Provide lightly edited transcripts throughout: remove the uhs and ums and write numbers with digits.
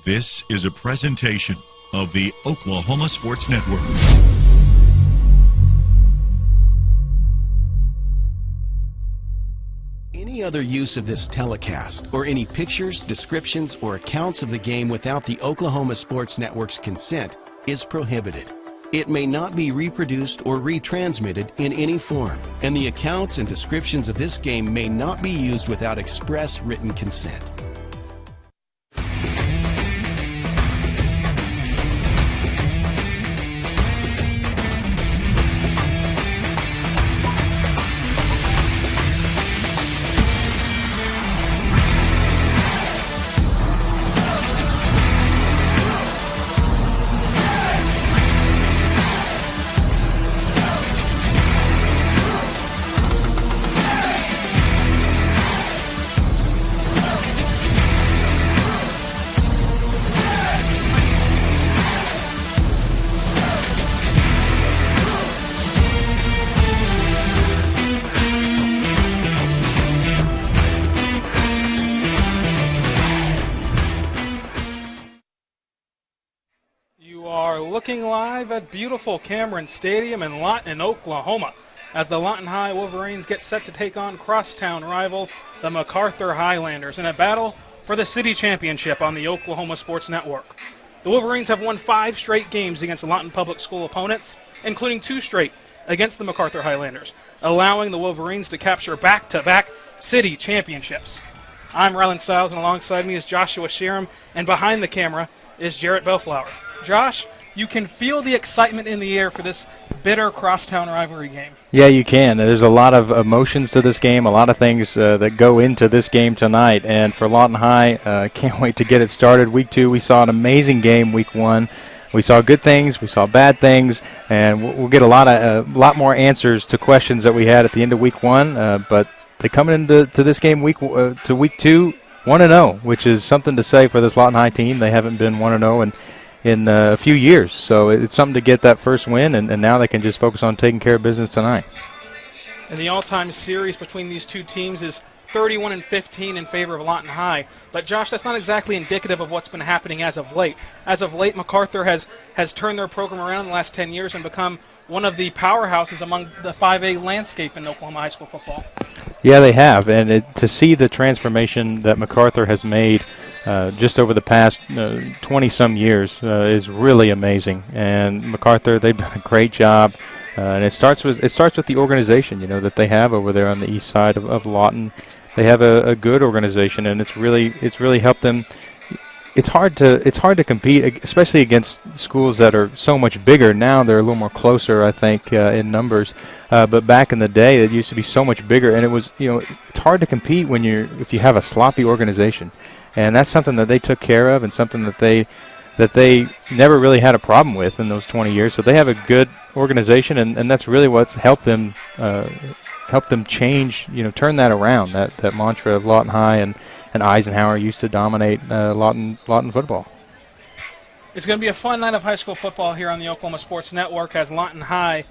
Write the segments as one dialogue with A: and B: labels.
A: This is a presentation of the Oklahoma Sports Network.
B: Any other use of this telecast, or any pictures, descriptions, or accounts of the game without the Oklahoma Sports Network's consent is prohibited. It may not be reproduced or retransmitted in any form, and the accounts and descriptions of this game may not be used without express written consent.
C: Looking live at beautiful Cameron Stadium in Lawton, Oklahoma, as the Lawton High Wolverines get set to take on crosstown rival, the Macarthur Highlanders, in a battle for the city championship on the Oklahoma Sports Network. The Wolverines have won 5 straight games against Lawton Public School opponents, including 2 straight against the Macarthur Highlanders, allowing the Wolverines to capture back-to-back city championships. I'm Rylan Stiles, and alongside me is Joshua Sheeram, and behind the camera is Jarrett Bellflower. Josh, you can feel the excitement in the air for this bitter crosstown rivalry game.
D: Yeah, you can. There's a lot of emotions to this game, a lot of things that go into this game tonight. And for Lawton High, can't wait to get it started. Week 2, we saw an amazing game. Week 1, we saw good things, we saw bad things, and we'll get a lot more answers to questions that we had at the end of Week 1. But they come into this game Week 2 1-0, which is something to say for this Lawton High team. They haven't been 1-0 in a few years, so it's something to get that first win, and now they can just focus on taking care of business tonight.
C: And the all-time series between these two teams is 31-15 in favor of Lawton High. But Josh, that's not exactly indicative of what's been happening as of late. As of late, Macarthur has turned their program around in the last 10 years and become one of the powerhouses among the 5A landscape in Oklahoma high school football.
D: Yeah, they have, and to see the transformation that Macarthur has made just over the past 20-some years is really amazing. And Macarthur, they've done a great job, and it starts with the organization, that they have over there on the east side of Lawton. They have a good organization, and it's really helped them. It's hard to compete, especially against schools that are so much bigger. Now they're a little more closer, I think, in numbers. But back in the day, it used to be so much bigger, and it was, it's hard to compete if you have a sloppy organization, and that's something that they took care of, and something that they never really had a problem with in those 20 years. So they have a good organization, and that's really what's helped them change, turn that around. That mantra of Lawton High and Eisenhower used to dominate Lawton football.
C: It's going to be a fun night of high school football here on the Oklahoma Sports Network as Lawton High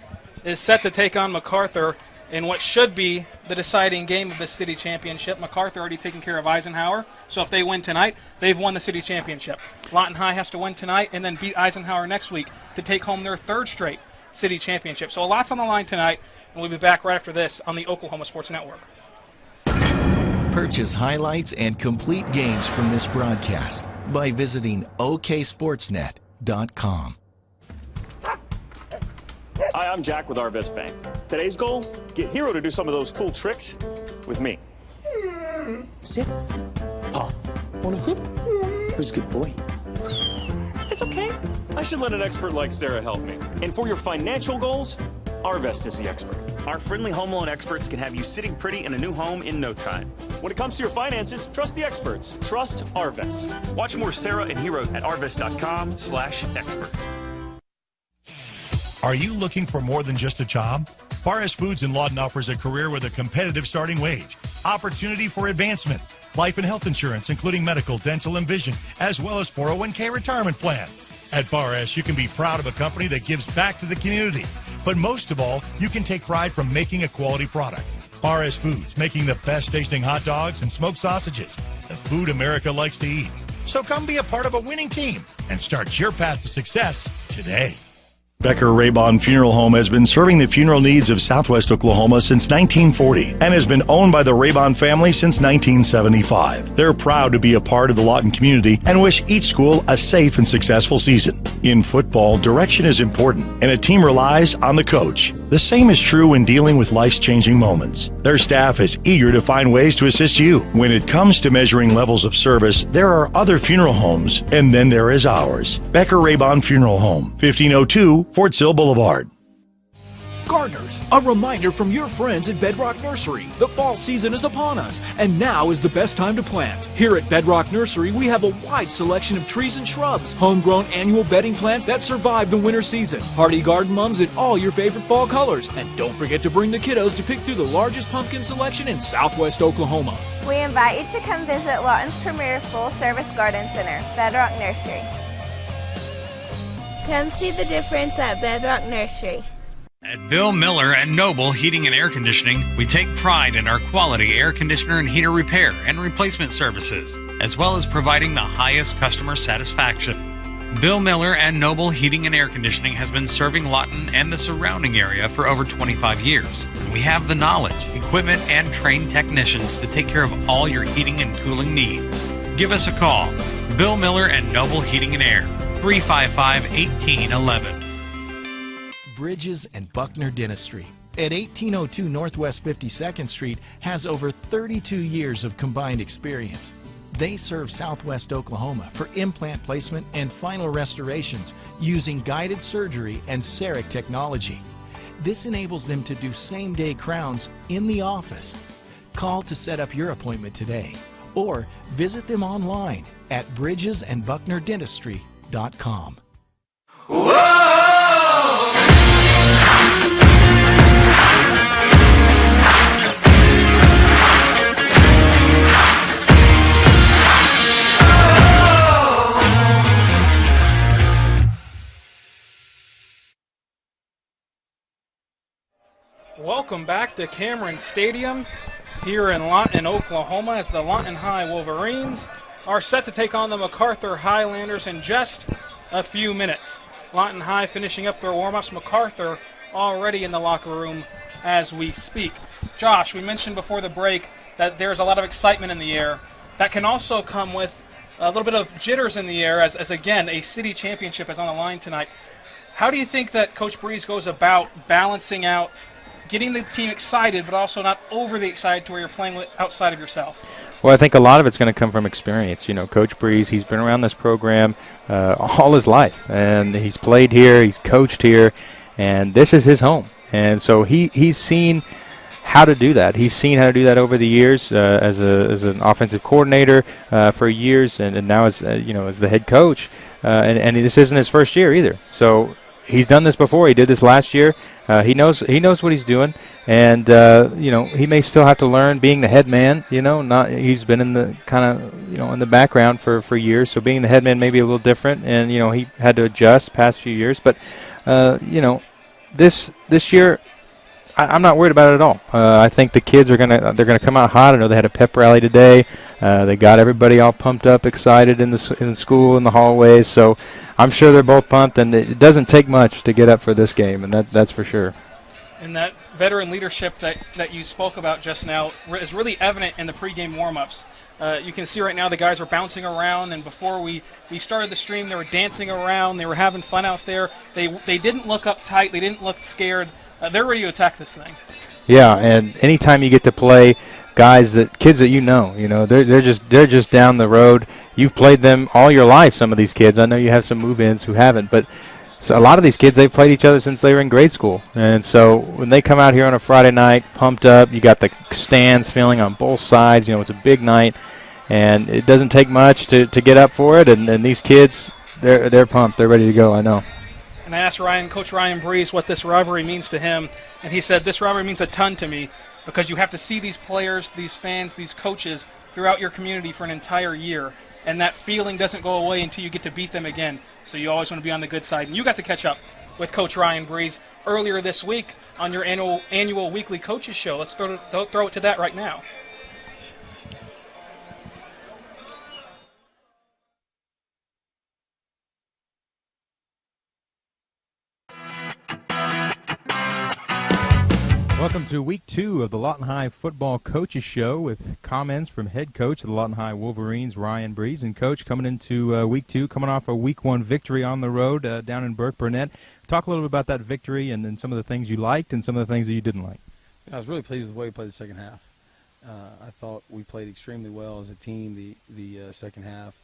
C: is set to take on Macarthur in what should be the deciding game of the city championship. Macarthur already taking care of Eisenhower, so if they win tonight, they've won the city championship. Lawton High has to win tonight and then beat Eisenhower next week to take home their third straight city championship. So a lot's on the line tonight, and we'll be back right after this on the Oklahoma Sports Network.
E: Purchase highlights and complete games from this broadcast by visiting oksportsnet.com.
F: Hi, I'm Jack with Arvest Bank. Today's goal, get Hero to do some of those cool tricks with me. Sit. Paw. On a hoop. Who's a good boy? It's okay. I should let an expert like Sarah help me. And for your financial goals, Arvest is the expert. Our friendly home loan experts can have you sitting pretty in a new home in no time. When it comes to your finances, trust the experts. Trust Arvest. Watch more Sarah and Hero at arvest.com/experts.
A: Are you looking for more than just a job? Bar S Foods in Lawton offers a career with a competitive starting wage, opportunity for advancement, life and health insurance, including medical, dental, and vision, as well as 401k retirement plan. At Bar S, you can be proud of a company that gives back to the community. But most of all, you can take pride from making a quality product. Bar S Foods, making the best tasting hot dogs and smoked sausages. The food America likes to eat. So come be a part of a winning team and start your path to success today. Becker-Raybon Funeral Home has been serving the funeral needs of Southwest Oklahoma since 1940 and has been owned by the Raybon family since 1975. They're proud to be a part of the Lawton community and wish each school a safe and successful season. In football, direction is important, and a team relies on the coach. The same is true when dealing with life's changing moments. Their staff is eager to find ways to assist you. When it comes to measuring levels of service, there are other funeral homes, and then there is ours. Becker-Raybon Funeral Home, 1502 Fort Sill Boulevard.
G: Gardeners, a reminder from your friends at Bedrock Nursery. The fall season is upon us, and now is the best time to plant. Here at Bedrock Nursery, we have a wide selection of trees and shrubs, homegrown annual bedding plants that survive the winter season, hardy garden mums in all your favorite fall colors, and don't forget to bring the kiddos to pick through the largest pumpkin selection in Southwest Oklahoma.
H: We invite you to come visit Lawton's premier full-service garden center, Bedrock Nursery. Come see the difference at Bedrock Nursery.
I: At Bill Miller and Noble Heating and Air Conditioning, we take pride in our quality air conditioner and heater repair and replacement services, as well as providing the highest customer satisfaction. Bill Miller and Noble Heating and Air Conditioning has been serving Lawton and the surrounding area for over 25 years. We have the knowledge, equipment, and trained technicians to take care of all your heating and cooling needs. Give us a call. Bill Miller and Noble Heating and Air, 355-1811.
E: Bridges and Buckner Dentistry at 1802 Northwest 52nd Street has over 32 years of combined experience. They serve Southwest Oklahoma for implant placement and final restorations using guided surgery and CEREC technology. This enables them to do same-day crowns in the office. Call to set up your appointment today or visit them online at bridgesandbucknerdentistry.com.
C: Welcome back to Cameron Stadium here in Lawton, Oklahoma, as the Lawton High Wolverines are set to take on the Macarthur Highlanders in just a few minutes. Lawton High finishing up their warm-ups. Macarthur already in the locker room as we speak. Josh, we mentioned before the break that there's a lot of excitement in the air. That can also come with a little bit of jitters in the air as again, a city championship is on the line tonight. How do you think that Coach Breeze goes about balancing out getting the team excited, but also not overly excited to where you're playing outside of yourself?
D: Well, I think a lot of it's going to come from experience. You know, Coach Breeze, he's been around this program all his life, and he's played here, he's coached here, and this is his home. And so he's seen how to do that. He's seen how to do that over the years as an offensive coordinator for years, and now as as the head coach. And this isn't his first year either. So he's done this before. He did this last year. He knows what he's doing, and he may still have to learn being the head man. He's been in the kind of in the background for years. So being the head man may be a little different, and he had to adjust past few years. But this year, I'm not worried about it at all. I think the kids they're gonna come out hot. I know they had a pep rally today. They got everybody all pumped up, excited in the school, in the hallways. So I'm sure they're both pumped, and it doesn't take much to get up for this game, and that's for sure.
C: And that veteran leadership that you spoke about just now is really evident in the pregame warm-ups. You can see right now the guys are bouncing around, and before we started the stream, they were dancing around. They were having fun out there. They didn't look uptight. They didn't look scared. They're ready to attack this thing. Yeah, and anytime you get to play kids that they're just down the road. You've played them all your life, some of these kids. I know you have some move-ins who haven't, but so a lot of these kids, they've played each other since they were in grade school. And so when they come out here on a Friday night, pumped up, you got the stands filling on both sides. It's a big night, and it doesn't take much to get up for it. And these kids, they're pumped. They're ready to go, I know. And I asked Coach Ryan Breeze what this rivalry means to him, and he said, this rivalry means a ton to me because you have to see these players, these fans, these coaches throughout your community for an entire year, and that feeling doesn't go away until you get to beat them again. So you always want to be on the good side. And you got to catch up with Coach Ryan Breeze earlier this week on your annual weekly coaches show. Let's throw it to that right now.
D: Welcome to Week 2 of the Lawton High Football Coaches Show with comments from head coach of the Lawton High Wolverines, Ryan Breeze. And, Coach, coming into Week 2, coming off a Week 1 victory on the road down in Burke Burnett. Talk a little bit about that victory and some of the things you liked and some of the things that you didn't like.
J: I was really pleased with the way we played the second half. I thought we played extremely well as a team the second half.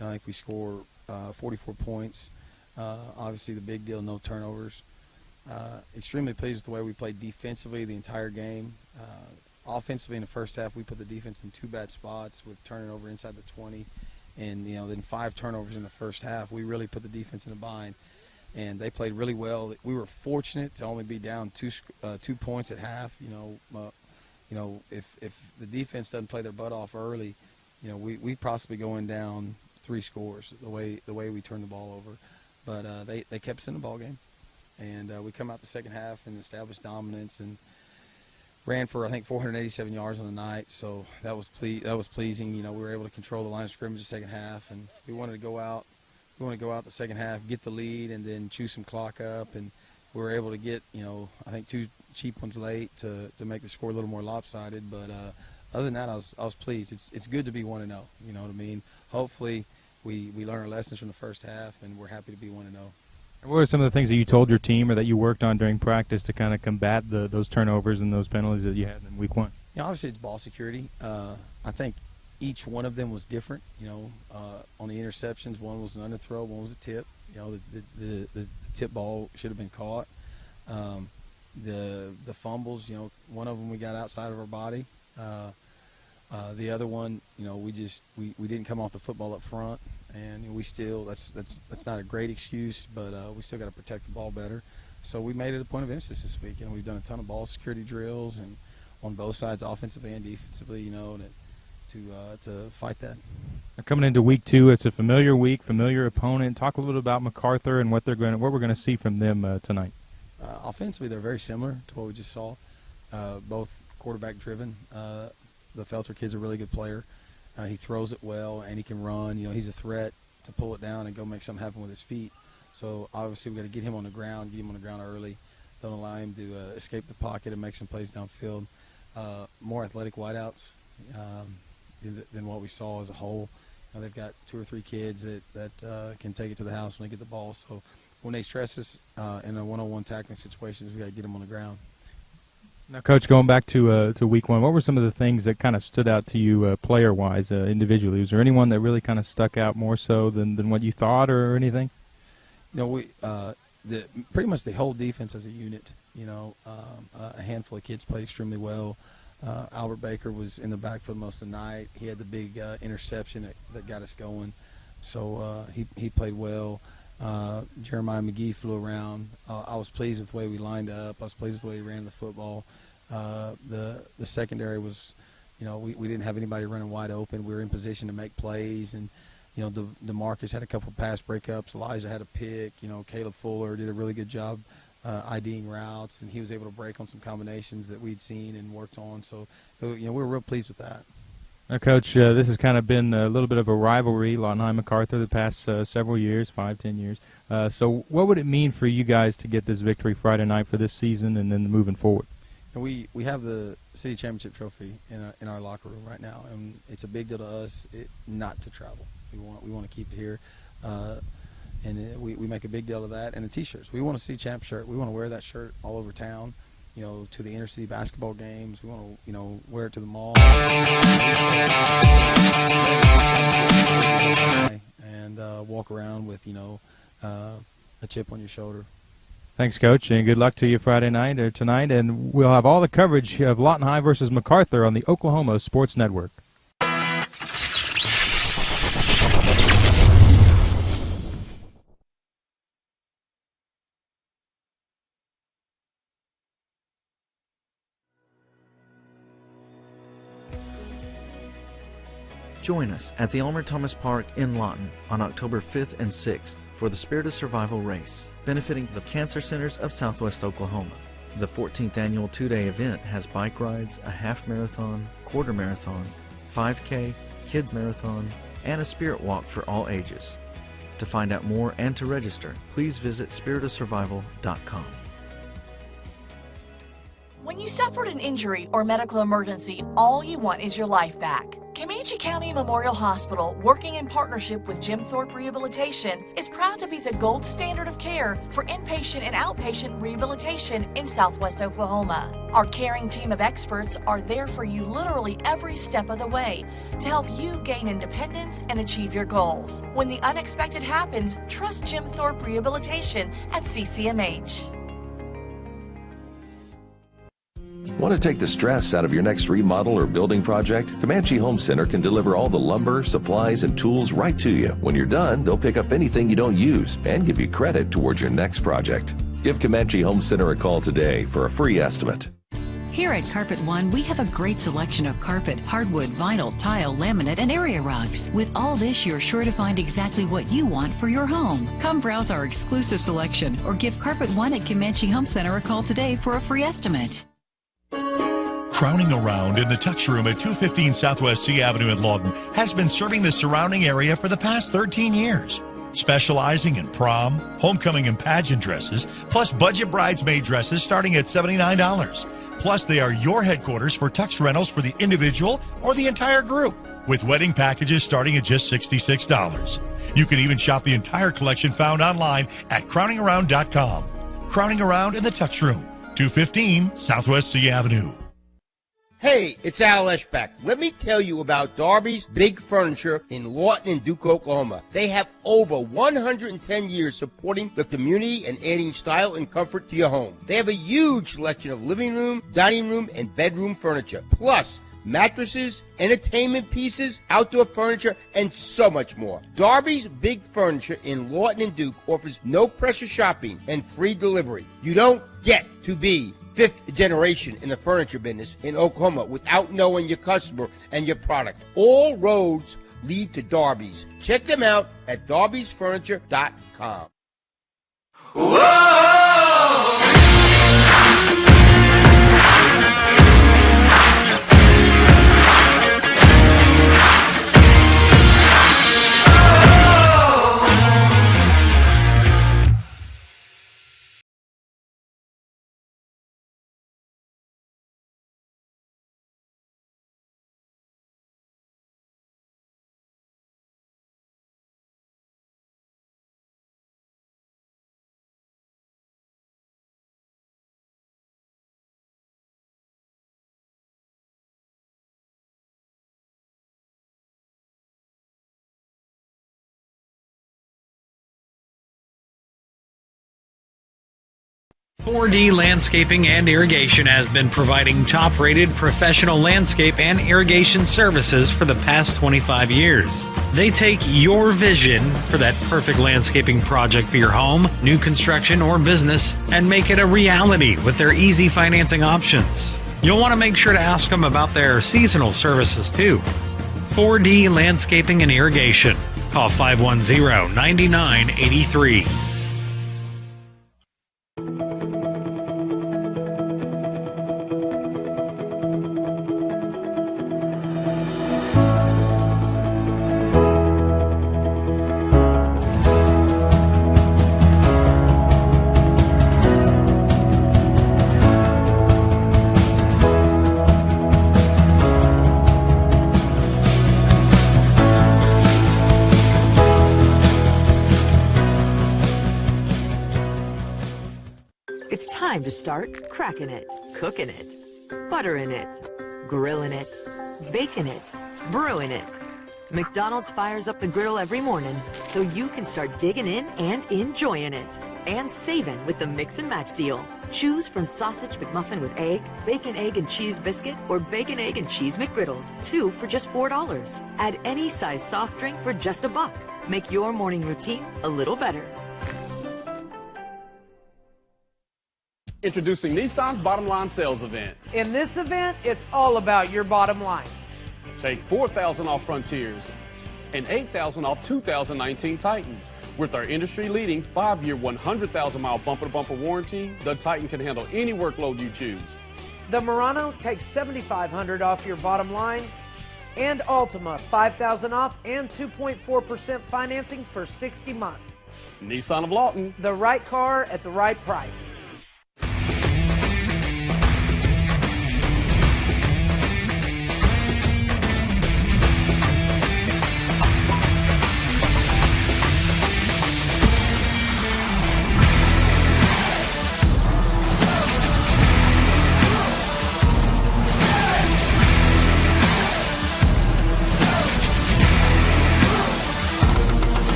J: I think we scored 44 points. Obviously, the big deal, no turnovers. Extremely pleased with the way we played defensively the entire game. Offensively in the first half, we put the defense in two bad spots with turning over inside the 20, and then 5 turnovers in the first half. We really put the defense in a bind, and they played really well. We were fortunate to only be down 2 points at half. If the defense doesn't play their butt off early, we possibly going down 3 scores the way we turned the ball over. But they kept us in the ball game. And we come out the second half and established dominance and ran for, I think, 487 yards on the night. So that was pleasing. We were able to control the line of scrimmage the second half, and we wanted to go out. We want to go out the second half, get the lead, and then chew some clock up. And we were able to get, I think 2 cheap ones late to make the score a little more lopsided. But other than that, I was pleased. It's good to be 1-0. You know what I mean? Hopefully we learn our lessons from the first half, and we're happy to be 1-0.
D: What are some of the things that you told your team or that you worked on during practice to kind of combat those turnovers and those penalties that you had in Week 1?
J: Obviously it's ball security. I think each one of them was different. On the interceptions, one was an underthrow, one was a tip. The tip ball should have been caught. The fumbles, one of them we got outside of our body. The other one, we didn't come off the football up front. And we still, that's not a great excuse, but we still got to protect the ball better. So we made it a point of emphasis this week, and we've done a ton of ball security drills and on both sides, offensively and defensively, to fight that.
D: Now coming into Week 2, it's a familiar week, familiar opponent. Talk a little bit about Macarthur and what we're going to see from them tonight.
J: Offensively, they're very similar to what we just saw. Both quarterback driven. The Felter kid's a really good player. He throws it well, and he can run. He's a threat to pull it down and go make something happen with his feet. So, obviously, we've got to get him on the ground early. Don't allow him to escape the pocket and make some plays downfield. More athletic wideouts than what we saw as a whole. They've got 2 or 3 kids that can take it to the house when they get the ball. So when they stress us in a one-on-one tackling situations, we got to get them on the ground.
D: Now, Coach, going back to week 1, what were some of the things that kind of stood out to you player-wise, individually? Was there anyone that really kind of stuck out more so than what you thought or anything?
J: We pretty much the whole defense as a unit. A handful of kids played extremely well. Albert Baker was in the backfield most of the night. He had the big interception that got us going. So he played well. Jeremiah McGee flew around. I was pleased with the way we lined up. I was pleased with the way we ran the football. The secondary was, we didn't have anybody running wide open. We were in position to make plays, and DeMarcus had a couple pass breakups. Elijah had a pick. Caleb Fuller did a really good job IDing routes, and he was able to break on some combinations that we'd seen and worked on. So, we were real pleased with that.
D: Now, Coach, this has kind of been a little bit of a rivalry, Lawton High Macarthur, the past several years, 5-10 years. So what would it mean for you guys to get this victory Friday night for this season and then moving forward?
J: And we have the city championship trophy in our locker room right now, and it's a big deal to us not to travel. We want to keep it here, and we make a big deal of that. And the T-shirts, we want a city champ shirt. We want to wear that shirt all over town. To the inner city basketball games. We want to, wear it to the mall. And walk around with, a chip on your shoulder.
D: Thanks, Coach, and good luck to you Friday night or tonight. And we'll have all the coverage of Lawton High versus Macarthur on the Oklahoma Sports Network.
K: Join us at the Elmer Thomas Park in Lawton on October 5th and 6th for the Spirit of Survival race, benefiting the Cancer Centers of Southwest Oklahoma. The 14th annual 2-day event has bike rides, a half marathon, quarter marathon, 5K, kids marathon, and a spirit walk for all ages. To find out more and to register, please visit spiritofsurvival.com.
L: When you suffered an injury or medical emergency, all you want is your life back. Comanche County Memorial Hospital, working in partnership with Jim Thorpe Rehabilitation, is proud to be the gold standard of care for inpatient and outpatient rehabilitation in Southwest Oklahoma. Our caring team of experts are there for you literally every step of the way to help you gain independence and achieve your goals. When the unexpected happens, trust Jim Thorpe Rehabilitation at CCMH.
M: Want to take the stress out of your next remodel or building project? Comanche Home Center can deliver all the lumber, supplies, and tools right to you. When you're done, they'll pick up anything you don't use and give you credit towards your next project. Give Comanche Home Center a call today for a free estimate.
N: Here at Carpet One, we have a great selection of carpet, hardwood, vinyl, tile, laminate, and area rugs. With all this, you're sure to find exactly what you want for your home. Come browse our exclusive selection or give Carpet One at Comanche Home Center a call today for a free estimate.
A: Crowning Around in the Tux Room at 215 Southwest C Avenue in Lawton has been serving the surrounding area for the past 13 years. Specializing in prom, homecoming, and pageant dresses, plus budget bridesmaid dresses starting at $79. Plus, they are your headquarters for tux rentals for the individual or the entire group, with wedding packages starting at just $66. You can even shop the entire collection found online at crowningaround.com. Crowning Around in the Tux Room, 215 Southwest C Avenue.
O: Hey, it's Al Eschbach. Let me tell you about Darby's Big Furniture in Lawton and Duke, Oklahoma. They have over 110 years supporting the community and adding style and comfort to your home. They have a huge selection of living room, dining room, and bedroom furniture, plus mattresses, entertainment pieces, outdoor furniture, and so much more. Darby's Big Furniture in Lawton and Duke offers no pressure shopping and free delivery. You don't get to be fifth generation in the furniture business in Oklahoma without knowing your customer and your product. All roads lead to Darby's. Check them out at darbysfurniture.com. Whoa!
I: 4D Landscaping and Irrigation has been providing top-rated professional landscape and irrigation services for the past 25 years. They take your vision for that perfect landscaping project for your home, new construction, or business and make it a reality with their easy financing options. You'll want to make sure to ask them about their seasonal services too. 4D Landscaping and Irrigation. Call 510-9983.
P: It's time to start cracking it, cooking it, buttering it, grilling it, baking it, brewing it. McDonald's fires up the griddle every morning so you can start digging in and enjoying it. And saving with the Mix and Match deal. Choose from Sausage McMuffin with egg, Bacon, Egg, and Cheese Biscuit, or Bacon, Egg, and Cheese McGriddles, 2 for just $4. Add any size soft drink for just $1. Make your morning routine a little better.
Q: Introducing Nissan's Bottom Line Sales Event.
R: In this event, it's all about your bottom line.
Q: Take $4,000 off Frontiers and $8,000 off 2019 Titans. With our industry-leading 5-year, 100,000-mile bumper-to-bumper warranty, the Titan can handle any workload you choose.
R: The Murano takes $7,500 off your bottom line, and Altima $5,000 off and 2.4% financing for 60 months.
Q: Nissan of Lawton.
R: The right car at the right price.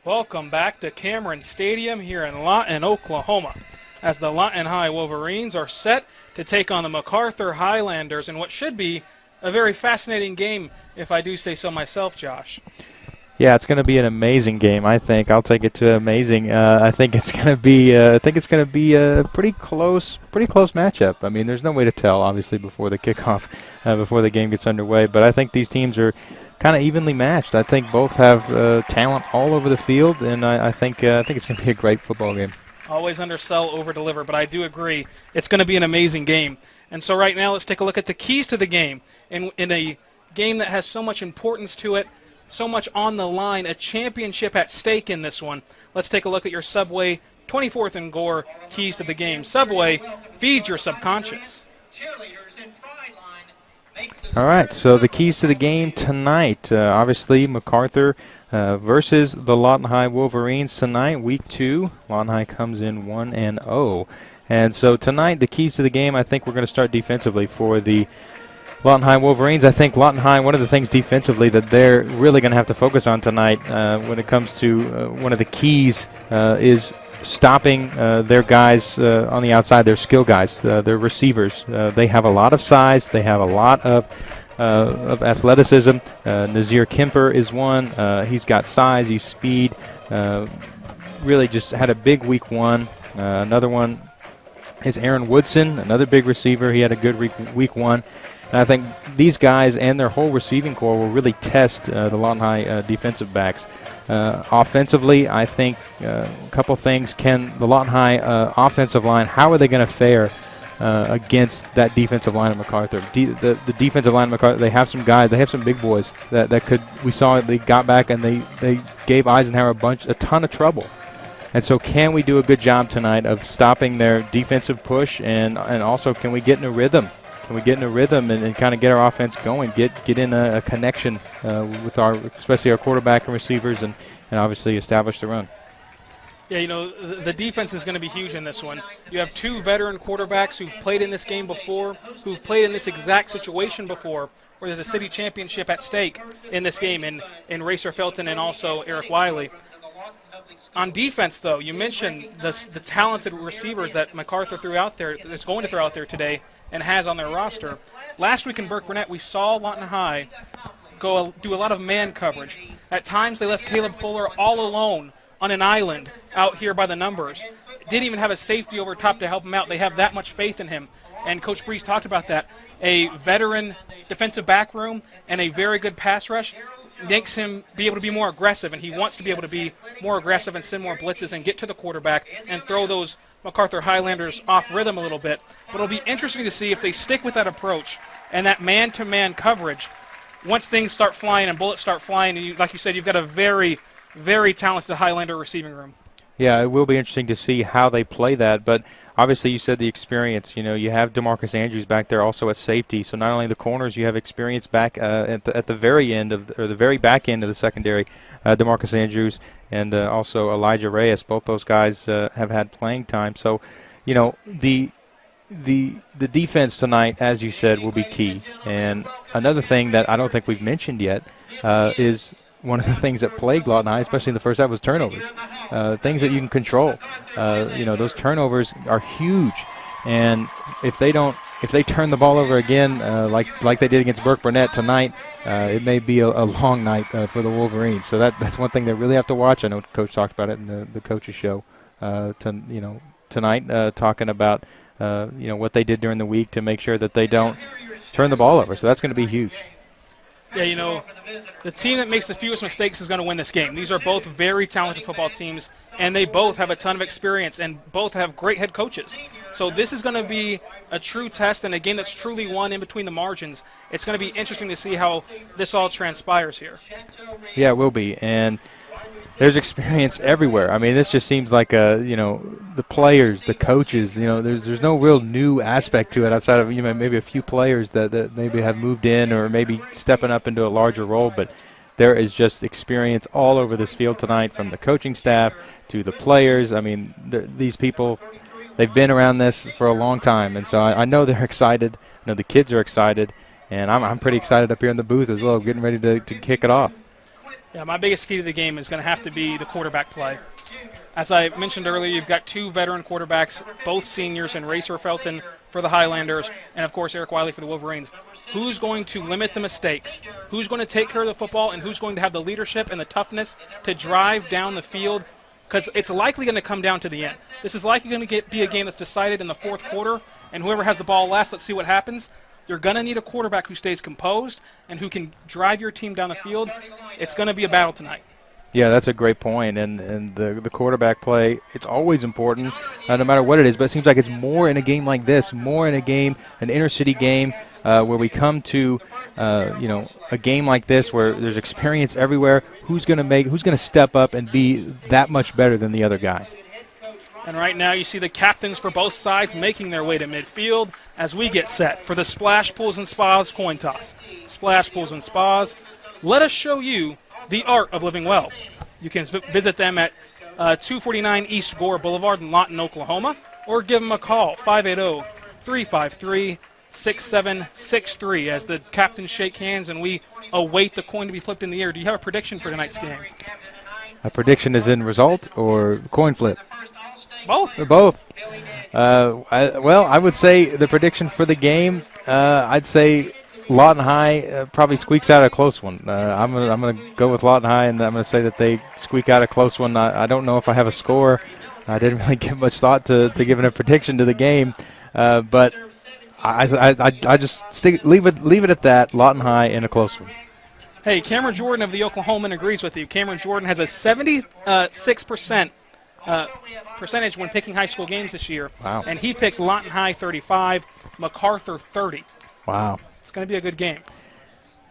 C: Welcome back to Cameron Stadium here in Lawton, Oklahoma, as the Lawton High Wolverines are set to take on the Macarthur Highlanders in what should be a very fascinating game, if I do say so myself, Josh.
D: Yeah, it's going to be an amazing game. I think I'll take it to amazing. I think it's going to be. I think it's going to be a pretty close matchup. I mean, there's no way to tell, obviously, before the kickoff, before the game gets underway. But I think these teams are kind of evenly matched. I think both have talent all over the field, and I think it's going to be a great football game.
C: Always undersell, over-deliver, but I do agree it's going to be an amazing game. And so right now let's take a look at the keys to the game. In a game that has so much importance to it, so much on the line, a championship at stake in this one. Let's take a look at your Subway 24th and Gore keys to the game. Subway, feed your subconscious.
D: All right, so the keys to the game tonight, obviously Macarthur versus the Lawton High Wolverines tonight, week 2. Lawton High comes in 1-0. And so tonight, the keys to the game, I think we're going to start defensively for the Lawton High Wolverines. I think Lawton High, one of the things defensively that they're really going to have to focus on tonight when it comes to one of the keys is stopping their guys on the outside, their skill guys, their receivers. They have a lot of size. They have a lot of athleticism. Nazir Kemper is one. He's got size. He's speed. Really just had a big week 1. Another one is Aaron Woodson, another big receiver. He had a good week 1. And I think these guys and their whole receiving corps will really test the Lawton High defensive backs. Offensively, I think a couple things. Can the Lawton High offensive line, how are they going to fare against that defensive line of Macarthur? The defensive line of Macarthur, they have some guys, they have some big boys that could, we saw they got back and they gave Eisenhower a ton of trouble. And so can we do a good job tonight of stopping their defensive push, and also can we get in a rhythm Can we get in a rhythm and kind of get our offense going, get in a connection with especially our quarterback and receivers, and obviously establish the run.
C: Yeah, you know, the defense is going to be huge in this one. You have two veteran quarterbacks who've played in this game before, who've played in this exact situation before, where there's a city championship at stake in this game, in Racer Felton and also Eric Wiley. On defense, though, you mentioned the talented receivers that Macarthur threw out there, that's going to throw out there today, and has on their roster. Last week in Burke-Burnett, we saw Lawton High do a lot of man coverage. At times, they left Caleb Fuller all alone on an island out here by the numbers. Didn't even have a safety over top to help him out. They have that much faith in him. And Coach Breeze talked about that. A veteran defensive back room and a very good pass rush makes him be able to be more aggressive, and he wants to be able to be more aggressive and send more blitzes and get to the quarterback and throw those Macarthur Highlanders off rhythm a little bit. But it'll be interesting to see if they stick with that approach and that man-to-man coverage. Once things start flying and bullets start flying, and like you said, you've got a very, very talented Highlander receiving room.
D: Yeah, it will be interesting to see how they play that. But obviously, you said the experience. You know, you have DeMarcus Andrews back there also at safety. So not only the corners, you have experience back at the very end or the very back end of the secondary. DeMarcus Andrews and also Elijah Reyes. Both those guys have had playing time. So, you know, the defense tonight, as you said, will be key. And another thing that I don't think we've mentioned yet is one of the things that plagued Lawton High, especially in the first half, was turnovers. Things that you can control. You know, those turnovers are huge. And if they turn the ball over again, like they did against Burke-Burnett tonight, it may be a long night for the Wolverines. So that's one thing they really have to watch. I know Coach talked about it in the coaches show tonight, talking about what they did during the week to make sure that they don't turn the ball over. So that's going to be huge.
C: Yeah, you know, the team that makes the fewest mistakes is going to win this game. These are both very talented football teams, and they both have a ton of experience, and both have great head coaches. So this is going to be a true test and a game that's truly won in between the margins. It's going to be interesting to see how this all transpires here.
D: Yeah, it will be. And there's experience everywhere. I mean, this just seems like the players, the coaches. You know, there's no real new aspect to it outside of maybe a few players that maybe have moved in or maybe stepping up into a larger role. But there is just experience all over this field tonight, from the coaching staff to the players. I mean, these people, they've been around this for a long time, and so I know they're excited. I know the kids are excited, and I'm pretty excited up here in the booth as well, getting ready to kick it off.
C: Yeah, my biggest key to the game is going to have to be the quarterback play. As I mentioned earlier, you've got two veteran quarterbacks, both seniors, in Racer Felton for the Highlanders and, of course, Eric Wiley for the Wolverines. Who's going to limit the mistakes? Who's going to take care of the football, and who's going to have the leadership and the toughness to drive down the field? Because it's likely going to come down to the end. This is likely going to be a game that's decided in the fourth quarter, and whoever has the ball last, let's see what happens. You're going to need a quarterback who stays composed and who can drive your team down the field. It's going to be a battle tonight.
D: Yeah, that's a great point. And the quarterback play, it's always important, no matter what it is. But it seems like it's more in a game like this, more in a game, an inner city game, where we come to, a game like this where there's experience everywhere. Who's going to step up and be that much better than the other guy?
C: And right now you see the captains for both sides making their way to midfield as we get set for the Splash Pools and Spas coin toss. Splash Pools and Spas, let us show you the art of living well. You can visit them at 249 East Gore Boulevard in Lawton, Oklahoma, or give them a call, 580-353-6763, as the captains shake hands and we await the coin to be flipped in the air. Do you have a prediction for tonight's game?
D: A prediction is in result or coin flip?
C: Both.
D: Both. I would say the prediction for the game, I'd say Lawton High probably squeaks out a close one. I'm gonna go with Lawton High, and I'm gonna say that they squeak out a close one. I don't know if I have a score. I didn't really give much thought to giving a prediction to the game, but I just leave it at that. Lawton High in a close one.
C: Hey, Cameron Jordan of the Oklahoman agrees with you. Cameron Jordan has a 76% percentage when picking high school games this year.
D: Wow.
C: And he picked Lawton High 35, Macarthur 30.
D: Wow.
C: It's going to be a good game.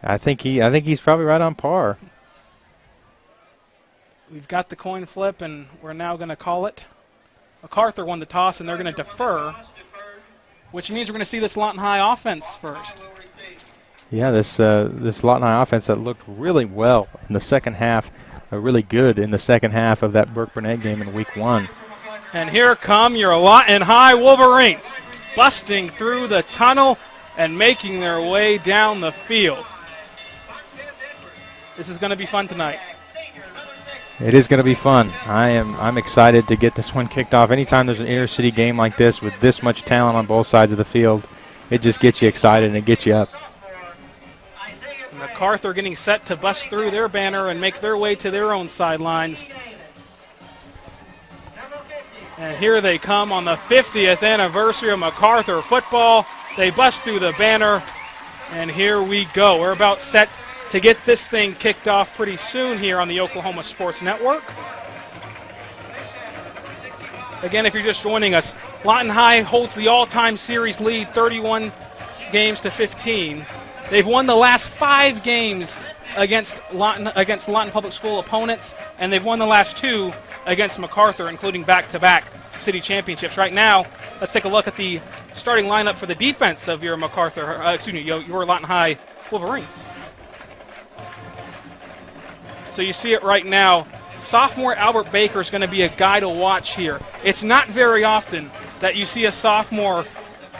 D: I think he's probably right on par.
C: We've got the coin flip, and we're now going to call it. Macarthur won the toss, and they're going to defer. which means we're going to see this Lawton High offense first.
D: Yeah, this Lawton High offense that looked really well in the second half, really good in the second half of that Burke-Burnett game in week 1.
C: And here come your Lawton High Wolverines, busting through the tunnel and making their way down the field. This is going to be fun tonight.
D: It is going to be fun. I'm excited to get this one kicked off. Anytime there's an inter-city game like this with this much talent on both sides of the field, it just gets you excited and it gets you up.
C: Macarthur getting set to bust through their banner and make their way to their own sidelines. And here they come on the 50th anniversary of Macarthur football. They bust through the banner, and here we go. We're about set to get this thing kicked off pretty soon here on the Oklahoma Sports Network. Again, if you're just joining us, Lawton High holds the all-time series lead, 31 games to 15. They've won the last 5 games against Lawton Public School opponents, and they've won the last 2 against Macarthur, including back-to-back city championships. Right now, let's take a look at the starting lineup for the defense of your your Lawton High Wolverines. So you see it right now. Sophomore Albert Baker is going to be a guy to watch here. It's not very often that you see a sophomore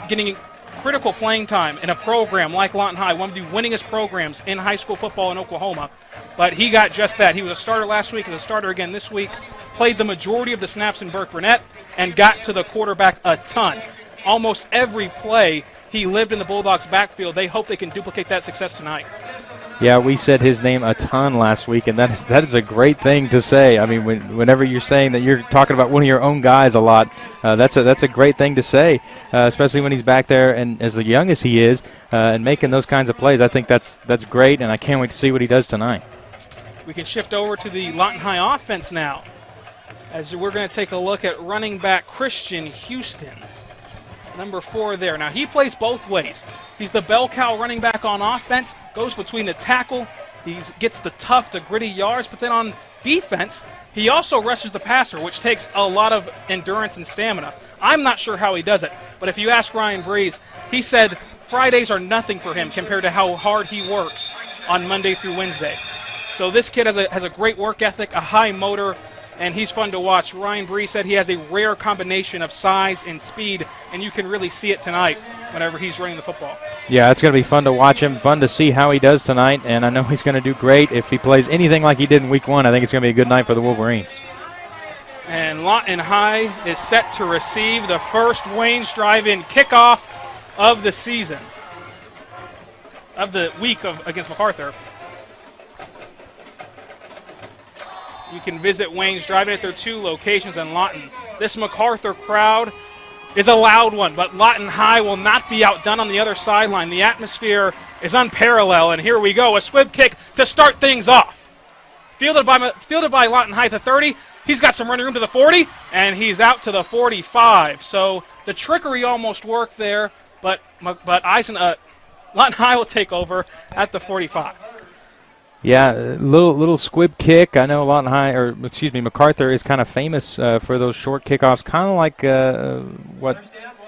C: getting critical playing time in a program like Lawton High, one of the winningest programs in high school football in Oklahoma. But he got just that. He was a starter last week, is a starter again this week, played the majority of the snaps in Burke-Burnett, and got to the quarterback a ton. Almost every play, he lived in the Bulldogs' backfield. They hope they can duplicate that success tonight.
D: Yeah, we said his name a ton last week, and that is a great thing to say. I mean, whenever you're saying that you're talking about one of your own guys a lot, that's a great thing to say, especially when he's back there and as young as he is and making those kinds of plays. I think that's great, and I can't wait to see what he does tonight.
C: We can shift over to the Lawton High offense now, as we're going to take a look at running back Christian Houston, number 4 there. Now, he plays both ways. He's the bell cow running back on offense, goes between the tackle. He gets the tough, the gritty yards, but then on defense, he also rushes the passer, which takes a lot of endurance and stamina. I'm not sure how he does it, but if you ask Ryan Breeze, he said Fridays are nothing for him compared to how hard he works on Monday through Wednesday. So this kid has a great work ethic, a high motor, and he's fun to watch. Ryan Breeze said he has a rare combination of size and speed, and you can really see it tonight whenever he's running the football.
D: Yeah, it's going to be fun to watch him, fun to see how he does tonight, and I know he's going to do great. If he plays anything like he did in week 1, I think it's going to be a good night for the Wolverines.
C: And Lawton High is set to receive the first Wayne's Drive-In kickoff of the season, of the week against Macarthur. You can visit Wayne's Drive-In at their 2 locations in Lawton. This Macarthur crowd is a loud one, but Lawton High will not be outdone on the other sideline. The atmosphere is unparalleled, and here we go. A squib kick to start things off. Fielded by Lawton High at the 30. He's got some running room to the 40, and he's out to the 45. So the trickery almost worked there, but Lawton High will take over at the 45.
D: Yeah, little squib kick. I know Macarthur is kind of famous for those short kickoffs, kind of like what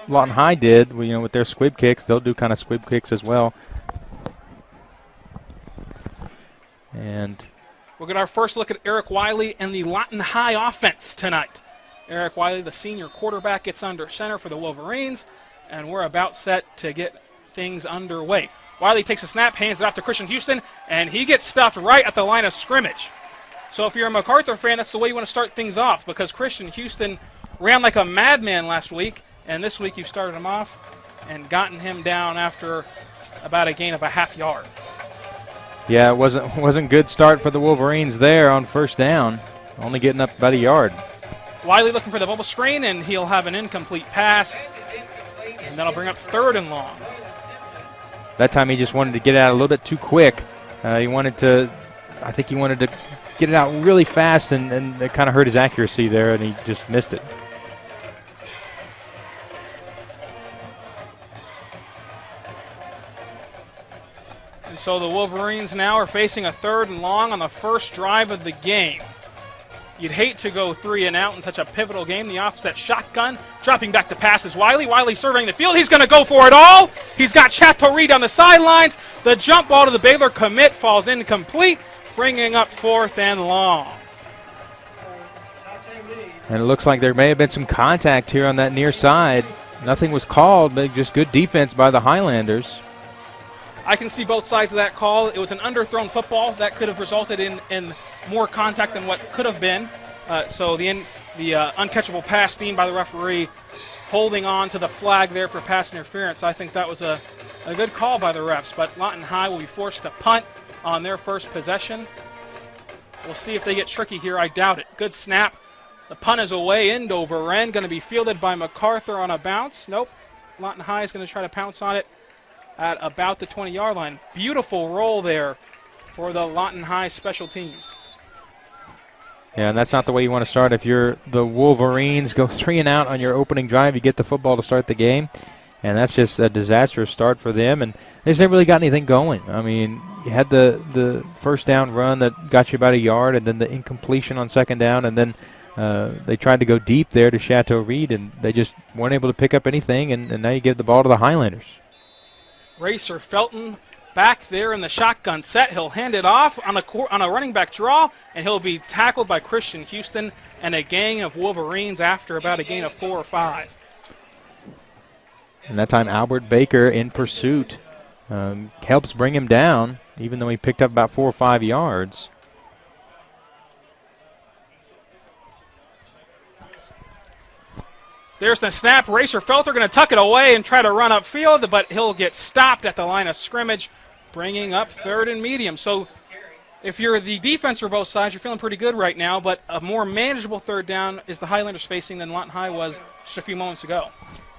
D: Lawton High did. With their squib kicks, they'll do kind of squib kicks as well. And
C: we'll get our first look at Eric Wiley and the Lawton High offense tonight. Eric Wiley, the senior quarterback, gets under center for the Wolverines, and we're about set to get things underway. Wiley takes a snap, hands it off to Christian Houston, and he gets stuffed right at the line of scrimmage. So if you're a Macarthur fan, that's the way you want to start things off, because Christian Houston ran like a madman last week, and this week you've started him off and gotten him down after about a gain of a half yard.
D: Yeah, it wasn't good start for the Wolverines there on first down, only getting up about a yard.
C: Wiley looking for the bubble screen, and he'll have an incomplete pass, and that'll bring up 3rd and long.
D: That time he just wanted to get it out a little bit too quick. I think he wanted to get it out really fast, and it kind of hurt his accuracy there, and he just missed it.
C: And so the Wolverines now are facing a 3rd and long on the first drive of the game. You'd hate to go 3 and out in such a pivotal game. The offset shotgun, dropping back to pass is Wiley. Wiley surveying the field. He's going to go for it all. He's got Chateau Reed on the sidelines. The jump ball to the Baylor commit falls incomplete, bringing up 4th and long.
D: And it looks like there may have been some contact here on that near side. Nothing was called, but just good defense by the Highlanders.
C: I can see both sides of that call. It was an underthrown football that could have resulted in more contact than what could have been. So the uncatchable pass deemed by the referee, holding on to the flag there for pass interference. I think that was a good call by the refs. But Lawton High will be forced to punt on their first possession. We'll see if they get tricky here. I doubt it. Good snap. The punt is away, end over end. Going to be fielded by Macarthur on a bounce. Nope. Lawton High is going to try to pounce on it at about the 20-yard line. Beautiful roll there for the Lawton High special teams.
D: Yeah, and that's not the way you want to start. If you're the Wolverines, go 3 and out on your opening drive, you get the football to start the game. And that's just a disastrous start for them. And they just never really got anything going. I mean, you had the first down run that got you about a yard, and then the incompletion on second down, and then they tried to go deep there to Chateau Reed, and they just weren't able to pick up anything, and now you give the ball to the Highlanders.
C: Racer Felton back there in the shotgun set. He'll hand it off on a running back draw, and he'll be tackled by Christian Houston and a gang of Wolverines after about a gain of 4 or 5.
D: And that time Albert Baker in pursuit helps bring him down, even though he picked up about 4 or 5 yards.
C: There's the snap. Racer Felter going to tuck it away and try to run upfield, but he'll get stopped at the line of scrimmage, bringing up 3rd and medium. So if you're the defense for both sides, you're feeling pretty good right now, but a more manageable 3rd down is the Highlanders facing than Lawton High was just a few moments ago.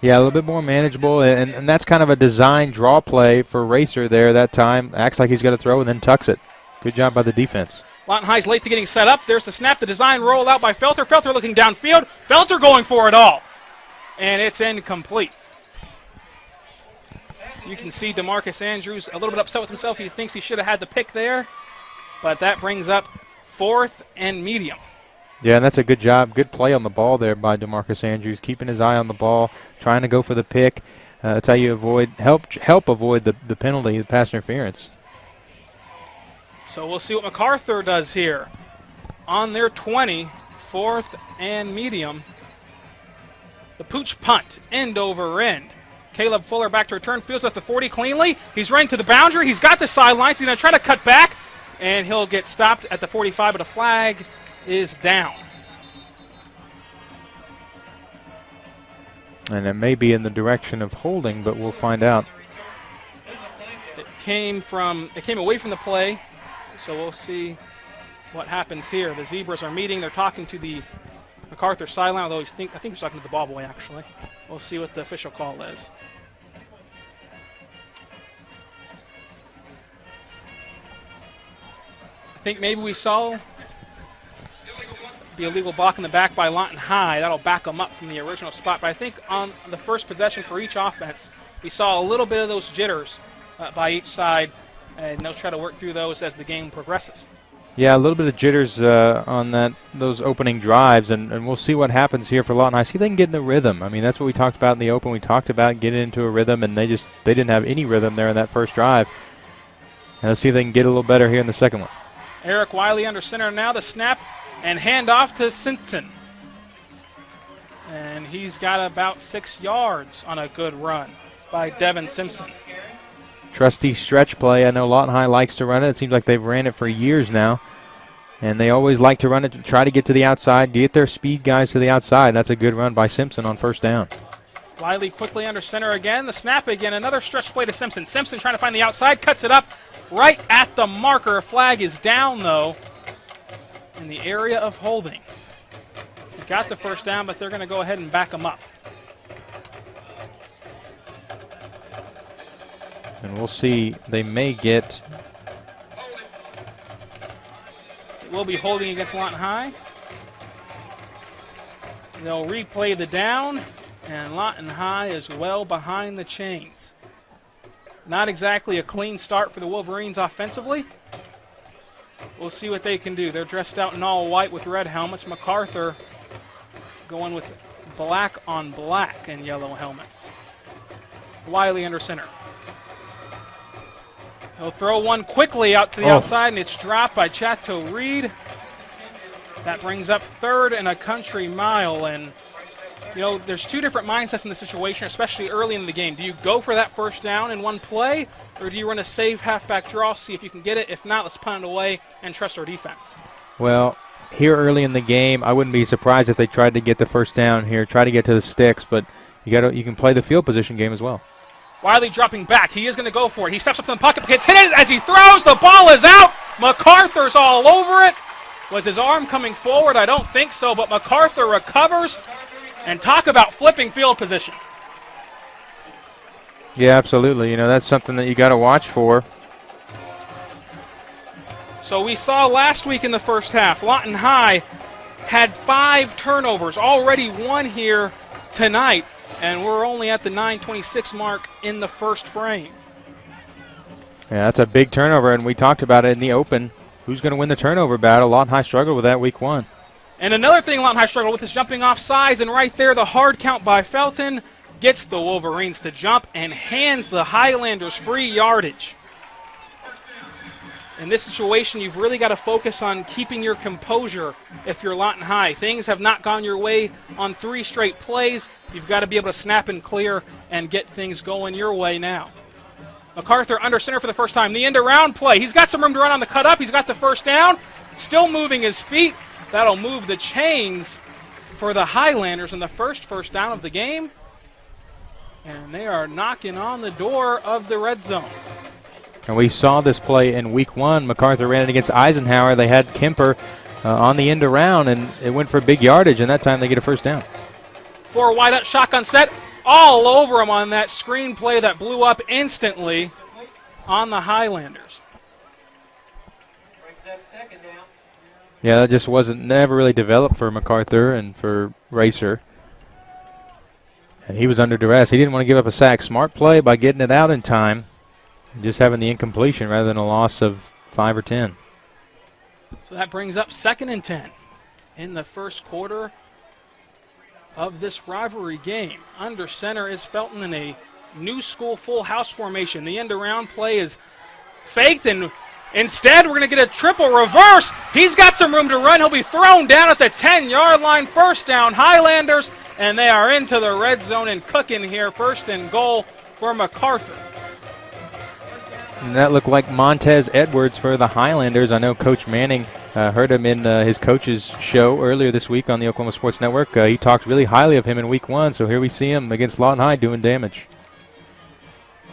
D: Yeah, a little bit more manageable, and that's kind of a design draw play for Racer there that time. Acts like he's going to throw and then tucks it. Good job by the defense.
C: Lawton High's late to getting set up. There's the snap, the design roll out by Felter. Felter looking downfield. Felter going for it all. And it's incomplete. You can see DeMarcus Andrews a little bit upset with himself. He thinks he should have had the pick there, but that brings up 4th and medium.
D: Yeah, and that's a good job. Good play on the ball there by DeMarcus Andrews, keeping his eye on the ball, trying to go for the pick. That's how you help avoid the penalty, the pass interference.
C: So we'll see what Macarthur does here. On their 20, 4th and medium. The pooch punt, end over end. Caleb Fuller back to return, fields at the 40 cleanly. He's running to the boundary. He's got the sidelines. He's going to try to cut back, and he'll get stopped at the 45, but a flag is down.
D: And it may be in the direction of holding, but we'll find out.
C: It came away from the play, so we'll see what happens here. The Zebras are meeting. They're talking to the Macarthur sideline, although I think he's talking to the ball boy, actually. We'll see what the official call is. I think maybe we saw the illegal block in the back by Lawton High. That'll back them up from the original spot. But I think on the first possession for each offense, we saw a little bit of those jitters by each side, and they'll try to work through those as the game progresses.
D: Yeah, a little bit of jitters on those opening drives, and we'll see what happens here for Lawton High. See if they can get in a rhythm. I mean, that's what we talked about in the open. We talked about getting into a rhythm, and they didn't have any rhythm there in that first drive. And let's see if they can get a little better here in the second one.
C: Eric Wiley under center now. The snap and handoff to Simpson. And he's got about 6 yards on a good run by Devin Simpson.
D: Trusty stretch play. I know Lawton High likes to run it. It seems like they've ran it for years now. And they always like to run it to try to get to the outside, get their speed guys to the outside. That's a good run by Simpson on first down.
C: Wiley quickly under center again. The snap again. Another stretch play to Simpson. Simpson trying to find the outside. Cuts it up right at the marker. A flag is down, though, in the area of holding. He got the first down, but they're going to go ahead and back him up.
D: And we'll see. They may get...
C: It will be holding against Lawton High. They'll replay the down, and Lawton High is well behind the chains. Not exactly a clean start for the Wolverines offensively. We'll see what they can do. They're dressed out in all white with red helmets. Macarthur going with black on black and yellow helmets. Wiley under center. He'll throw one quickly out to the outside, and it's dropped by Chateau Reed. That brings up 3rd and a country mile. And, you know, there's two different mindsets in the situation, especially early in the game. Do you go for that first down in one play, or do you run a safe halfback draw, see if you can get it? If not, let's punt it away and trust our defense.
D: Well, here early in the game, I wouldn't be surprised if they tried to get the first down here, try to get to the sticks, but you can play the field position game as well.
C: Wiley dropping back. He is going to go for it. He steps up to the pocket, gets hit it as he throws. The ball is out. Macarthur's all over it. Was his arm coming forward? I don't think so, but Macarthur recovers. And talk about flipping field position.
D: Yeah, absolutely. You know, that's something that you got to watch for.
C: So we saw last week in the first half, Lawton High had 5 turnovers, already 1 here tonight. And we're only at the 9:26 mark in the first frame.
D: Yeah, that's a big turnover, and we talked about it in the open. Who's going to win the turnover battle? Lawton High struggled with that week 1.
C: And another thing Lawton High struggled with is jumping off sides, and right there the hard count by Felton gets the Wolverines to jump and hands the Highlanders free yardage. In this situation, you've really got to focus on keeping your composure if you're Lawton High. Things have not gone your way on 3 straight plays. You've got to be able to snap and clear and get things going your way now. Macarthur under center for the first time. The end around play. He's got some room to run on the cut up. He's got the first down. Still moving his feet. That'll move the chains for the Highlanders in the first down of the game. And they are knocking on the door of the red zone.
D: And we saw this play in week 1. Macarthur ran it against Eisenhower. They had Kemper on the end around, and it went for big yardage, and that time they get a first down.
C: 4 wide out shotgun set. All over him on that screen play that blew up instantly on the Highlanders.
D: Yeah, that just never really developed for Macarthur and for Racer. And he was under duress. He didn't want to give up a sack. Smart play by getting it out in time. Just having the incompletion rather than a loss of 5 or 10.
C: So that brings up 2nd and 10 in the first quarter of this rivalry game. Under center is Felton in a new school full house formation. The end around play is faked, and instead we're going to get a triple reverse. He's got some room to run. He'll be thrown down at the 10-yard line. First down, Highlanders, and they are into the red zone and cooking here. 1st and goal for Macarthur.
D: And that looked like Montez Edwards for the Highlanders. I know Coach Manning heard him in his coach's show earlier this week on the Oklahoma Sports Network. He talked really highly of him in week 1, so here we see him against Lawton High doing damage.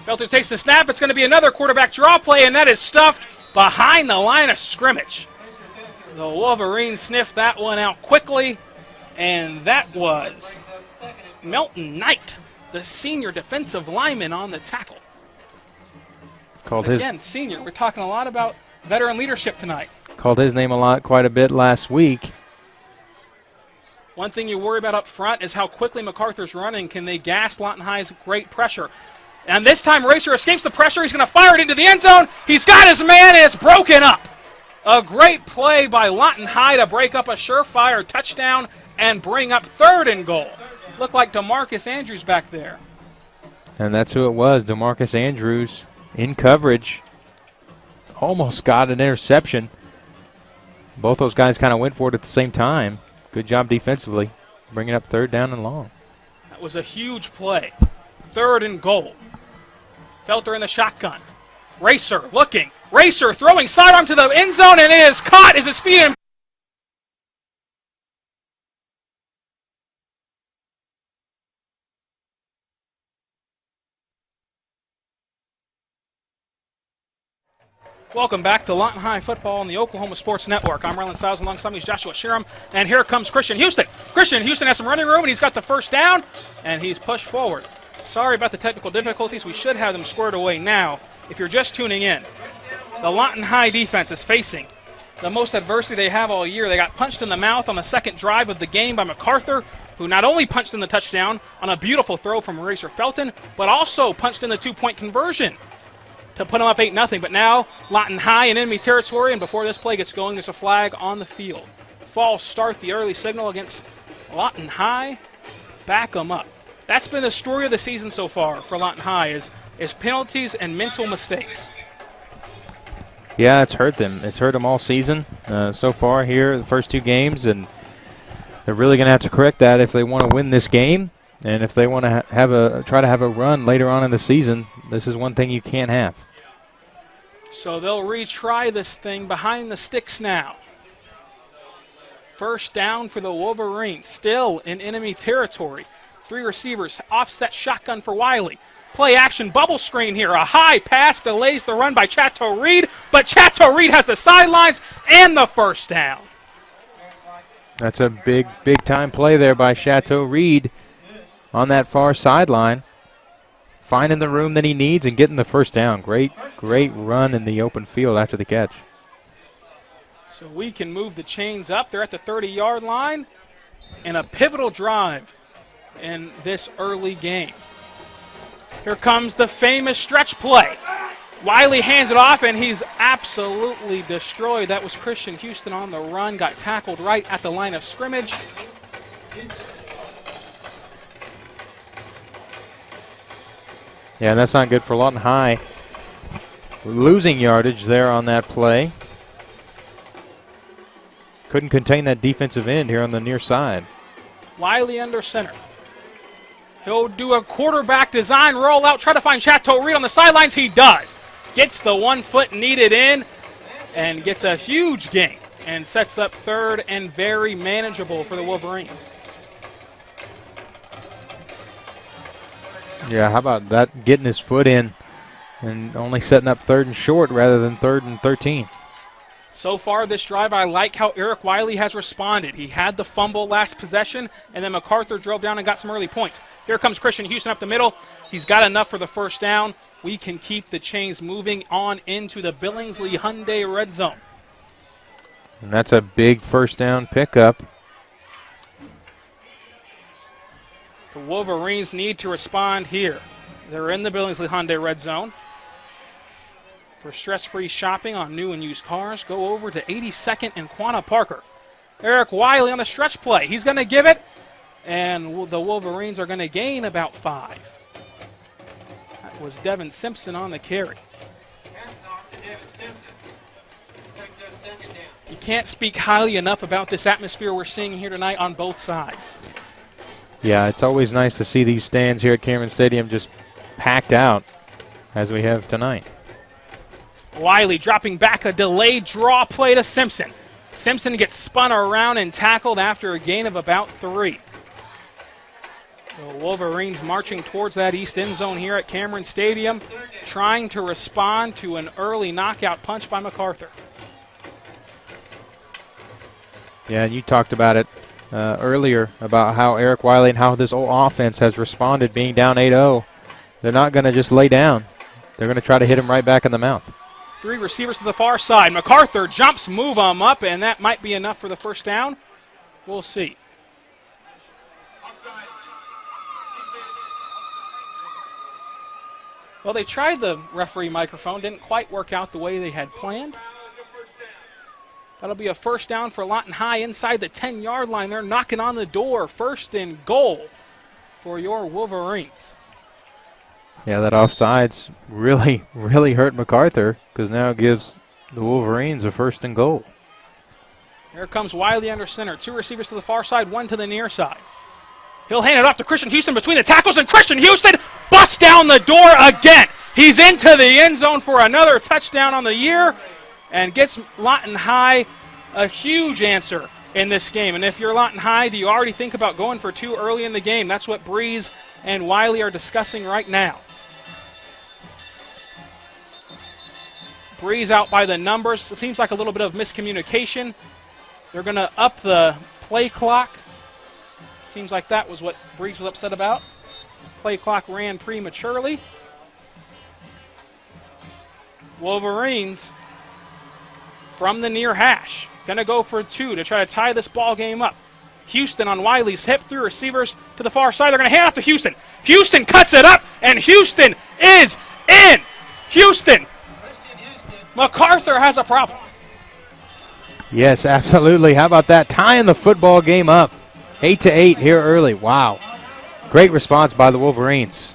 C: Felton takes the snap. It's going to be another quarterback draw play, and that is stuffed behind the line of scrimmage. The Wolverines sniffed that one out quickly, and that was Melton Knight, the senior defensive lineman on the tackle. Again, senior. We're talking a lot about veteran leadership tonight.
D: Called his name quite a bit last week.
C: One thing you worry about up front is how quickly Macarthur's running. Can they gas Lawton High's great pressure? And this time Racer escapes the pressure. He's going to fire it into the end zone. He's got his man, and it's broken up. A great play by Lawton High to break up a surefire touchdown and bring up 3rd and goal. Looked like DeMarcus Andrews back there.
D: And that's who it was, DeMarcus Andrews. In coverage, almost got an interception. Both those guys kind of went for it at the same time. Good job defensively, bringing up 3rd down and long.
C: That was a huge play. 3rd and goal. Felter in the shotgun. Racer looking. Racer throwing sidearm to the end zone, and it is caught as his feet in. Welcome back to Lawton High football on the Oklahoma Sports Network. I'm Rylan Stiles, alongside me is Joshua Sheeran, and here comes Christian Houston. Christian Houston has some running room, and he's got the first down, and he's pushed forward. Sorry about the technical difficulties. We should have them squared away now. If you're just tuning in, the Lawton High defense is facing the most adversity they have all year. They got punched in the mouth on the 2nd drive of the game by Macarthur, who not only punched in the touchdown on a beautiful throw from Racer Felton, but also punched in the 2-point conversion. to put them up 8-0. But now Lawton High in enemy territory, and before this play gets going, there's a flag on the field. False start, the early signal against Lawton High. Back them up. That's been the story of the season so far for Lawton High is penalties and mental mistakes.
D: Yeah, it's hurt them. It's hurt them all season so far here, the first 2 games, and they're really going to have to correct that if they want to win this game, and if they want to try to have a run later on in the season. This is one thing you can't have.
C: So they'll retry this thing behind the sticks now. First down for the Wolverines, still in enemy territory. 3 receivers, offset shotgun for Wiley. Play action, bubble screen here. A high pass delays the run by Chateau Reed, but Chateau Reed has the sidelines and the first down.
D: That's a big time play there by Chateau Reed on that far sideline. Finding the room that he needs and getting the first down. Great run in the open field after the catch.
C: So we can move the chains up. They're at the 30-yard line in a pivotal drive in this early game. Here comes the famous stretch play. Wiley hands it off, and he's absolutely destroyed. That was Christian Houston on the run, got tackled right at the line of scrimmage.
D: Yeah, and that's not good for Lawton High. Losing yardage there on that play. Couldn't contain that defensive end here on the near side.
C: Wiley under center. He'll do a quarterback design rollout, try to find Chateau Reed on the sidelines. He does. Gets the 1 foot needed in and gets a huge gain and sets up third and very manageable for the Wolverines.
D: Yeah, how about that, getting his foot in and only setting up 3rd and short rather than 3rd and 13.
C: So far this drive, I like how Eric Wiley has responded. He had the fumble last possession, and then Macarthur drove down and got some early points. Here comes Christian Houston up the middle. He's got enough for the first down. We can keep the chains moving on into the Billingsley Hyundai red zone.
D: And that's a big first down pickup.
C: The Wolverines need to respond here. They're in the Billingsley Hyundai red zone. For stress-free shopping on new and used cars, go over to 82nd and Quanah Parker. Eric Wiley on the stretch play. He's going to give it, and the Wolverines are going to gain about 5. That was Devin Simpson on the carry. You can't speak highly enough about this atmosphere we're seeing here tonight on both sides.
D: Yeah, it's always nice to see these stands here at Cameron Stadium just packed out as we have tonight.
C: Wiley dropping back, a delayed draw play to Simpson. Simpson gets spun around and tackled after a gain of about 3. The Wolverines marching towards that east end zone here at Cameron Stadium, trying to respond to an early knockout punch by Macarthur.
D: Yeah, and you talked about it earlier about how Eric Wiley and how this whole offense has responded being down 8-0. They're not going to just lay down. They're going to try to hit him right back in the mouth.
C: 3 receivers to the far side. Macarthur jumps, move him up, and that might be enough for the first down. We'll see. Well, they tried the referee microphone. Didn't quite work out the way they had planned. That'll be a first down for Lawton High inside the 10-yard line. They're knocking on the door. First and goal for your Wolverines.
D: Yeah, that offsides really hurt Macarthur because now it gives the Wolverines a first and goal.
C: Here comes Wiley under center. 2 receivers to the far side, 1 to the near side. He'll hand it off to Christian Houston between the tackles, and Christian Houston busts down the door again. He's into the end zone for another touchdown on the year and gets Lawton High a huge answer in this game. And if you're Lawton High, do you already think about going for 2 early in the game? That's what Breeze and Wiley are discussing right now. Breeze out by the numbers. It seems like a little bit of miscommunication. They're going to up the play clock. Seems like that was what Breeze was upset about. Play clock ran prematurely. Wolverines from the near hash. Going to go for 2 to try to tie this ball game up. Houston on Wiley's hip, 3 receivers to the far side. They're going to hand off to Houston. Houston cuts it up, and Houston is in. Houston! Macarthur has a problem.
D: Yes, absolutely. How about that? Tying the football game up. 8-8 here early. Wow. Great response by the Wolverines.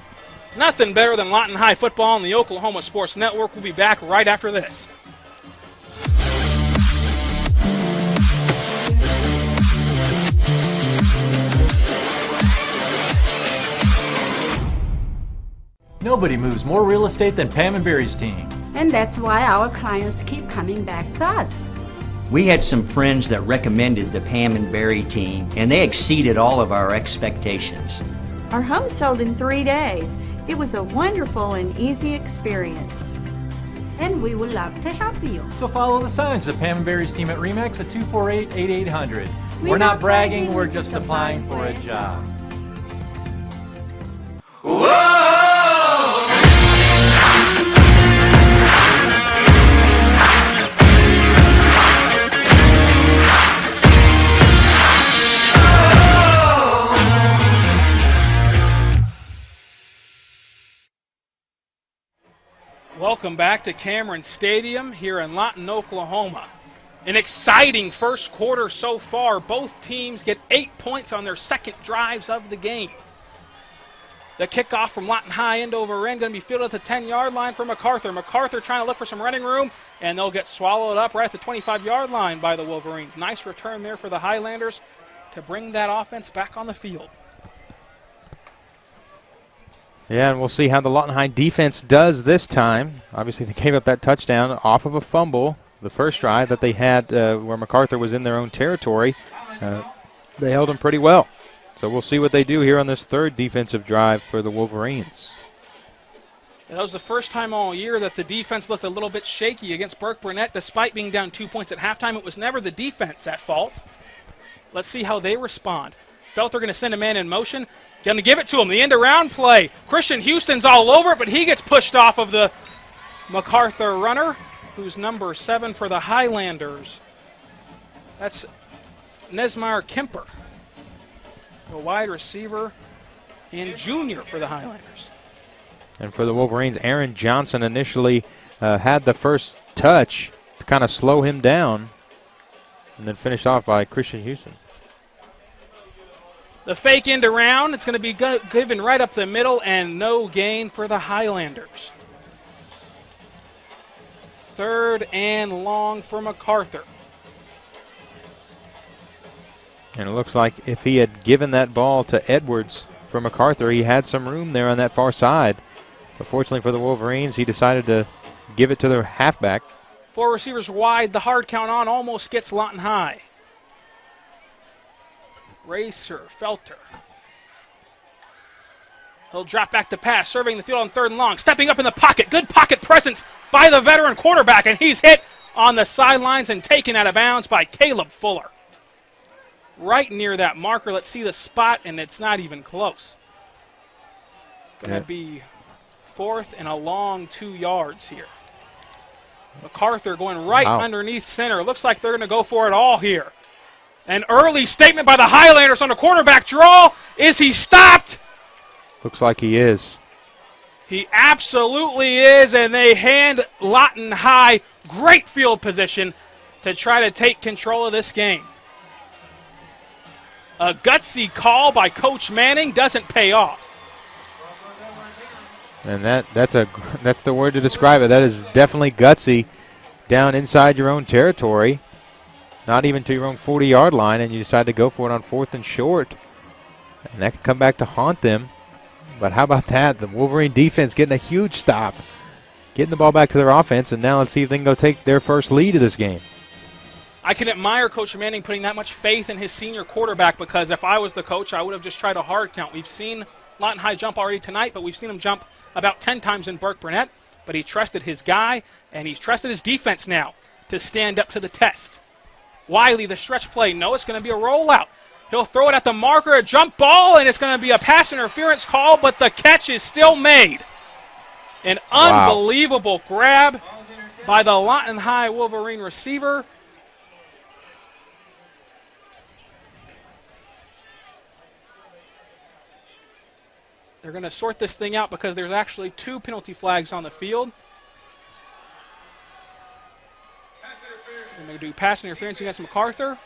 C: Nothing better than Lawton High football on the Oklahoma Sports Network. We'll be back right after this.
S: Nobody moves more real estate than Pam and Barry's team.
T: And that's why our clients keep coming back to us.
U: We had some friends that recommended the Pam and Barry team, and they exceeded all of our expectations.
V: Our home sold in 3 days. It was a wonderful and easy experience.
T: And we would love to help you.
S: So follow the signs of Pam and Barry's team at RE/MAX at 248-8800. We're not bragging, we're just applying for a job.
C: Welcome back to Cameron Stadium here in Lawton, Oklahoma. An exciting first quarter so far. Both teams get 8 points on their second drives of the game. The kickoff from Lawton High end over end going to be fielded at the 10-yard line for Macarthur. Macarthur trying to look for some running room, and they'll get swallowed up right at the 25-yard line by the Wolverines. Nice return there for the Highlanders to bring that offense back on the field.
D: Yeah, and we'll see how the Lawton High defense does this time. Obviously, they gave up that touchdown off of a fumble. The first drive that they had where Macarthur was in their own territory, they held them pretty well. So we'll see what they do here on this third defensive drive for the Wolverines.
C: That was the first time all year that the defense looked a little bit shaky against Burke Burnett. Despite being down 2 points at halftime, it was never the defense at fault. Let's see how they respond. Felter going to send a man in motion. Going to give it to him. The end-around play. Christian Houston's all over it, but he gets pushed off of the Macarthur runner, who's number 7 for the Highlanders. That's Nesmar Kemper, the wide receiver and junior for the Highlanders.
D: And for the Wolverines, Aaron Johnson initially had the first touch to kind of slow him down, and then finished off by Christian Houston.
C: The fake end around, it's going to be given right up the middle, and no gain for the Highlanders. 3rd and long for Macarthur.
D: And it looks like if he had given that ball to Edwards for Macarthur, he had some room there on that far side. But fortunately for the Wolverines, he decided to give it to their halfback.
C: 4 receivers wide, the hard count on, almost gets Lawton High. Racer, Felter. He'll drop back to pass, surveying the field on 3rd and long. Stepping up in the pocket. Good pocket presence by the veteran quarterback, and he's hit on the sidelines and taken out of bounds by Caleb Fuller. Right near that marker. Let's see the spot, and it's not even close. Going to be 4th and a long 2 yards here. Macarthur going right underneath center. Looks like they're going to go for it all here. An early statement by the Highlanders on the quarterback draw. Is he stopped?
D: Looks like he is.
C: He absolutely is, and they hand Lawton High great field position to try to take control of this game. A gutsy call by Coach Manning doesn't pay off.
D: And that's the word to describe it. That is definitely gutsy, down inside your own territory. Not even to your own 40-yard line, and you decide to go for it on 4th and short. And that could come back to haunt them. But how about that? The Wolverine defense getting a huge stop, getting the ball back to their offense, and now let's see if they can go take their first lead of this game.
C: I can admire Coach Manning putting that much faith in his senior quarterback, because if I was the coach, I would have just tried a hard count. We've seen Lawton High jump already tonight, but we've seen him jump about 10 times in Burke Burnett. But he trusted his guy, and he's trusted his defense now to stand up to the test. Wiley, the stretch play. No, it's going to be a rollout. He'll throw it at the marker, a jump ball, and it's going to be a pass interference call, but the catch is still made. An unbelievable grab by the Lawton High Wolverine receiver. They're going to sort this thing out because there's actually 2 penalty flags on the field. Going to do pass interference against Macarthur.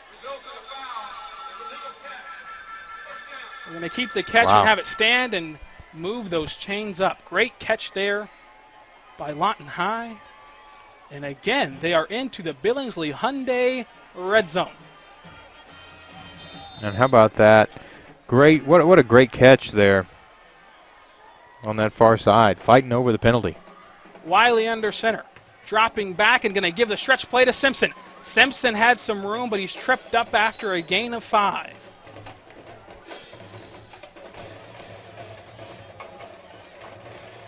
C: We're going to keep the catch and have it stand and move those chains up. Great catch there by Lawton High. And again, they are into the Billingsley Hyundai red zone.
D: And how about that? Great, what a great catch there on that far side, fighting over the penalty.
C: Wiley under center, dropping back and going to give the stretch play to Simpson. Simpson had some room, but he's tripped up after a gain of 5.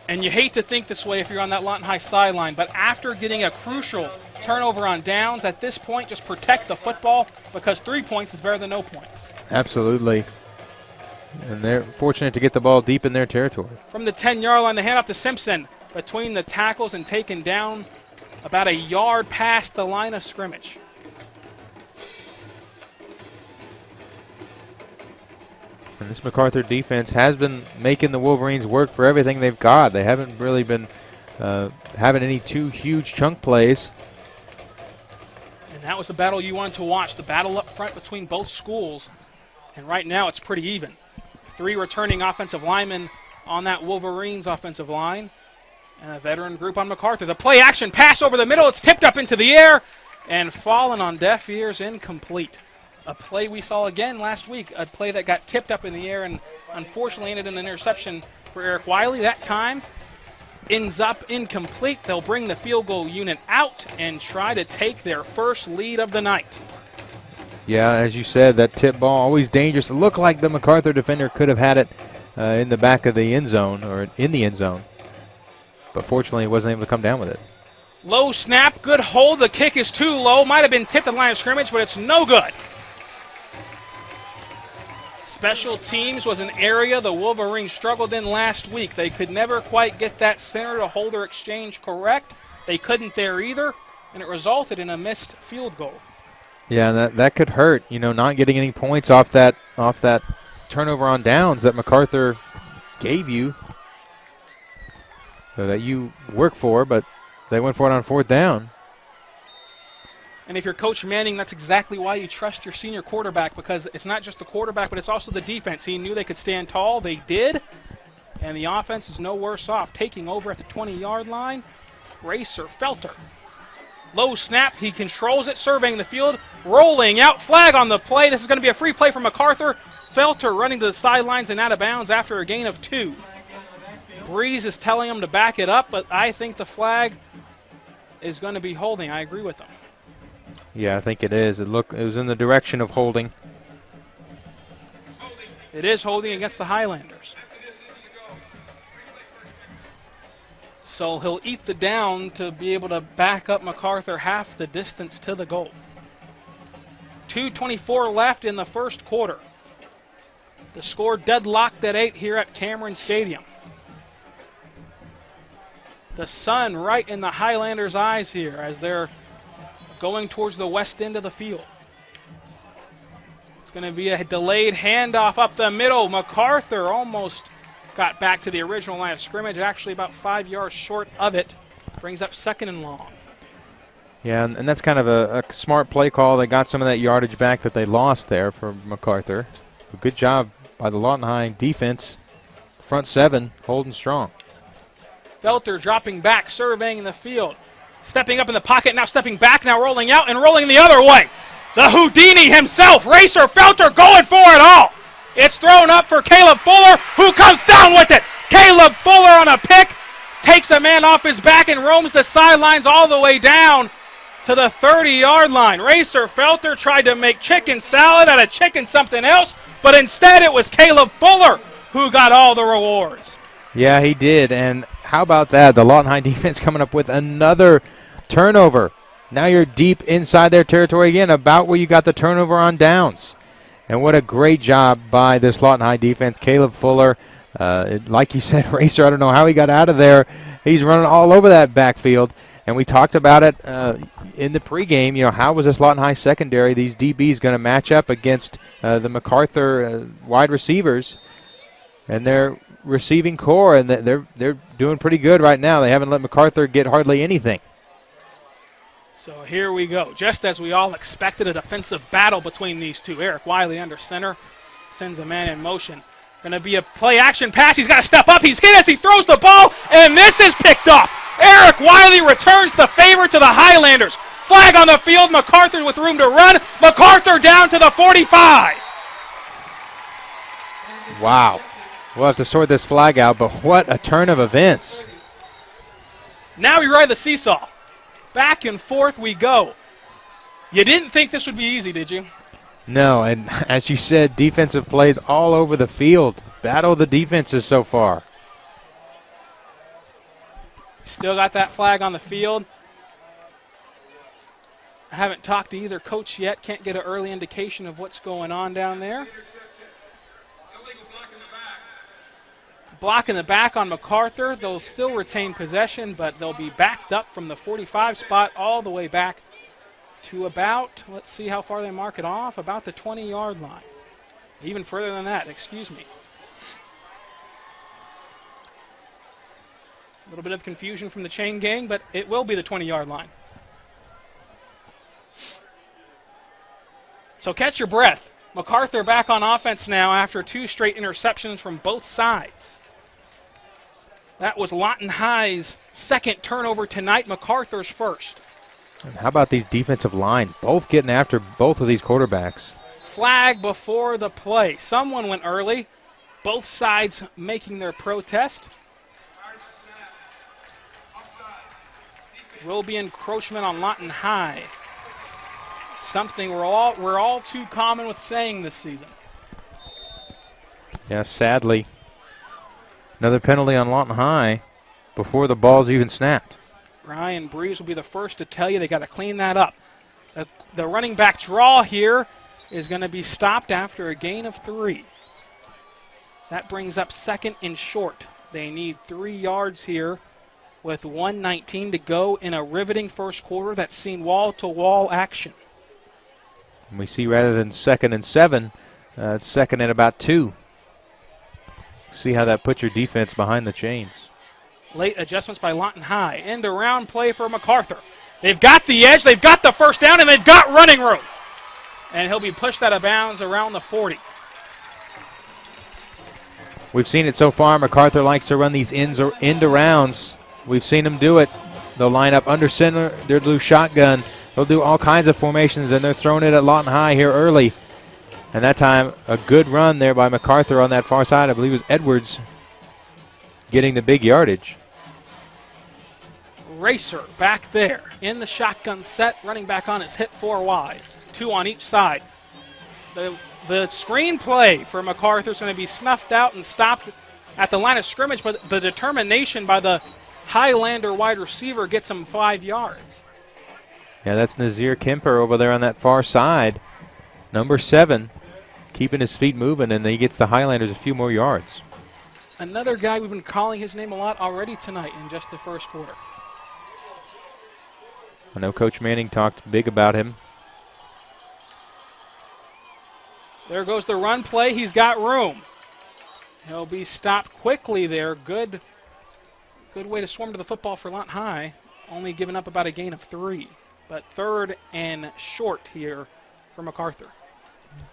C: And you hate to think this way if you're on that Lawton High sideline, but after getting a crucial turnover on downs, at this point, just protect the football because 3 points is better than no points.
D: Absolutely. And they're fortunate to get the ball deep in their territory.
C: From the 10-yard line, the handoff to Simpson between the tackles and taken down about a yard past the line of scrimmage.
D: And this Macarthur defense has been making the Wolverines work for everything they've got. They haven't really been having any too huge chunk plays.
C: And that was the battle you wanted to watch, the battle up front between both schools. And right now it's pretty even. 3 returning offensive linemen on that Wolverines offensive line and a veteran group on Macarthur. The play action pass over the middle. It's tipped up into the air and fallen on deaf ears, incomplete. A play we saw again last week, a play that got tipped up in the air and unfortunately ended in an interception for Eric Wiley. That time ends up incomplete. They'll bring the field goal unit out and try to take their first lead of the night.
D: Yeah, as you said, that tip ball always dangerous. It looked like the Macarthur defender could have had it in the back of the end zone or in the end zone. But fortunately, he wasn't able to come down with it.
C: Low snap, good hold. The kick is too low. Might have been tipped at the line of scrimmage, but it's no good. Special teams was an area the Wolverines struggled in last week. They could never quite get that center to hold their exchange correct. They couldn't there either, and it resulted in a missed field goal.
D: Yeah, that could hurt, not getting any points off that turnover on downs that Macarthur gave you, so that you work for, but they went for it on 4th down.
C: And if you're Coach Manning, that's exactly why you trust your senior quarterback, because it's not just the quarterback, but it's also the defense. He knew they could stand tall. They did. And the offense is no worse off. Taking over at the 20-yard line, Racer Felter. Low snap. He controls it, surveying the field, rolling out. Flag on the play. This is going to be a free play for Macarthur. Felter running to the sidelines and out of bounds after a gain of 2. Breeze is telling him to back it up, but I think the flag is going to be holding. I agree with him.
D: Yeah, I think it is. It was in the direction of holding.
C: It is holding against the Highlanders. So he'll eat the down to be able to back up Macarthur half the distance to the goal. 2:24 left in the first quarter. The score deadlocked at 8 here at Cameron Stadium. The sun right in the Highlanders' eyes here as they're going towards the west end of the field. It's going to be a delayed handoff up the middle. Macarthur almost got back to the original line of scrimmage, actually about 5 yards short of it. Brings up 2nd and long.
D: Yeah, and that's kind of a smart play call. They got some of that yardage back that they lost there for Macarthur. A good job by the Lawton High defense. Front 7 holding strong.
C: Felter dropping back, surveying the field. Stepping up in the pocket, now stepping back, now rolling out and rolling the other way. The Houdini himself, Racer Felter, going for it all. It's thrown up for Caleb Fuller, who comes down with it. Caleb Fuller on a pick, takes a man off his back and roams the sidelines all the way down to the 30-yard line. Racer Felter tried to make chicken salad out of chicken something else, but instead it was Caleb Fuller who got all the rewards.
D: Yeah, he did, and how about that? The Lawton High defense coming up with another turnover. Now you're deep inside their territory again, about where you got the turnover on downs. And what a great job by this Lawton High defense. Caleb Fuller, like you said, Racer, I don't know how he got out of there. He's running all over that backfield. And we talked about it in the pregame. How was this Lawton High secondary, these DBs, going to match up against the Macarthur wide receivers and their receiving core? And they're doing pretty good right now. They haven't let Macarthur get hardly anything.
C: So here we go. Just as we all expected, a defensive battle between these two. Eric Wiley under center sends a man in motion. Going to be a play-action pass. He's got to step up. He's hit as he throws the ball, and this is picked off. Eric Wiley returns the favor to the Highlanders. Flag on the field. Macarthur with room to run. Macarthur down to the 45.
D: Wow. We'll have to sort this flag out, but what a turn of events.
C: Now we ride the seesaw. Back and forth we go. You didn't think this would be easy, did you?
D: No, and as you said, defensive plays all over the field. Battle of the defenses so far.
C: Still got that flag on the field. I haven't talked to either coach yet. Can't get an early indication of what's going on down there. Block in the back on Macarthur. They'll still retain possession, but they'll be backed up from the 45 spot all the way back to about, let's see how far they mark it off, about the 20-yard line. Even further than that, excuse me. A little bit of confusion from the chain gang, but it will be the 20-yard line. So catch your breath. Macarthur back on offense now after 2 straight interceptions from both sides. That was Lawton High's second turnover tonight, Macarthur's first.
D: And how about these defensive lines? Both getting after both of these quarterbacks.
C: Flag before the play. Someone went early. Both sides making their protest. Will be encroachment on Lawton High. Something we're all too common with saying this season.
D: Yeah, sadly. Another penalty on Lawton High before the ball's even snapped.
C: Ryan Breeze will be the first to tell you they got to clean that up. The running back draw here is going to be stopped after a gain of 3. That brings up second and short. They need 3 yards here with 1:19 to go in a riveting first quarter that's seen wall-to-wall action.
D: And we see rather than 2nd and 7, it's 2nd and about 2. See how that puts your defense behind the chains.
C: Late adjustments by Lawton High. End around play for Macarthur. They've got the edge, they've got the first down, and they've got running room. And he'll be pushed out of bounds around the 40.
D: We've seen it so far. Macarthur likes to run these end arounds. We've seen him do it. They'll line up under center. They'll do shotgun. They'll do all kinds of formations, and they're throwing it at Lawton High here early. And that time, a good run there by Macarthur on that far side. I believe it was Edwards getting the big yardage.
C: Racer back there in the shotgun set, running back on his hip 4 wide. 2 on each side. The screen play for Macarthur is going to be snuffed out and stopped at the line of scrimmage, but the determination by the Highlander wide receiver gets him 5 yards.
D: Yeah, that's Nazir Kemper over there on that far side. Number 7, keeping his feet moving, and he gets the Highlanders a few more yards.
C: Another guy we've been calling his name a lot already tonight in just the first quarter.
D: I know Coach Manning talked big about him.
C: There goes the run play. He's got room. He'll be stopped quickly there. Good way to swarm to the football for Lawton High. Only giving up about a gain of 3. But 3rd and short here for Macarthur.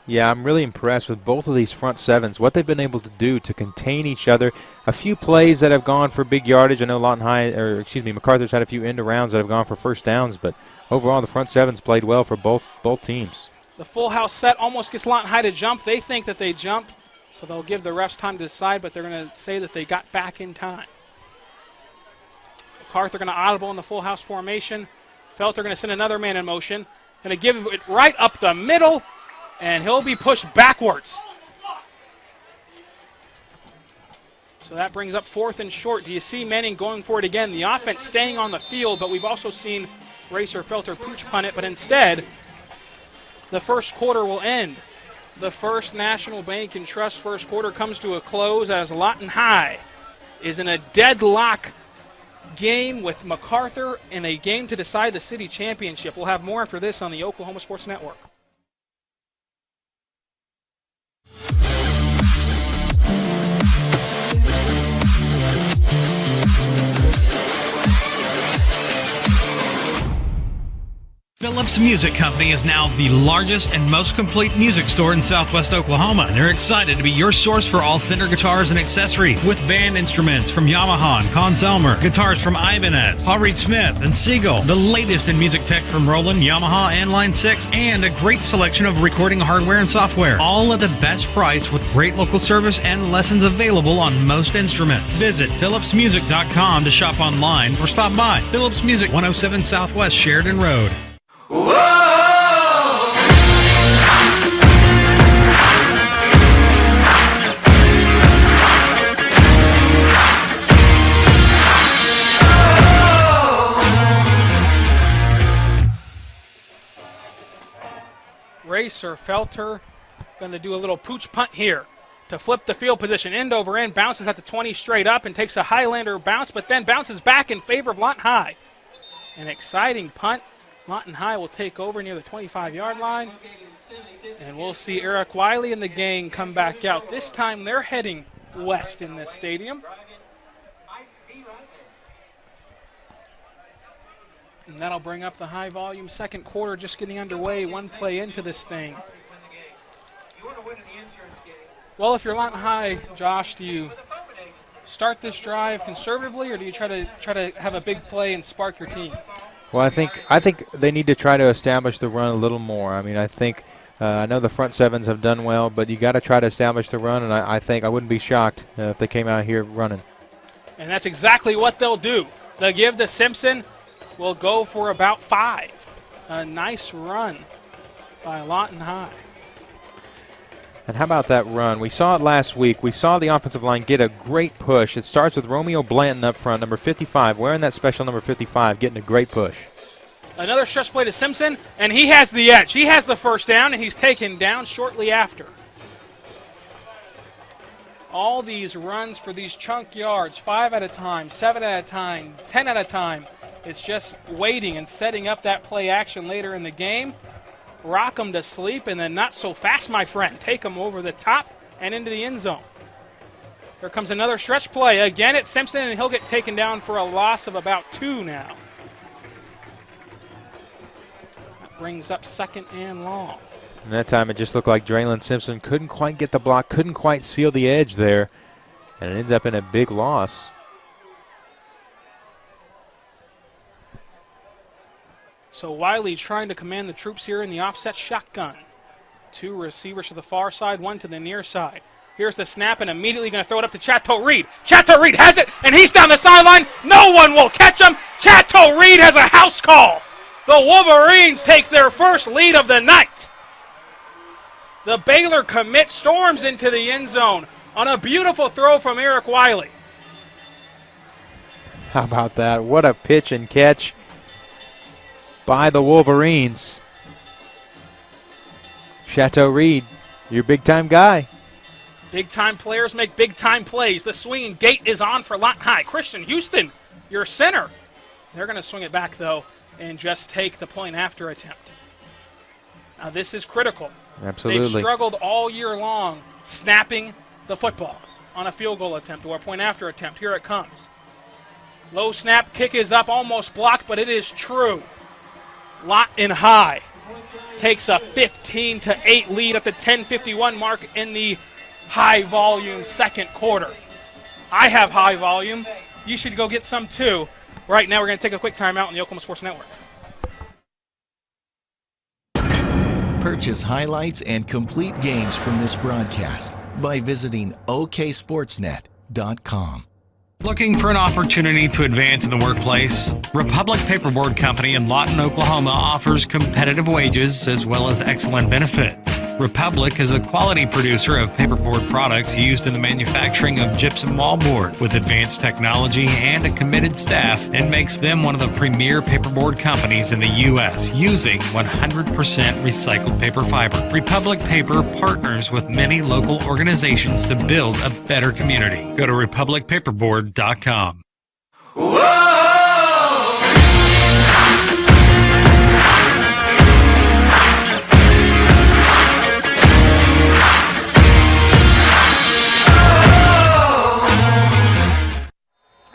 D: Yeah, I'm really impressed with both of these front sevens, what they've been able to do to contain each other. A few plays that have gone for big yardage. I know Macarthur's had a few end arounds that have gone for first downs, but overall the front sevens played well for both teams.
C: The full house set almost gets Lawton High to jump. They think that they jumped, so they'll give the refs time to decide, but they're going to say that they got back in time. Macarthur going to audible in the full house formation. Felter going to send another man in motion. Going to give it right up the middle, and he'll be pushed backwards. So that brings up 4th and short. Do you see Manning going for it again? The offense staying on the field, but we've also seen Racer Felter pooch punt it, but instead, the first quarter will end. The First National Bank and Trust first quarter comes to a close as Lawton High is in a deadlock game with Macarthur in a game to decide the city championship. We'll have more after this on the Oklahoma Sports Network.
I: Phillips Music Company is now the largest and most complete music store in Southwest Oklahoma. They're excited to be your source for all Fender guitars and accessories, with band instruments from Yamaha and Conn-Selmer, guitars from Ibanez, Paul Reed Smith, and Siegel, the latest in music tech from Roland, Yamaha, and Line 6, and a great selection of recording hardware and software, all at the best price with great local service and lessons available on most instruments. Visit phillipsmusic.com to shop online or stop by. Phillips Music, 107 Southwest Sheridan Road.
C: Racer Felter going to do a little pooch punt here to flip the field position. End over end, bounces at the 20 straight up and takes a Highlander bounce, but then bounces back in favor of Lawton High. An exciting punt. Lawton High will take over near the 25-yard line. And we'll see Eric Wiley and the gang come back out. This time they're heading west in this stadium. And that'll bring up the high-volume second quarter, just getting underway, one play into this thing. Well, if you're Lawton High, Josh, do you start this drive conservatively, or do you try to have a big play and spark your team?
D: Well, I think they need to try to establish the run a little more. I mean, I think I know the front sevens have done well, but you got to try to establish the run, and I think I wouldn't be shocked if they came out here running.
C: And that's exactly what they'll do. They'll give to Simpson. Will go for about 5. A nice run by Lawton High.
D: And how about that run? We saw it last week. We saw the offensive line get a great push. It starts with Romeo Blanton up front, number 55, wearing that special number 55, getting a great push.
C: Another stretch play to Simpson, and he has the edge. He has the first down, and he's taken down shortly after. All these runs for these chunk yards, 5 at a time, 7 at a time, 10 at a time. It's just waiting and setting up that play action later in the game. Rock them to sleep, and then not so fast, my friend. Take them over the top and into the end zone. Here comes another stretch play. Again, it's Simpson, and he'll get taken down for a loss of about 2 now. That brings up second and long.
D: And that time it just looked like Draylon Simpson couldn't quite get the block, couldn't quite seal the edge there, and it ends up in a big loss.
C: So Wiley trying to command the troops here in the offset shotgun. 2 receivers to the far side, 1 to the near side. Here's the snap, and immediately going to throw it up to Chateau Reed. Chateau Reed has it, and he's down the sideline. No one will catch him. Chateau Reed has a house call. The Wolverines take their first lead of the night. The Baylor commit storms into the end zone on a beautiful throw from Eric Wiley.
D: How about that? What a pitch and catch by the Wolverines. Chateau Reed, your big-time guy.
C: Big-time players make big-time plays. The swinging gate is on for Lawton High. Christian Houston, your center. They're going to swing it back, though, and just take the point-after attempt. Now, this is critical.
D: Absolutely.
C: They've struggled all year long snapping the football on a field goal attempt or a point-after attempt. Here it comes. Low snap, kick is up, almost blocked, but it is true. Lawton High takes a 15-8 lead at the 10:51 mark in the high-volume second quarter. I have high volume. You should go get some too. Right now we're going to take a quick timeout on the Oklahoma Sports Network.
E: Purchase highlights and complete games from this broadcast by visiting oksportsnet.com.
I: Looking for an opportunity to advance in the workplace? Republic Paperboard Company in Lawton, Oklahoma offers competitive wages as well as excellent benefits. Republic is a quality producer of paperboard products used in the manufacturing of gypsum wallboard with advanced technology and a committed staff, and makes them one of the premier paperboard companies in the U.S. using 100% recycled paper fiber. Republic Paper partners with many local organizations to build a better community. Go to republicpaperboard.com.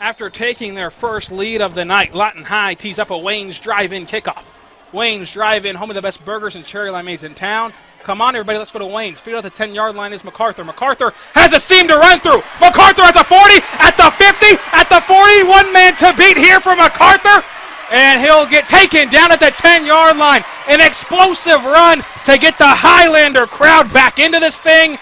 C: After taking their first lead of the night, Lawton High tees up a Wayne's drive-in kickoff. Wayne's Drive-In, home of the best burgers and cherry limeades in town. Come on, everybody, let's go to Wayne's. Feet at the 10-yard line is Macarthur. Macarthur has a seam to run through. Macarthur at the 40, at the 50, at the 40. One man to beat here for Macarthur. And he'll get taken down at the 10-yard line. An explosive run to get the Highlander crowd back into this thing.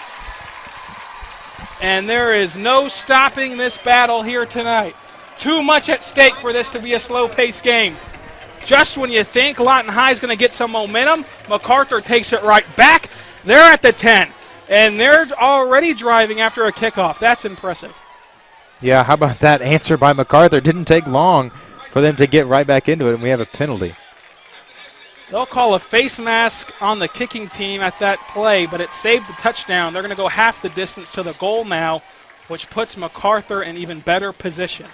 C: And there is no stopping this battle here tonight. Too much at stake for this to be a slow-paced game. Just when you think Lawton High is going to get some momentum, Macarthur takes it right back. They're at the 10, and they're already driving after a kickoff. That's impressive.
D: Yeah, how about that answer by Macarthur? Didn't take long for them to get right back into it, and we have a penalty.
C: They'll call a face mask on the kicking team at that play, but it saved the touchdown. They're going to go half the distance to the goal now, which puts Macarthur in even better position.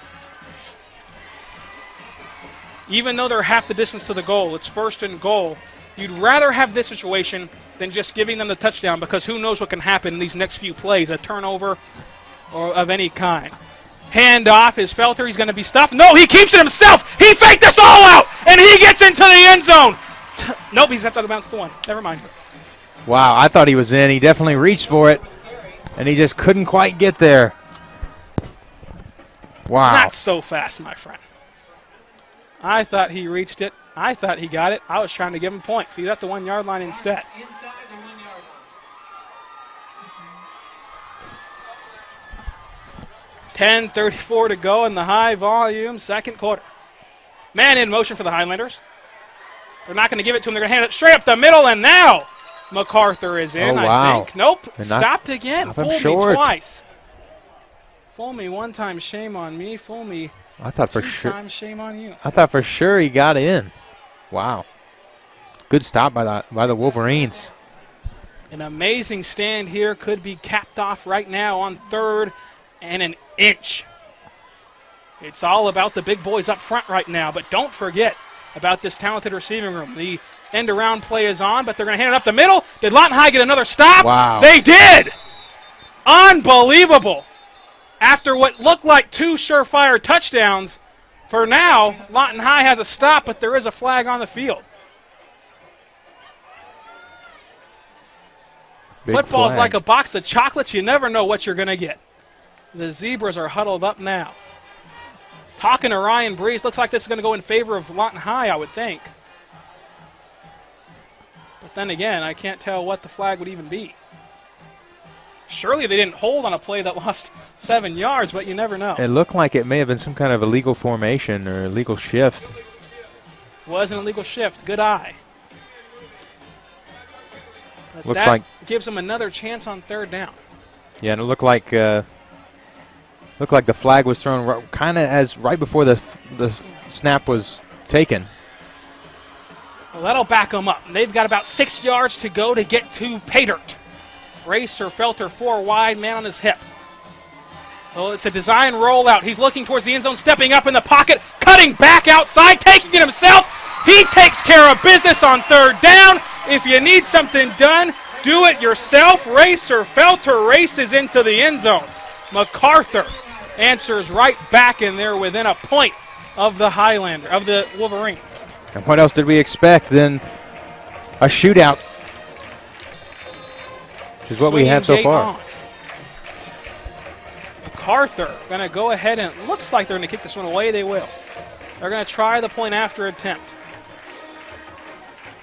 C: Even though they're half the distance to the goal, it's 1st and goal. You'd rather have this situation than just giving them the touchdown, because who knows what can happen in these next few plays, a turnover or of any kind. Hand off is Felter. He's going to be stuffed. No, he keeps it himself. He faked us all out, and he gets into the end zone. Nope, he's left out of bounds to 1. Never mind.
D: Wow, I thought he was in. He definitely reached for it, and he just couldn't quite get there. Wow.
C: Not so fast, my friend. I thought he reached it. I thought he got it. I was trying to give him points. He's at the 1-yard line instead. 10:34 to go in the high-volume second quarter. Man in motion for the Highlanders. They're not going to give it to him. They're going to hand it straight up the middle, and now Macarthur is in, I think. Nope, stopped again. Fooled me twice. Fool me one time, shame on me. Fool me
D: I thought for
C: 2
D: sure.
C: times, shame on you.
D: I thought for sure he got in. Wow. Good stop by the Wolverines.
C: An amazing stand here could be capped off right now on 3rd and an inch. It's all about the big boys up front right now, but don't forget about this talented receiving room. The end-around play is on, but they're going to hand it up the middle. Did Lawton High get another stop?
D: Wow.
C: They did! Unbelievable. After what looked like 2 surefire touchdowns, for now, Lawton High has a stop, but there is a flag on the field. Football's like a box of chocolates. You never know what you're going to get. The Zebras are huddled up now. Talking to Ryan Breeze, looks like this is going to go in favor of Lawton High, I would think. But then again, I can't tell what the flag would even be. Surely they didn't hold on a play that lost 7 yards, but you never know.
D: It looked like it may have been some kind of illegal formation or illegal shift.
C: Was an illegal shift. Good eye. But
D: Looks
C: that
D: like
C: gives them another chance on 3rd down.
D: Yeah, and it looked like the flag was thrown kind of as right before the snap was taken.
C: Well, that'll back them up. They've got about 6 yards to go to get to pay dirt. Racer Felter 4 wide, man on his hip. Well, it's a design rollout. He's looking towards the end zone, stepping up in the pocket, cutting back outside, taking it himself. He takes care of business on 3rd down. If you need something done, do it yourself. Racer Felter races into the end zone. Macarthur answers right back in there within a point of the Highlander, of the Wolverines.
D: And what else did we expect than a shootout? Which is what we have so far.
C: Macarthur going to go ahead and it looks like they're going to kick this one away. They will. They're going to try the point after attempt.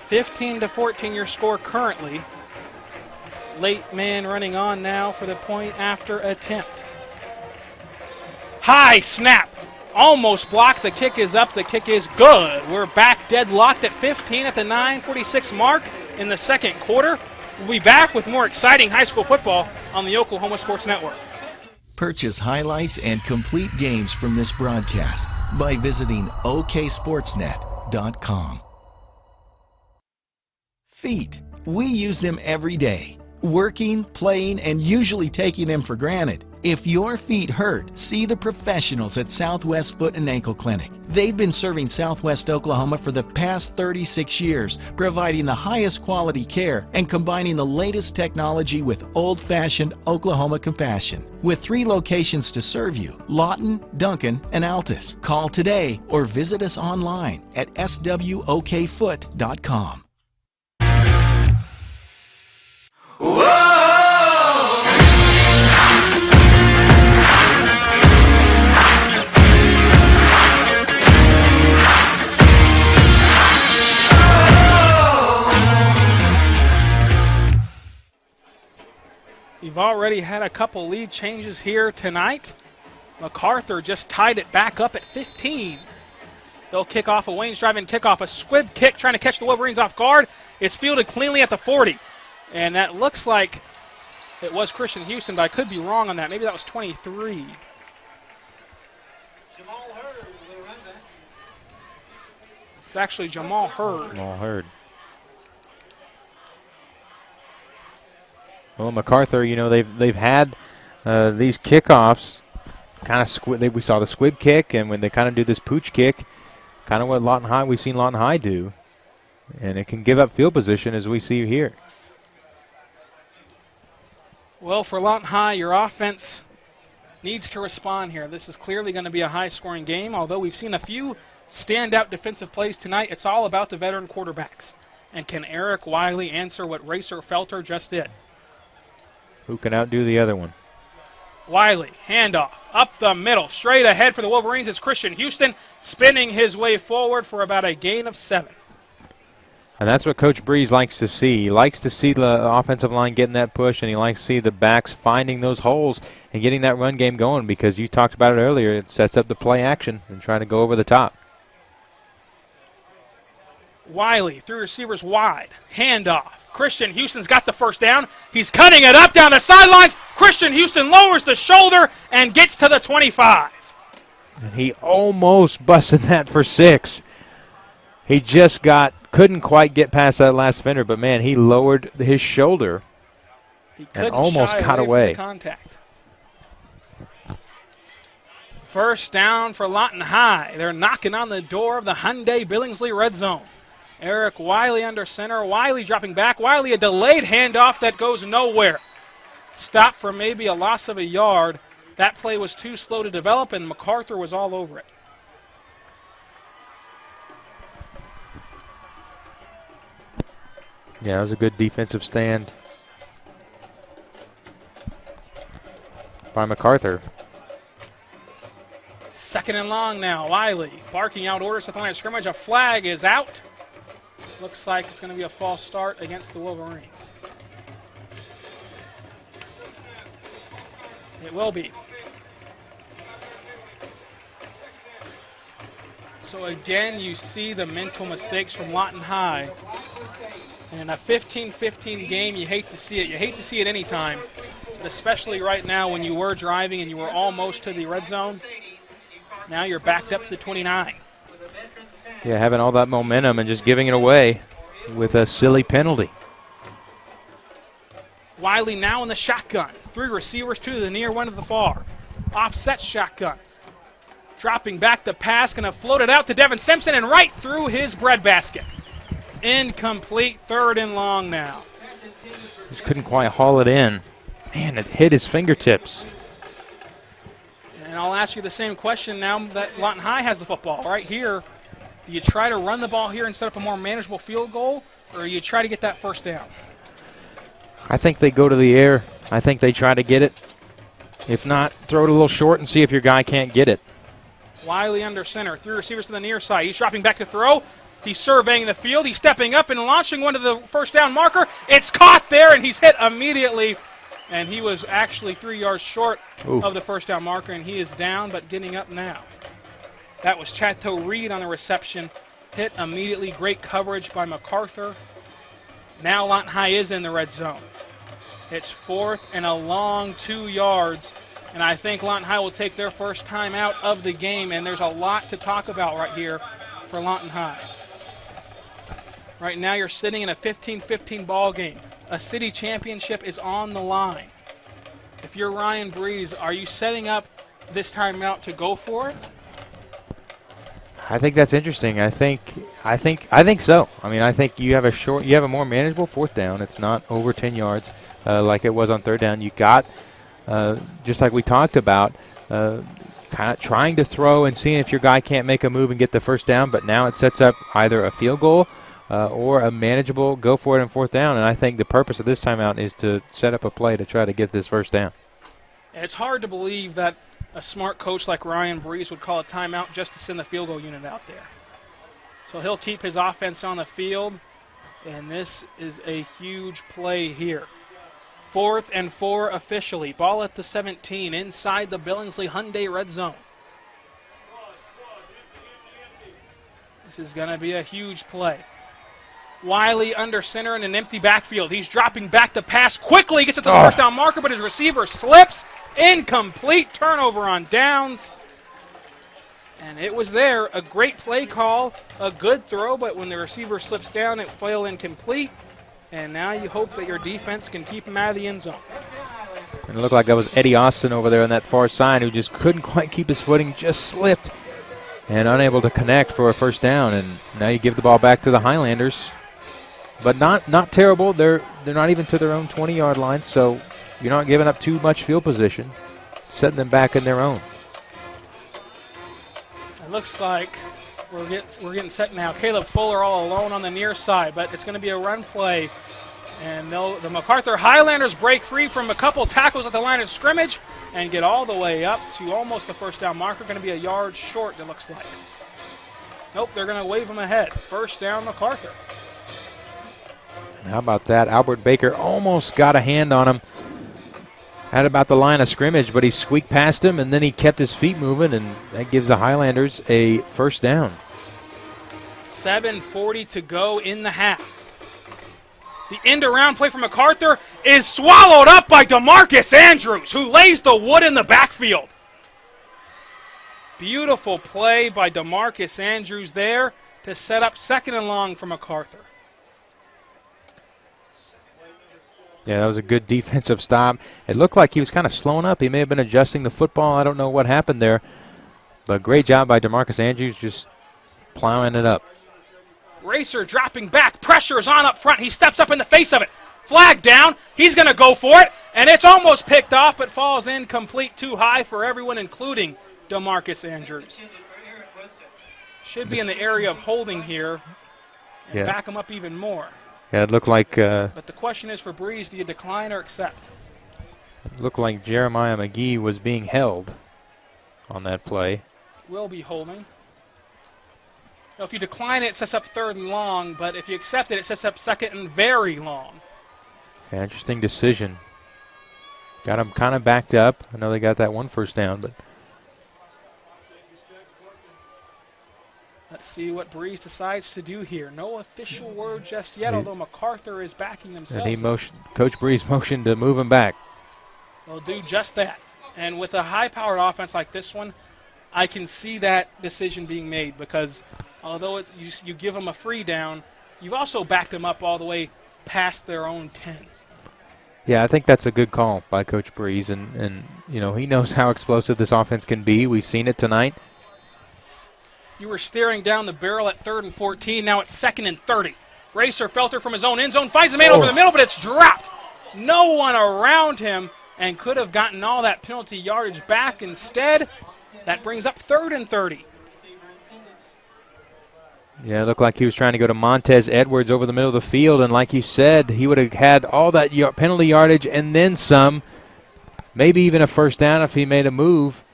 C: 15-14 your score currently. Late man running on now for the point after attempt. High snap. Almost blocked. The kick is up. The kick is good. We're back deadlocked at 15 at the 9:46 mark in the second quarter. We'll be back with more exciting high school football on the Oklahoma Sports Network.
E: Purchase highlights and complete games from this broadcast by visiting oksportsnet.com. Feet. We use them every day, working, playing, and usually taking them for granted. If your feet hurt, see the professionals at Southwest Foot and Ankle Clinic. They've been serving Southwest Oklahoma for the past 36 years, providing the highest quality care and combining the latest technology with old-fashioned Oklahoma compassion. With 3 locations to serve you, Lawton, Duncan, and Altus. Call today or visit us online at swokfoot.com.
C: We've already had a couple lead changes here tonight. Macarthur just tied it back up at 15. They'll kick off a Wayne's driving kickoff, a squib kick trying to catch the Wolverines off guard. It's fielded cleanly at the 40. And that looks like it was Christian Houston, but I could be wrong on that. Maybe that was 23. It's actually Jamal Hurd.
D: Jamal Hurd. Well, Macarthur, you know, they've had these kickoffs, kind of we saw the squib kick, and when they kind of do this pooch kick, kind of what we've seen Lawton High do, and it can give up field position as we see here.
C: Well, for Lawton High, your offense needs to respond here. This is clearly going to be a high-scoring game. Although we've seen a few standout defensive plays tonight, it's all about the veteran quarterbacks. And can Eric Wiley answer what Racer Felter just did?
D: Who can outdo the other one?
C: Wiley, handoff, up the middle, straight ahead for the Wolverines. It's Christian Houston spinning his way forward for about a gain of 7.
D: And that's what Coach Breeze likes to see. He likes to see the offensive line getting that push, and he likes to see the backs finding those holes and getting that run game going, because you talked about it earlier. It sets up the play action and trying to go over the top.
C: Wiley through receivers wide, handoff. Christian Houston's got the first down. He's cutting it up down the sidelines. Christian Houston lowers the shoulder and gets to the 25.
D: And he almost busted that for 6. He just couldn't quite get past that last fender, but man, he lowered his shoulder and almost got away.
C: From the contact. First down for Lawton High. They're knocking on the door of the Hyundai Billingsley red zone. Eric Wiley under center. Wiley dropping back. Wiley, a delayed handoff that goes nowhere. Stopped for maybe a loss of a yard. That play was too slow to develop, and Macarthur was all over it.
D: Yeah, it was a good defensive stand by Macarthur.
C: Second and long now. Wiley barking out orders at the line of scrimmage. A flag is out. Looks like it's going to be a false start against the Wolverines. It will be. So again, you see the mental mistakes from Lawton High. And in a 15-15 game, you hate to see it. You hate to see it any time, but especially right now when you were driving and you were almost to the red zone. Now you're backed up to the 29.
D: Yeah, having all that momentum and just giving it away with a silly penalty.
C: Wiley now in the shotgun. 3 receivers, 2 to the near, 1 to the far. Offset shotgun. Dropping back the pass, going to float it out to Devin Simpson and right through his breadbasket. Incomplete, 3rd and long now.
D: Just couldn't quite haul it in. Man, it hit his fingertips.
C: And I'll ask you the same question now that Lawton High has the football. Right here, do you try to run the ball here and set up a more manageable field goal, or do you try to get that first down?
D: I think they go to the air. I think they try to get it. If not, throw it a little short and see if your guy can't get it.
C: Wiley under center, 3 receivers to the near side. He's dropping back to throw. He's surveying the field. He's stepping up and launching one to the first down marker. It's caught there, and he's hit immediately. And he was actually 3 yards short of the first down marker, and he is down but getting up now. That was Chateau Reed on the reception. Hit immediately. Great coverage by Macarthur. Now Lawton High is in the red zone. It's 4th and a long 2 yards. And I think Lawton High will take their first time out of the game. And there's a lot to talk about right here for Lawton High. Right now you're sitting in a 15-15 ball game. A city championship is on the line. If you're Ryan Breeze, are you setting up this timeout to go for it?
D: I think that's interesting. I think so. I mean, I think you have a more manageable fourth down. It's not over 10 yards like it was on third down. You got, just like we talked about, kind of trying to throw and seeing if your guy can't make a move and get the first down, but now it sets up either a field goal or a manageable go for it on fourth down. And I think the purpose of this timeout is to set up a play to try to get this first down.
C: It's hard to believe that a smart coach like Ryan Breeze would call a timeout just to send the field goal unit out there. So he'll keep his offense on the field, and this is a huge play here. 4th and 4 officially. Ball at the 17 inside the Billingsley Hyundai red zone. This is going to be a huge play. Wiley under center in an empty backfield. He's dropping back to pass quickly. Gets it to the first down marker, but his receiver slips. Incomplete turnover on downs. And it was there. A great play call, a good throw, but when the receiver slips down, it fell incomplete. And now you hope that your defense can keep him out of the end zone.
D: And it looked like that was Eddie Austin over there on that far side who just couldn't quite keep his footing, just slipped and unable to connect for a first down. And now you give the ball back to the Highlanders. But not terrible. They're not even to their own 20-yard line, so you're not giving up too much field position, setting them back in their own.
C: It looks like we're getting set now. Caleb Fuller all alone on the near side, but it's going to be a run play. And the Macarthur Highlanders break free from a couple tackles at the line of scrimmage and get all the way up to almost the first down marker. Going to be a yard short, it looks like. Nope, they're going to wave them ahead. First down, Macarthur.
D: How about that? Albert Baker almost got a hand on him at about the line of scrimmage, but he squeaked past him, and then he kept his feet moving, and that gives the Highlanders a first down.
C: 7:40 to go in the half. The end-around play for Macarthur is swallowed up by DeMarcus Andrews, who lays the wood in the backfield. Beautiful play by DeMarcus Andrews there to set up 2nd and long for Macarthur.
D: Yeah, that was a good defensive stop. It looked like he was kind of slowing up. He may have been adjusting the football. I don't know what happened there. But great job by DeMarcus Andrews just plowing it up.
C: Racer dropping back. Pressure is on up front. He steps up in the face of it. Flag down. He's going to go for it. And it's almost picked off, but falls incomplete, too high for everyone, including DeMarcus Andrews. Should be in the area of holding here and back him up even more.
D: Yeah, it looked like.
C: But the question is for Breeze, do you decline or accept?
D: It looked like Jeremiah McGee was being held on that play.
C: Will be holding. Now, if you decline it, it sets up 3rd and long, but if you accept it, it sets up 2nd and very long.
D: Yeah, interesting decision. Got them kind of backed up. I know they got that one first down, but.
C: Let's see what Breeze decides to do here. No official word just yet, although Macarthur is backing themselves.
D: And Coach Breeze motioned to move him back.
C: They'll do just that. And with a high-powered offense like this one, I can see that decision being made because although you give them a free down, you've also backed them up all the way past their own 10.
D: Yeah, I think that's a good call by Coach Breeze, and you know, he knows how explosive this offense can be. We've seen it tonight.
C: You were staring down the barrel at 3rd and 14. Now it's 2nd and 30. Racer Felter from his own end zone finds the man over the middle, but it's dropped. No one around him and could have gotten all that penalty yardage back. Instead, that brings up 3rd and 30.
D: Yeah, it looked like he was trying to go to Montez Edwards over the middle of the field, and like you said, he would have had all that penalty yardage and then some, maybe even a first down if he made a move.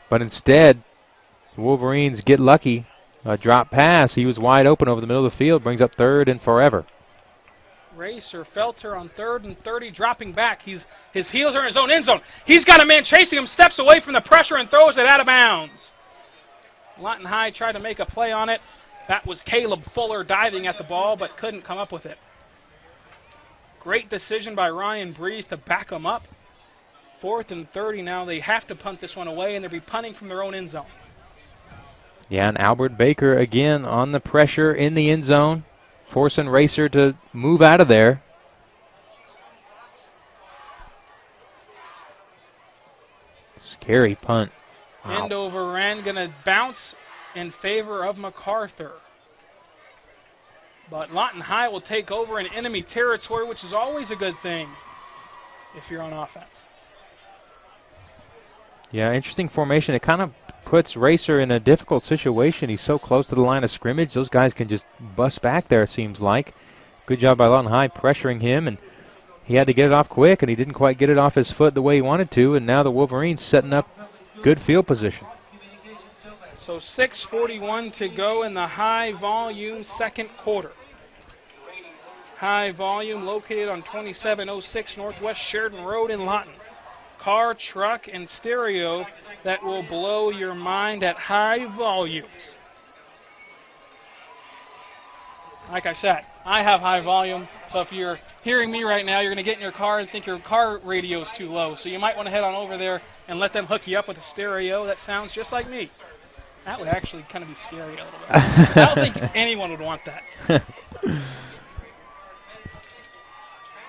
D: But instead, the Wolverines get lucky. A drop pass. He was wide open over the middle of the field. Brings up 3rd and forever.
C: Racer Felter on 3rd and 30, dropping back. His heels are in his own end zone. He's got a man chasing him, steps away from the pressure and throws it out of bounds. Lawton High tried to make a play on it. That was Caleb Fuller diving at the ball, but couldn't come up with it. Great decision by Ryan Breeze to back him up. 4th and 30 now. They have to punt this one away, and they'll be punting from their own end zone.
D: Yeah, and Albert Baker again on the pressure in the end zone, forcing Racer to move out of there. Scary punt. Wow.
C: End over end, going to bounce in favor of Macarthur. But Lawton High will take over in enemy territory, which is always a good thing if you're on offense.
D: Yeah, interesting formation. It kind of puts Racer in a difficult situation. He's so close to the line of scrimmage. Those guys can just bust back there, it seems like. Good job by Lawton High pressuring him, and he had to get it off quick, and he didn't quite get it off his foot the way he wanted to, and now the Wolverines setting up good field position.
C: So 6:41 to go in the high volume second quarter. High volume located on 2706 Northwest Sheridan Road in Lawton. Car, truck, and stereo that will blow your mind at high volumes. Like I said, I have high volume, so if you're hearing me right now, you're going to get in your car and think your car radio is too low. So you might want to head on over there and let them hook you up with a stereo that sounds just like me. That would actually kind of be scary a little bit. I don't think anyone would want that.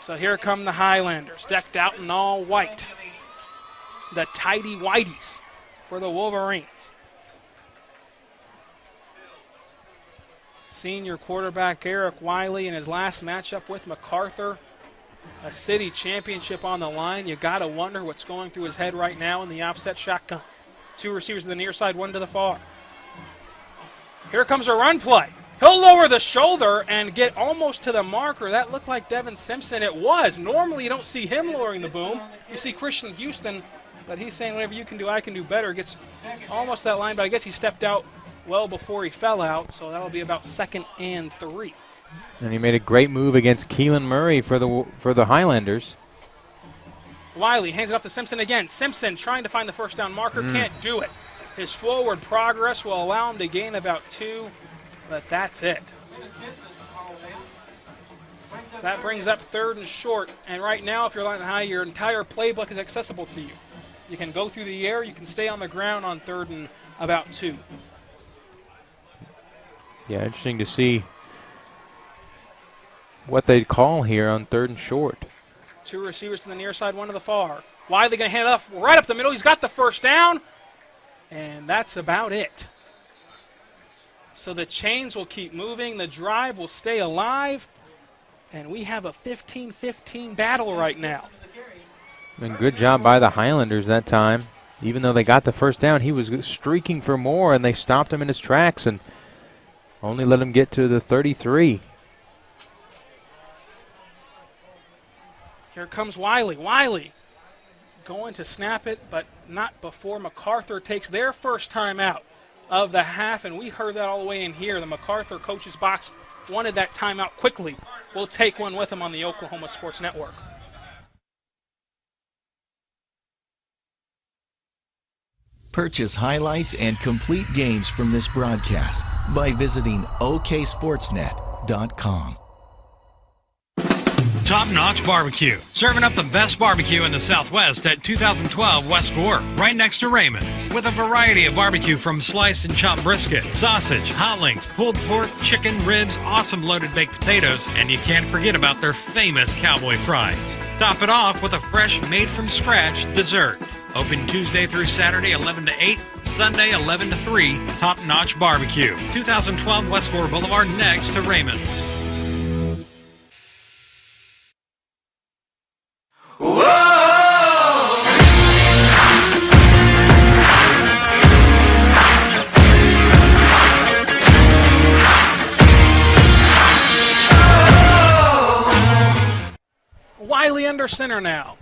C: So here come the Highlanders, decked out in all white. The tidy whiteys for the Wolverines. Senior quarterback Eric Wiley in his last matchup with Macarthur. A city championship on the line. You got to wonder what's going through his head right now in the offset shotgun. Two receivers to the near side, one to the far. Here comes a run play. He'll lower the shoulder and get almost to the marker. That looked like Devin Simpson. It was. Normally you don't see him lowering the boom. You see Christian Houston, but he's saying whatever you can do, I can do better. Gets almost that line, but I guess he stepped out well before he fell out, so that'll be about 2nd and 3.
D: And he made a great move against Keelan Murray for the Highlanders.
C: Wiley hands it off to Simpson again. Simpson trying to find the first down marker, can't do it. His forward progress will allow him to gain about 2, but that's it. So that brings up 3rd and short, and right now if you're Lawton High, your entire playbook is accessible to you. You can go through the air, you can stay on the ground on 3rd and about 2.
D: Yeah, interesting to see what they'd call here on 3rd and short.
C: 2 receivers to the near side, 1 to the far. Wiley going to hand it off right up the middle. He's got the first down, and that's about it. So the chains will keep moving. The drive will stay alive, and we have a 15-15 battle right now.
D: And good job by the Highlanders that time. Even though they got the first down, he was streaking for more, and they stopped him in his tracks and only let him get to the 33.
C: Here comes Wiley. Wiley going to snap it, but not before Macarthur takes their first time out of the half, and we heard that all the way in here. The Macarthur coach's box wanted that timeout quickly. We'll take one with him on the Oklahoma Sports Network.
E: Purchase highlights and complete games from this broadcast by visiting oksportsnet.com.
I: Top Notch Barbecue. Serving up the best barbecue in the Southwest at 2012 West Gore, right next to Raymond's. With a variety of barbecue from sliced and chopped brisket, sausage, hot links, pulled pork, chicken, ribs, awesome loaded baked potatoes, and you can't forget about their famous cowboy fries. Top it off with a fresh, made-from-scratch dessert. Open Tuesday through Saturday, 11 to 8, Sunday, 11 to 3. Top Notch Barbecue. 2012 West Gore Boulevard, next to Raymond's.
C: Wiley under center now.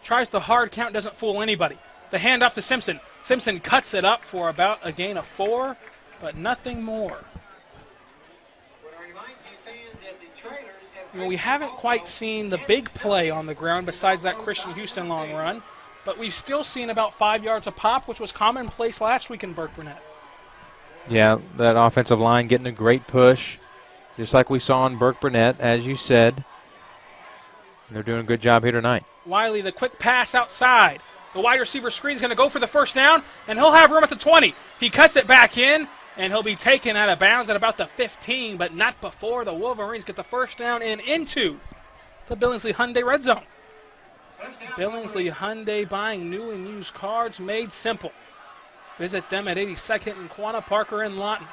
C: Tries the hard count, doesn't fool anybody. The handoff to Simpson. Simpson cuts it up for about a gain of 4, but nothing more. You know, we haven't quite seen the big play on the ground besides that Christian Houston long run, but we've still seen about 5 yards a pop, which was commonplace last week in Burke-Burnett.
D: Yeah, that offensive line getting a great push, just like we saw in Burke-Burnett, as you said. They're doing a good job here tonight.
C: Wiley, the quick pass outside. The wide receiver screen is going to go for the first down, and he'll have room at the 20. He cuts it back in, and he'll be taken out of bounds at about the 15, but not before the Wolverines get the first down and into the Billingsley Hyundai red zone. Billingsley Hyundai, buying new and used cars made simple. Visit them at 82nd and Quanah, Parker, and Lawton.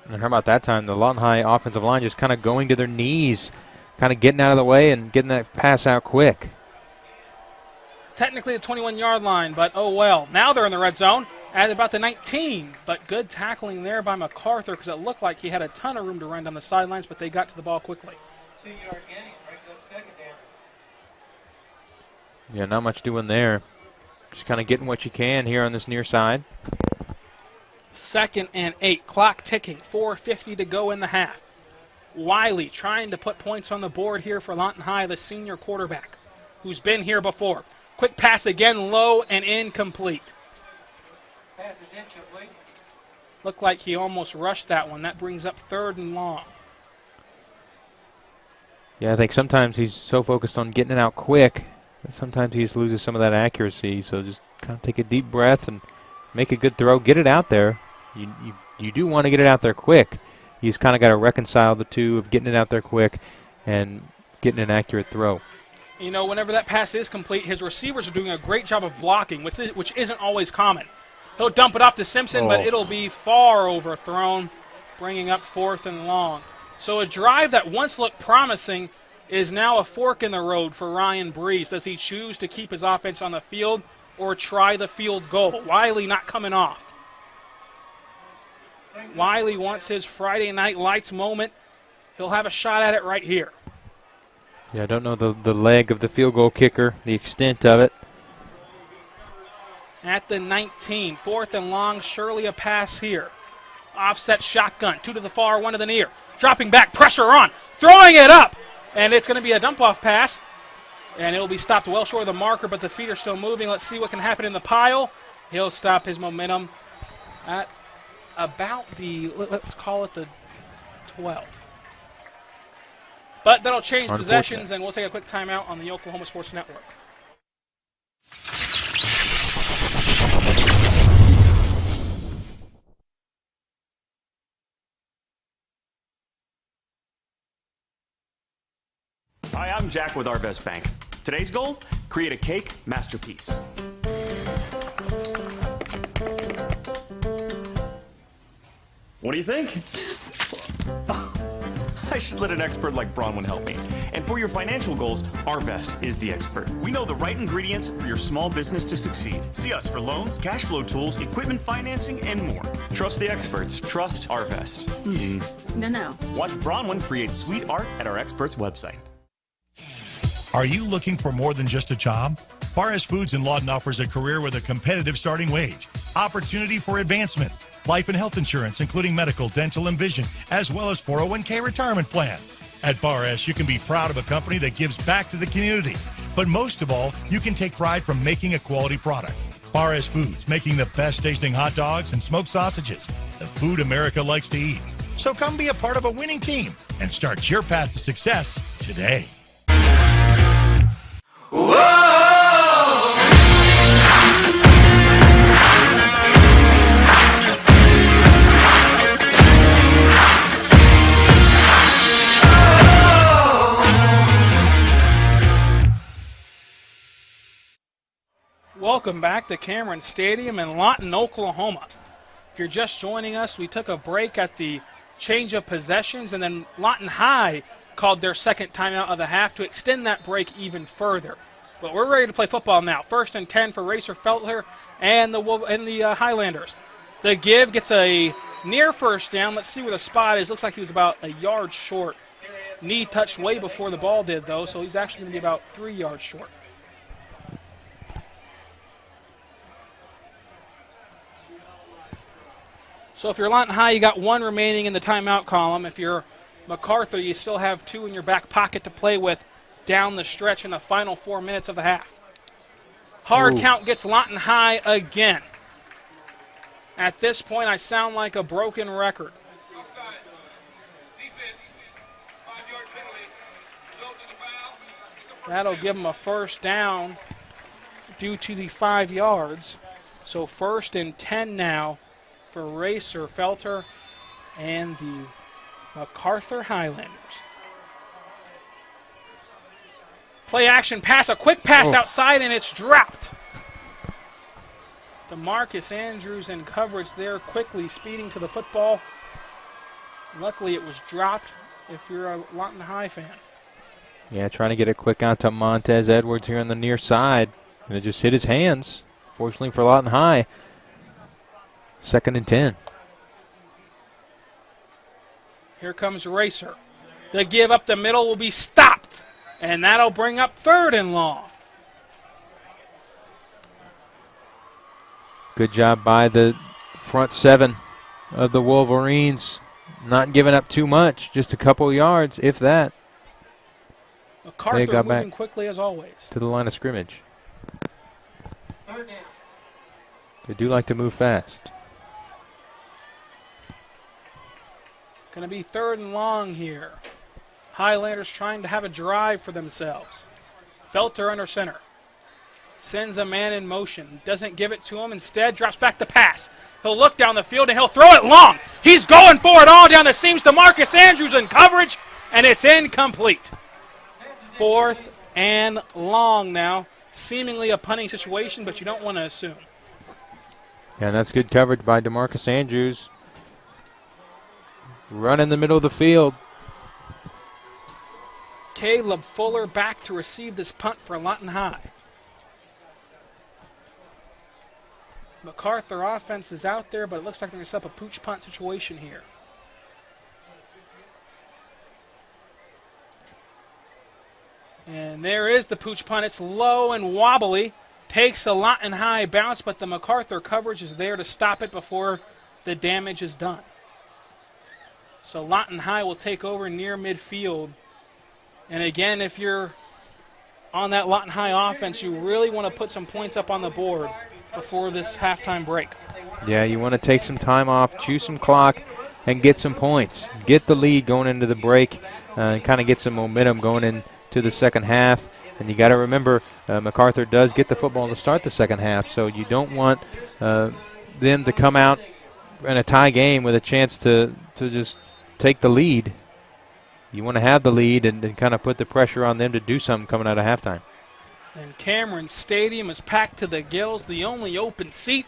D: And how about that time? The Lawton High offensive line just kind of going to their knees, kind of getting out of the way and getting that pass out quick.
C: Technically the 21-yard line, but oh well. Now they're in the red zone at about the 19, but good tackling there by Macarthur because it looked like he had a ton of room to run down the sidelines, but they got to the ball quickly.
B: 2-yard gain, brings up second down.
D: Yeah, not much doing there. Just kind of getting what you can here on this near side.
C: 2nd and 8, clock ticking, 4:50 to go in the half. Wiley trying to put points on the board here for Lawton High, the senior quarterback, who's been here before. Quick pass again, low and incomplete.
B: Pass is incomplete.
C: Looked like he almost rushed that one. That brings up 3rd and long.
D: Yeah, I think sometimes he's so focused on getting it out quick that sometimes he just loses some of that accuracy. So just kind of take a deep breath and make a good throw. Get it out there. You do want to get it out there quick. You just kind of got to reconcile the two of getting it out there quick and getting an accurate throw.
C: You know, whenever that pass is complete, his receivers are doing a great job of blocking, which isn't always common. He'll dump it off to Simpson, but it'll be far overthrown, bringing up 4th and long. So a drive that once looked promising is now a fork in the road for Ryan Breeze. Does he choose to keep his offense on the field or try the field goal? Wiley not coming off. Wiley wants his Friday Night Lights moment. He'll have a shot at it right here.
D: Yeah, I don't know the leg of the field goal kicker, the extent of it.
C: At the 19, 4th and long, surely a pass here. Offset shotgun, 2 to the far, 1 to the near. Dropping back, pressure on, throwing it up. And it's going to be a dump-off pass. And it'll be stopped well short of the marker, but the feet are still moving. Let's see what can happen in the pile. He'll stop his momentum at about the, let's call it the 12. But that'll change possessions, and we'll take a quick timeout on the Oklahoma Sports Network.
F: Hi, I'm Jack with Arvest Bank. Today's goal? Create a cake masterpiece. What do you think? I should let an expert like Bronwyn help me. And for your financial goals, Arvest is the expert. We know the right ingredients for your small business to succeed. See us for loans, cash flow tools, equipment financing, and more. Trust the experts. Trust Arvest.
T: No.
F: Watch Bronwyn create sweet art at our experts' website.
A: Are you looking for more than just a job? Barres Foods in Lawton offers a career with a competitive starting wage, opportunity for advancement, life and health insurance, including medical, dental, and vision, as well as 401k retirement plan. At Barres, you can be proud of a company that gives back to the community. But most of all, you can take pride from making a quality product. Barres Foods, making the best tasting hot dogs and smoked sausages, the food America likes to eat. So come be a part of a winning team and start your path to success today.
C: Welcome back to Cameron Stadium in Lawton, Oklahoma. If you're just joining us, we took a break at the change of possessions, and then Lawton High called their second timeout of the half to extend that break even further. But we're ready to play football now. 1st and 10 for Racer Feltler and the Highlanders. The give gets a near first down. Let's see where the spot is. Looks like he was about a yard short. Knee touched way before the ball did, though, so he's actually going to be about 3 yards short. So if you're Lawton High, you got 1 remaining in the timeout column. If you're Macarthur, you still have 2 in your back pocket to play with down the stretch in the final 4 minutes of the half. Hard count gets Lawton High again. At this point, I sound like a broken record. That'll give them a first down due to the 5 yards. So 1st and 10 now for Racer Felter and the Macarthur Highlanders. Play action pass, a quick pass outside, and it's dropped. DeMarcus Andrews in coverage there, quickly speeding to the football. Luckily, it was dropped if you're a Lawton High fan.
D: Yeah, trying to get it quick out to Montez Edwards here on the near side. And it just hit his hands. Fortunately for Lawton High. 2nd and 10.
C: Here comes Racer. The give up the middle will be stopped. And that'll bring up 3rd and long.
D: Good job by the front 7 of the Wolverines. Not giving up too much, just a couple yards, if that.
C: Macarthur
D: got
C: moving
D: back
C: quickly as always.
D: To the line of scrimmage. They do like to move fast.
C: Going to be 3rd and long here. Highlanders trying to have a drive for themselves. Felter under center. Sends a man in motion. Doesn't give it to him. Instead, drops back the pass. He'll look down the field, and he'll throw it long. He's going for it all down the seams to Marcus Andrews in coverage, and it's incomplete. 4th and long now. Seemingly a punting situation, but you don't want to assume.
D: Yeah, and that's good coverage by DeMarcus Andrews. Run in the middle of the field.
C: Caleb Fuller back to receive this punt for Lawton High. Macarthur offense is out there, but it looks like they're going to set up a pooch punt situation here. And there is the pooch punt. It's low and wobbly. Takes a Lawton High bounce, but the Macarthur coverage is there to stop it before the damage is done. So Lawton High will take over near midfield. And again, if you're on that Lawton High offense, you really want to put some points up on the board before this halftime break.
D: Yeah, you want to take some time off, chew some clock, and get some points. Get the lead going into the break and kind of get some momentum going into the second half. And you got to remember, Macarthur does get the football to start the second half, so you don't want them to come out in a tie game with a chance to just take the lead. You want to have the lead and kind of put the pressure on them to do something coming out of halftime.
C: And Cameron Stadium is packed to the gills. The only open seat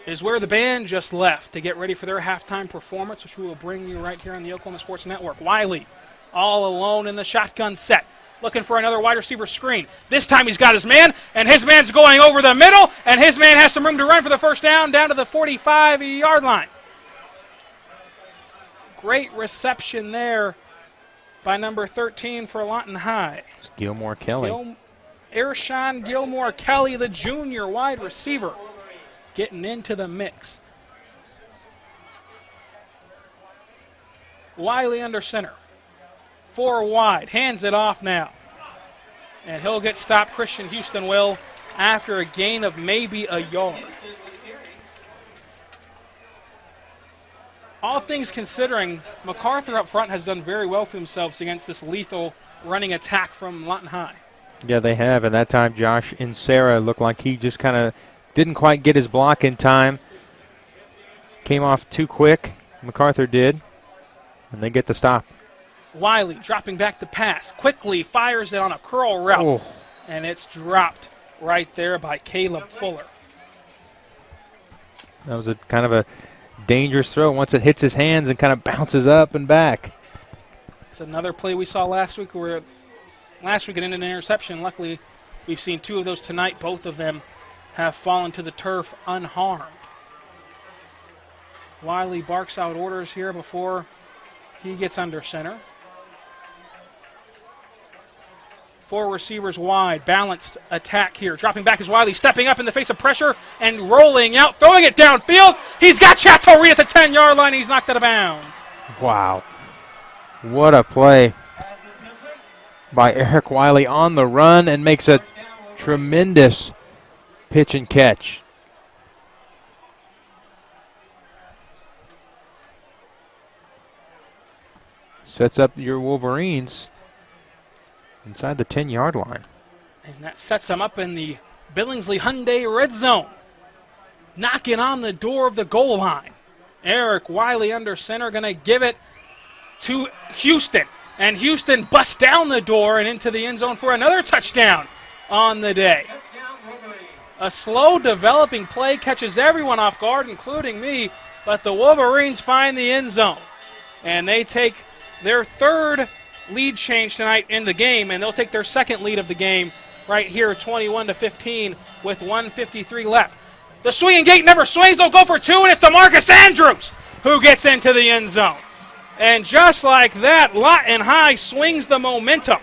C: is where the band just left to get ready for their halftime performance, which we will bring you right here on the Oklahoma Sports Network. Wiley all alone in the shotgun set, looking for another wide receiver screen. This time he's got his man, and his man's going over the middle, and his man has some room to run for the first down to the 45-yard line. Great reception there by number 13 for Lawton High.
D: It's Gilmore Kelly.
C: Ershon Gilmore Kelly, the junior wide receiver, getting into the mix. Wiley under center. 4 wide. Hands it off now. And he'll get stopped. Christian Houston will after a gain of maybe a yard. All things considering, Macarthur up front has done very well for themselves against this lethal running attack from Lawton High.
D: Yeah, they have. And that time, Josh Insera looked like he just kind of didn't quite get his block in time. Came off too quick. Macarthur did. And they get the stop.
C: Wiley dropping back the pass. Quickly fires it on a curl route.
D: Oh.
C: And it's dropped right there by Caleb Fuller.
D: That was a kind of a dangerous throw once it hits his hands and kind of bounces up and back.
C: It's another play we saw last week where last week it ended in an interception. Luckily, we've seen 2 of those tonight. Both of them have fallen to the turf unharmed. Wiley barks out orders here before he gets under center. 4 receivers wide, balanced attack here. Dropping back is Wiley, stepping up in the face of pressure and rolling out, throwing it downfield. He's got Chateau Reed at the 10-yard line. He's knocked out of bounds.
D: Wow. What a play by Eric Wiley on the run and makes a tremendous pitch and catch. Sets up your Wolverines inside the 10-yard line.
C: And that sets them up in the Billingsley Hyundai red zone. Knocking on the door of the goal line. Eric Wiley under center, going to give it to Houston. And Houston busts down the door and into the end zone for another touchdown on the day. A slow developing play catches everyone off guard, including me, but the Wolverines find the end zone. And they take their third lead change tonight in the game, and they'll take their second lead of the game right here, 21-15 with 1:53 left. The swinging gate never swings. They'll go for two, and it's DeMarcus Andrews who gets into the end zone. And just like that, Lawton High swings the momentum.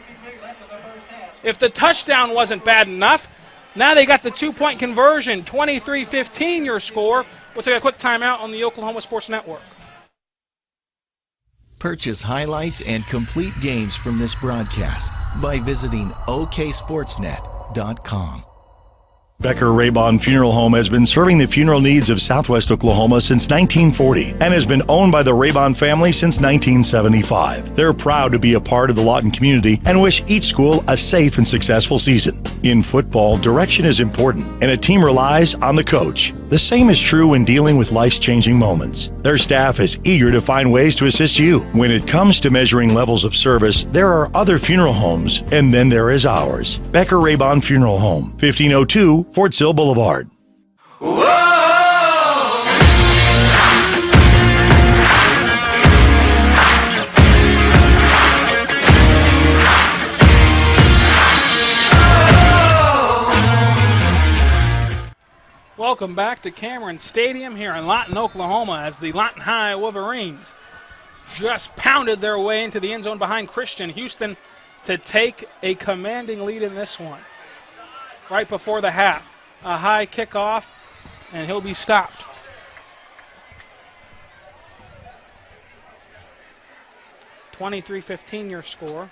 C: If the touchdown wasn't bad enough, now they got the two-point conversion, 23-15 your score. We'll take a quick timeout on the Oklahoma Sports Network.
E: Purchase highlights and complete games from this broadcast by visiting oksportsnet.com.
A: Becker Raybon Funeral Home has been serving the funeral needs of Southwest Oklahoma since 1940 and has been owned by the Raybon family since 1975. They're proud to be a part of the Lawton community and wish each school a safe and successful season. In football, direction is important, and a team relies on the coach. The same is true when dealing with life's changing moments. Their staff is eager to find ways to assist you. When it comes to measuring levels of service, there are other funeral homes, and then there is ours. Becker Raybon Funeral Home, 1502 Fort Sill Boulevard.
C: Welcome back to Cameron Stadium here in Lawton, Oklahoma, as the Lawton High Wolverines just pounded their way into the end zone behind Christian Houston to take a commanding lead in this one. Right before the half, a high kickoff, and he'll be stopped. (23-15) your score.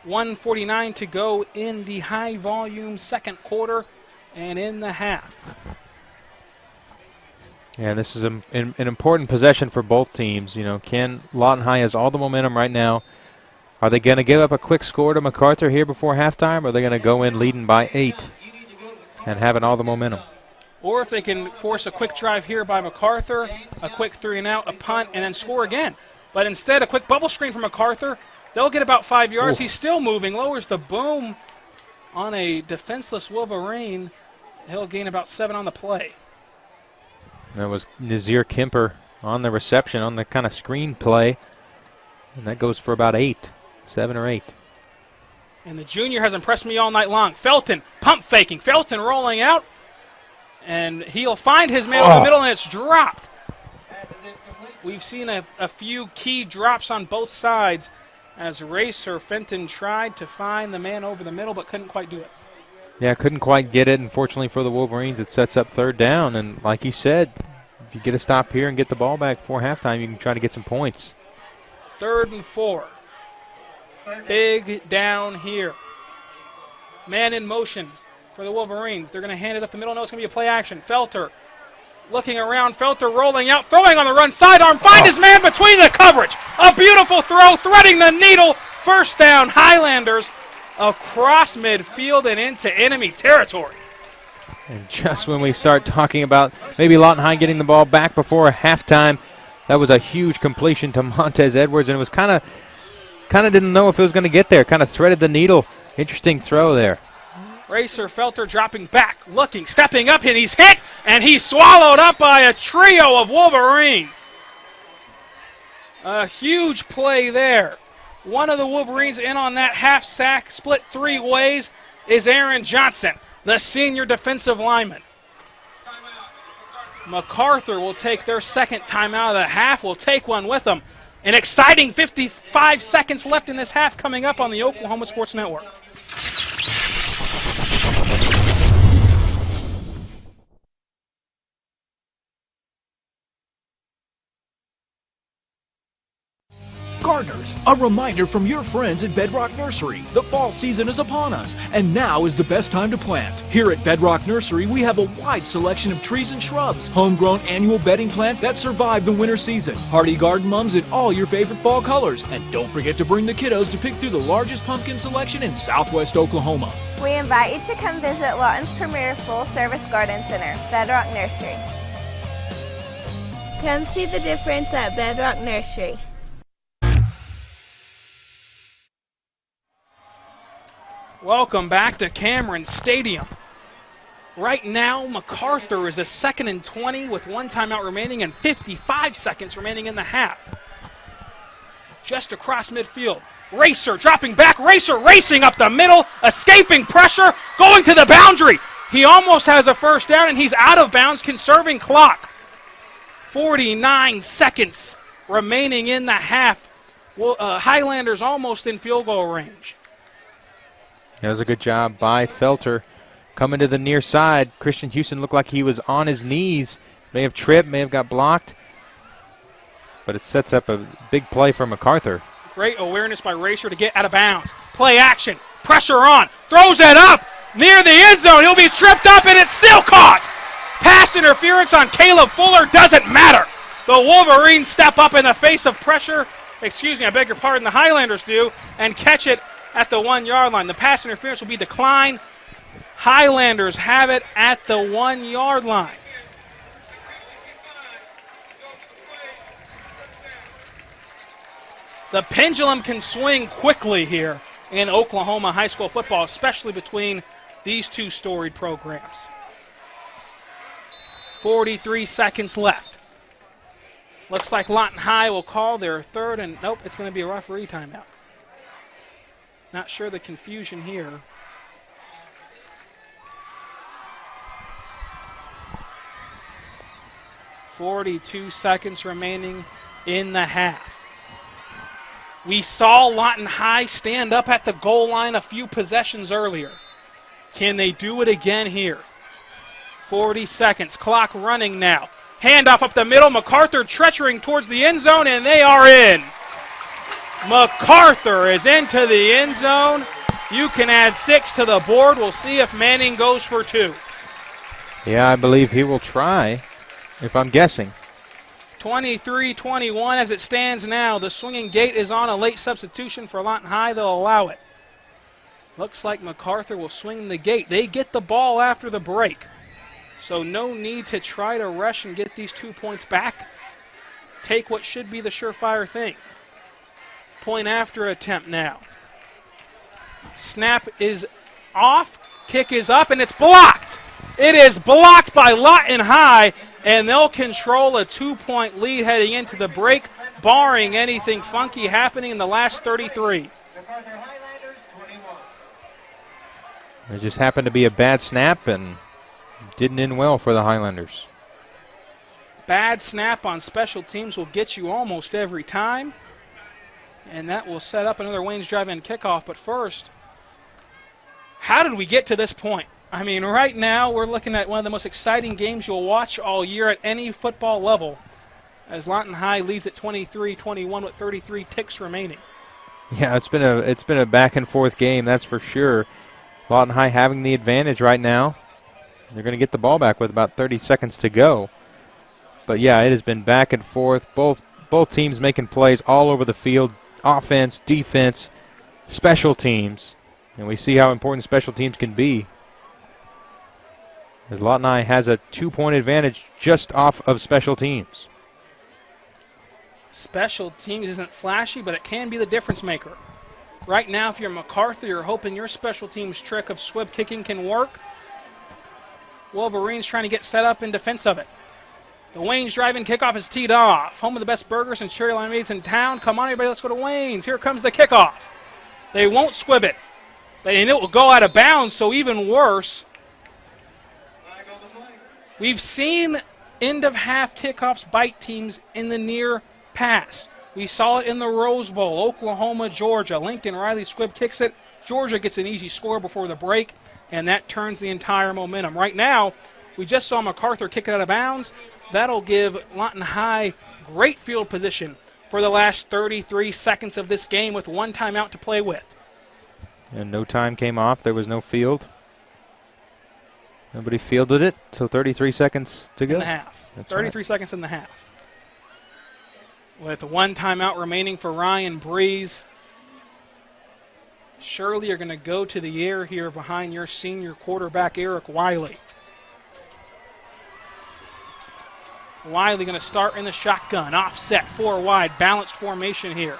C: 1:49 to go in the high-volume second quarter and in the half.
D: Yeah, this is an important possession for both teams. You know, Lawton High has all the momentum right now. Are they going to give up a quick score to Macarthur here before halftime, or are they going to go in leading by 8 and having all the momentum?
C: Or if they can force a quick drive here by Macarthur, a quick 3-and-out, a punt, and then score again. But instead, a quick bubble screen from Macarthur. They'll get about 5 yards. Ooh. He's still moving, lowers the boom on a defenseless Wolverine. He'll gain about 7 on the play.
D: That was Nazir Kemper on the reception, on the kind of screen play. And that goes for about 8. 7 or 8.
C: And the junior has impressed me all night long. Felton pump faking. Felton rolling out. And he'll find his man over the middle, and it's dropped. We've seen a few key drops on both sides as Racer Fenton tried to find the man over the middle but couldn't quite do it.
D: Yeah, couldn't quite get it. Unfortunately for the Wolverines, it sets up third down. And like you said, if you get a stop here and get the ball back before halftime, you can try to get some points.
C: 3rd and 4. Big down here. Man in motion for the Wolverines. They're going to hand it up the middle. No, it's going to be a play action. Felter looking around. Felter rolling out, throwing on the run. Sidearm. Find his man between the coverage. A beautiful throw, threading the needle. First down, Highlanders across midfield and into enemy territory.
D: And just when we start talking about maybe Lawton High getting the ball back before halftime, that was a huge completion to Montez Edwards, and it was kind of didn't know if it was going to get there. Kind of threaded the needle. Interesting throw there.
C: Racer Felter dropping back, looking, stepping up, and he's hit, and he's swallowed up by a trio of Wolverines. A huge play there. One of the Wolverines in on that half sack, split 3 ways, is Aaron Johnson, the senior defensive lineman. Macarthur will take their second timeout of the half. Will take one with them. An exciting 55 seconds left in this half coming up on the Oklahoma Sports Network.
G: Gardeners, a reminder from your friends at Bedrock Nursery. The fall season is upon us, and now is the best time to plant. Here at Bedrock Nursery, we have a wide selection of trees and shrubs, homegrown annual bedding plants that survive the winter season, hardy garden mums in all your favorite fall colors, and don't forget to bring the kiddos to pick through the largest pumpkin selection in Southwest Oklahoma.
H: We invite you to come visit Lawton's premier full-service garden center, Bedrock Nursery. Come see the difference at Bedrock Nursery.
C: Welcome back to Cameron Stadium. Right now, Macarthur is a 2nd and 20 with 1 timeout remaining and 55 seconds remaining in the half. Just across midfield. Racer dropping back. Racer racing up the middle, escaping pressure, going to the boundary. He almost has a first down, and he's out of bounds, conserving clock. 49 seconds remaining in the half. Well, Highlanders almost in field goal range.
D: That was a good job by Felter. Coming to the near side, Christian Houston looked like he was on his knees. May have tripped, may have got blocked. But it sets up a big play for Macarthur.
C: Great awareness by Racer to get out of bounds. Play action, pressure on, throws it up near the end zone. He'll be tripped up, and it's still caught. Pass interference on Caleb Fuller doesn't matter. The Wolverines step up in the face of pressure. Excuse me, I beg your pardon, the Highlanders do, and catch it at the 1-yard line. The pass interference will be declined. Highlanders have it at the 1-yard line. The pendulum can swing quickly here in Oklahoma high school football, especially between these two storied programs. 43 seconds left. Looks like Lawton High will call their third, and nope, it's going to be a referee timeout. Not sure the confusion here. .42 seconds remaining in the half. We saw Lawton High stand up at the goal line a few possessions earlier. Can they do it again here? 40 seconds, clock running now. Handoff up the middle, Macarthur treacherying towards the end zone, and they are in. Macarthur is into the end zone. You can add 6 to the board. We'll see if Manning goes for 2.
D: Yeah, I believe he will try, if I'm guessing.
C: 23-21 as it stands now. The swinging gate is on. A late substitution for Lawton High. They'll allow it. Looks like Macarthur will swing the gate. They get the ball after the break. So no need to try to rush and get these 2 points back. Take what should be the surefire thing. Point after attempt now. Snap is off. Kick is up, and it's blocked. It is blocked by Lawton High, and they'll control a 2-point lead heading into the break, barring anything funky happening in the last 33.
D: It just happened to be a bad snap and didn't end well for the Highlanders.
C: Bad snap on special teams will get you almost every time, and that will set up another Wayne's drive-in kickoff. But first, how did we get to this point? I mean, right now we're looking at one of the most exciting games you'll watch all year at any football level, as Lawton High leads at 23-21 with 33 ticks remaining.
D: Yeah, it's been a back and forth game, that's for sure. Lawton High having the advantage right now. They're going to get the ball back with about 30 seconds to go. But yeah, it has been back and forth. Both teams making plays all over the field. Offense, defense, special teams. And we see how important special teams can be. As Lawton High has a 2-point advantage just off of special teams.
C: Special teams isn't flashy, but it can be the difference maker. Right now, if you're Macarthur, you're hoping your special teams trick of swib kicking can work. Wolverines trying to get set up in defense of it. The Wayne's drive-in kickoff is teed off. Home of the best burgers and cherry limeades in town. Come on, everybody, let's go to Wayne's. Here comes the kickoff. They won't squib it. And it will go out of bounds, so even worse. We've seen end-of-half kickoffs bite teams in the near past. We saw it in the Rose Bowl, Oklahoma, Georgia. Lincoln Riley squib kicks it. Georgia gets an easy score before the break, and that turns the entire momentum. Right now, we just saw Macarthur kick it out of bounds. That'll give Lawton High great field position for the last 33 seconds of this game with 1 timeout to play with.
D: And no time came off. There was no field. Nobody fielded it, so 33 seconds to go.
C: In the half.
D: That's
C: 33
D: right.
C: seconds in the half. With 1 timeout remaining for Ryan Breeze. Surely you're going to go to the air here behind your senior quarterback, Eric Wiley. Wiley going to start in the shotgun. Offset, 4 wide, balanced formation here.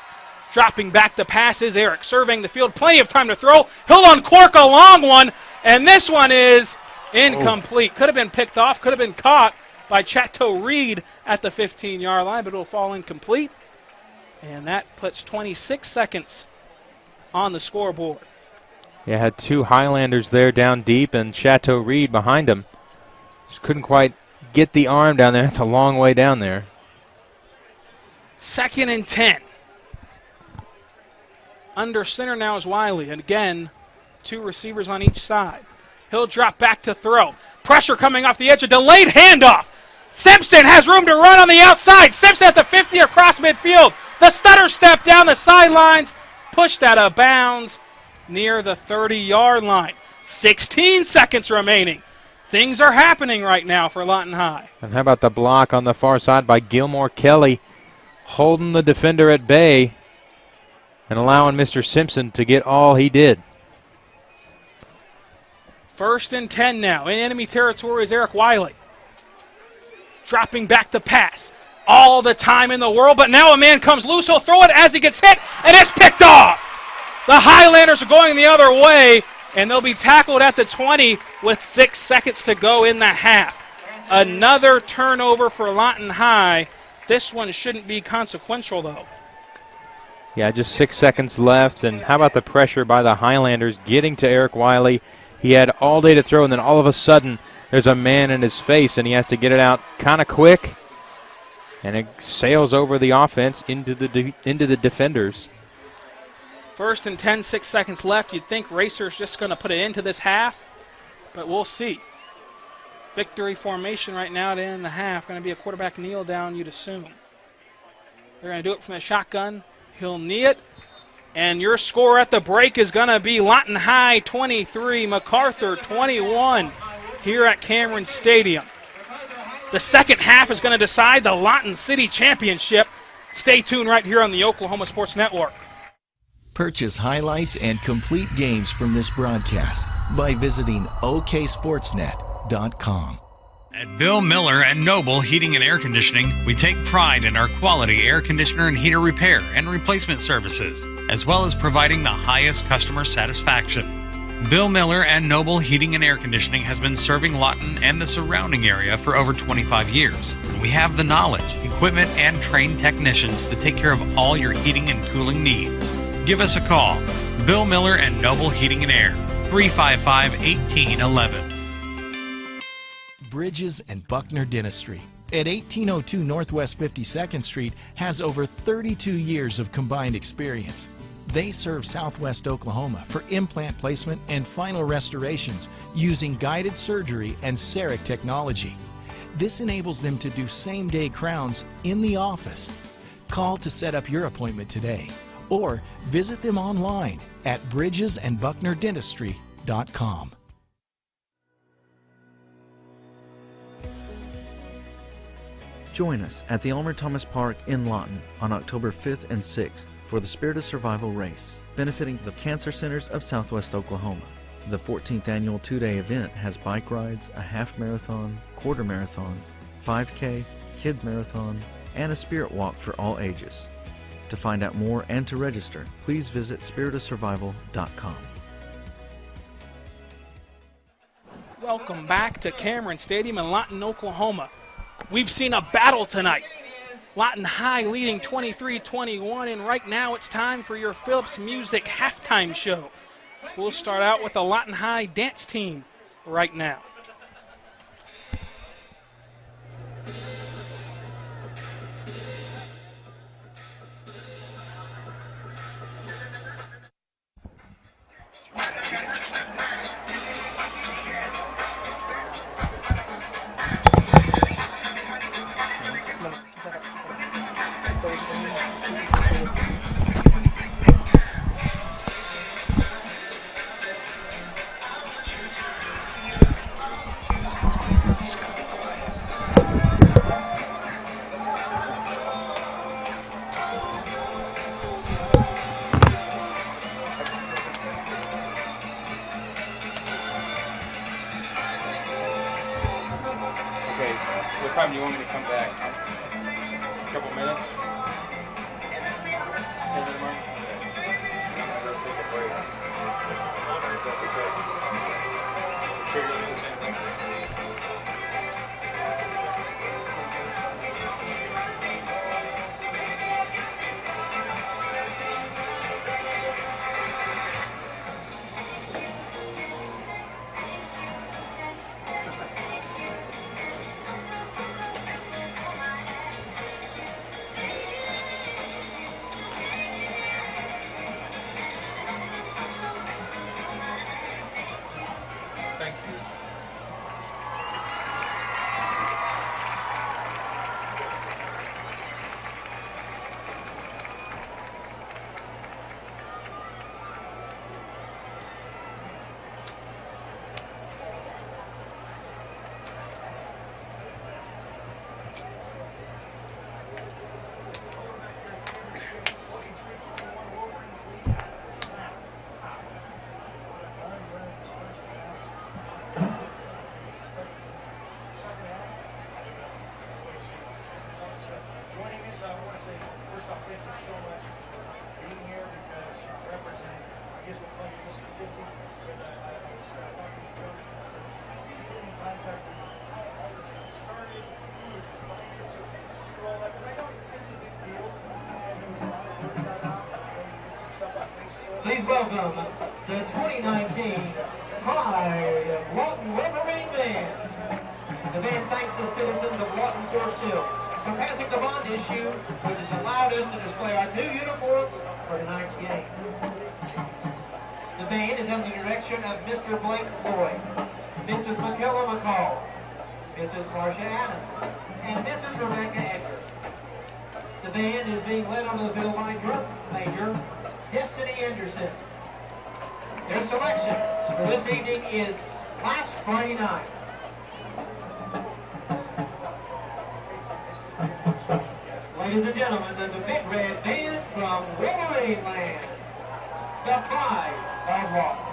C: Dropping back the pass is Eric, surveying the field, plenty of time to throw. He'll uncork a long one, and this one is incomplete. Could have been picked off, could have been caught by Chateau Reed at the 15-yard line, but it'll fall incomplete. And that puts 26 seconds on the scoreboard.
D: Yeah, had two Highlanders there down deep and Chateau Reed behind him. Just couldn't quite get the arm down there. It's a long way down there.
C: 2nd and 10. Under center now is Wiley. And again, two receivers on each side. He'll drop back to throw. Pressure coming off the edge. A delayed handoff. Simpson has room to run on the outside. Simpson at the 50 across midfield. The stutter step down the sidelines. Pushed out of bounds near the 30-yard line. 16 seconds remaining. Things are happening right now for Lawton High.
D: And how about the block on the far side by Gilmore Kelly, holding the defender at bay and allowing Mr. Simpson to get all he did.
C: 1st and 10 now. In enemy territory is Eric Wiley. Dropping back to pass. All the time in the world, but now a man comes loose. He'll throw it as he gets hit, and it's picked off. The Highlanders are going the other way, and they'll be tackled at the 20 with 6 seconds to go in the half. Another turnover for Lawton High. This one shouldn't be consequential, though.
D: Yeah, just 6 seconds left, and how about the pressure by the Highlanders getting to Eric Wiley? He had all day to throw, and then all of a sudden there's a man in his face, and he has to get it out kind of quick. And it sails over the offense into the defenders.
C: 1st and 10, 6 seconds left. You'd think Racer's just going to put it into this half, but we'll see. Victory formation right now to end the half. Going to be a quarterback kneel down, you'd assume. They're going to do it from the shotgun. He'll knee it. And your score at the break is going to be Lawton High 23, Macarthur 21 here at Cameron Stadium. The second half is going to decide the Lawton City Championship. Stay tuned right here on the Oklahoma Sports Network.
E: Purchase highlights and complete games from this broadcast by visiting oksportsnet.com.
I: At Bill Miller and Noble Heating and Air Conditioning, we take pride in our quality air conditioner and heater repair and replacement services, as well as providing the highest customer satisfaction. Bill Miller and Noble Heating and Air Conditioning has been serving Lawton and the surrounding area for over 25 years. We have the knowledge, equipment, and trained technicians to take care of all your heating and cooling needs. Give us a call. Bill Miller and Noble Heating and Air, 355-1811.
E: Bridges and Buckner Dentistry at 1802 Northwest 52nd Street has over 32 years of combined experience. They serve Southwest Oklahoma for implant placement and final restorations using guided surgery and CEREC technology. This enables them to do same-day crowns in the office. Call to set up your appointment today or visit them online at bridgesandbucknerdentistry.com.
J: Join us at the Elmer Thomas Park in Lawton on October 5th and 6th for the Spirit of Survival race, benefiting the Cancer Centers of Southwest Oklahoma. The 14th annual two-day event has bike rides, a half marathon, quarter marathon, 5K, kids marathon, and a spirit walk for all ages. To find out more and to register, please visit spiritofsurvival.com.
C: Welcome back to Cameron Stadium in Lawton, Oklahoma. We've seen a battle tonight. Lawton High leading 23-21, and right now it's time for your Phillips Music halftime show. We'll start out with the Lawton High dance team right now.
K: What time do you want me to come back? A couple minutes? 10 minutes more? Sure you're doing the same thing? Thank you.
B: Joining us, I want to say, first off, thank you so much for being here because you represent, I guess we'll call you Mr. 50, because I was talking to Coach and I said, you get in contact with all this got started, who was invited, so this is all that, because I don't think it's a big deal, and there was a lot of word got out, and I know you did some stuff on Facebook.
L: Please welcome the 2019 Pride of Lawton Wolverine Band. The band thanks the citizens of Lawton Fort Sill for passing the bond issue, which has allowed us to display our new uniforms for tonight's game. The band is under the direction of Mr. Blake Lloyd, Mrs. McKella McCall, Mrs. Marcia Adams, and Mrs. Rebecca Edgar. The band is being led onto the field by drum major Destiny Anderson. Their selection for this evening is Last Friday Night. Ladies and gentlemen, the Big Red Band from Wolverine Land, the Pride of Lawton.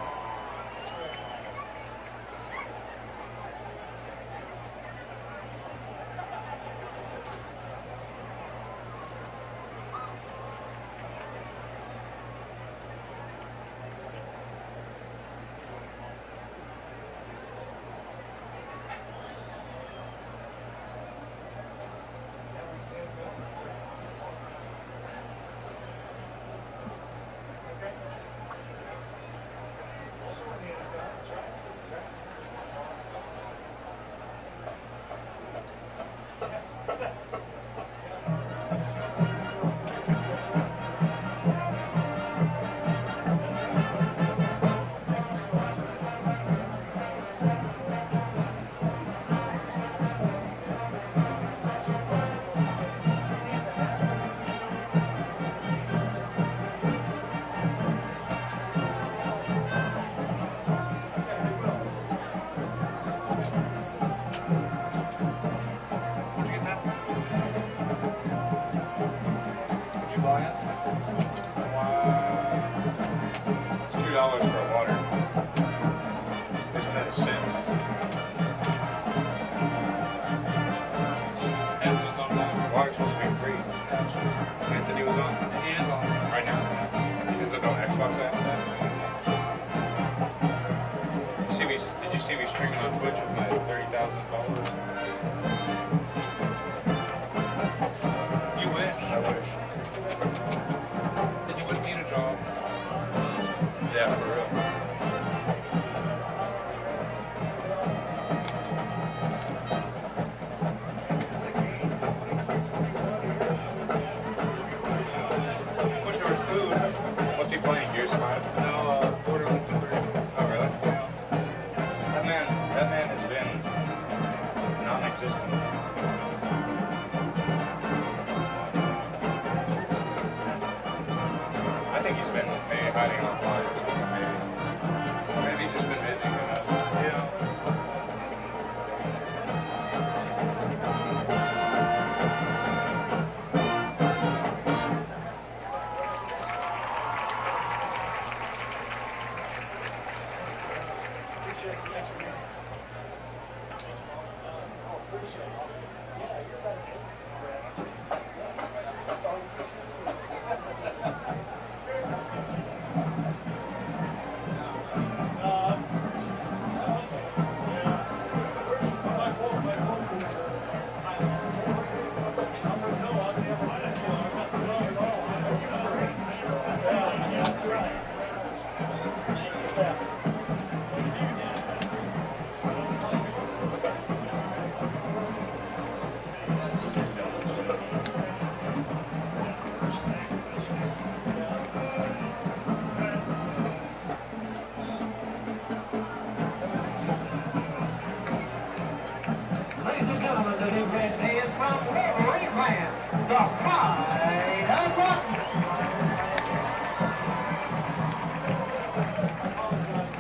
L: the new red band from Wolverine Land, the Pride of Lawton.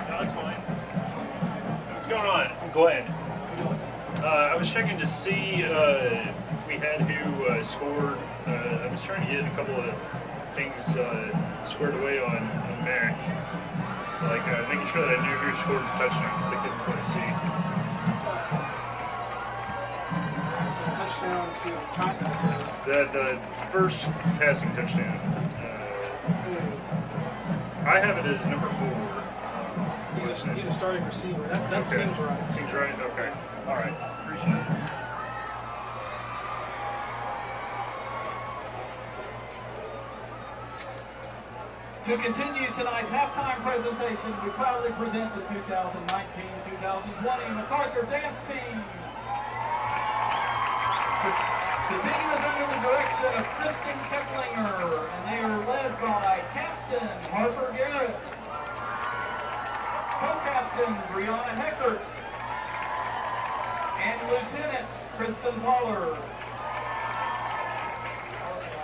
M: That's fine. What's going on? I'm Glenn. I was checking to see if we had who scored. I was trying to get a couple of things squared away on Mac. Like making sure that I knew who scored the touchdown because I couldn't quite see.
C: Touchdown to Tottenham.
M: The first passing touchdown. I have it as number 4.
C: He's a starting receiver. That
M: okay.
C: seems right.
M: Seems right? Okay. All right. Appreciate it.
B: To continue tonight's halftime presentation, we proudly present the 2019-2020 Macarthur Dance Team. The team is under the direction of Kristen Keplinger, and they are led by Captain Harper Garrett, Co-Captain Brianna Heckert, and Lieutenant Kristen Pollard.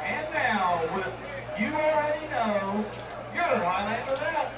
B: And now, with You Already Know, your Highlander Dance.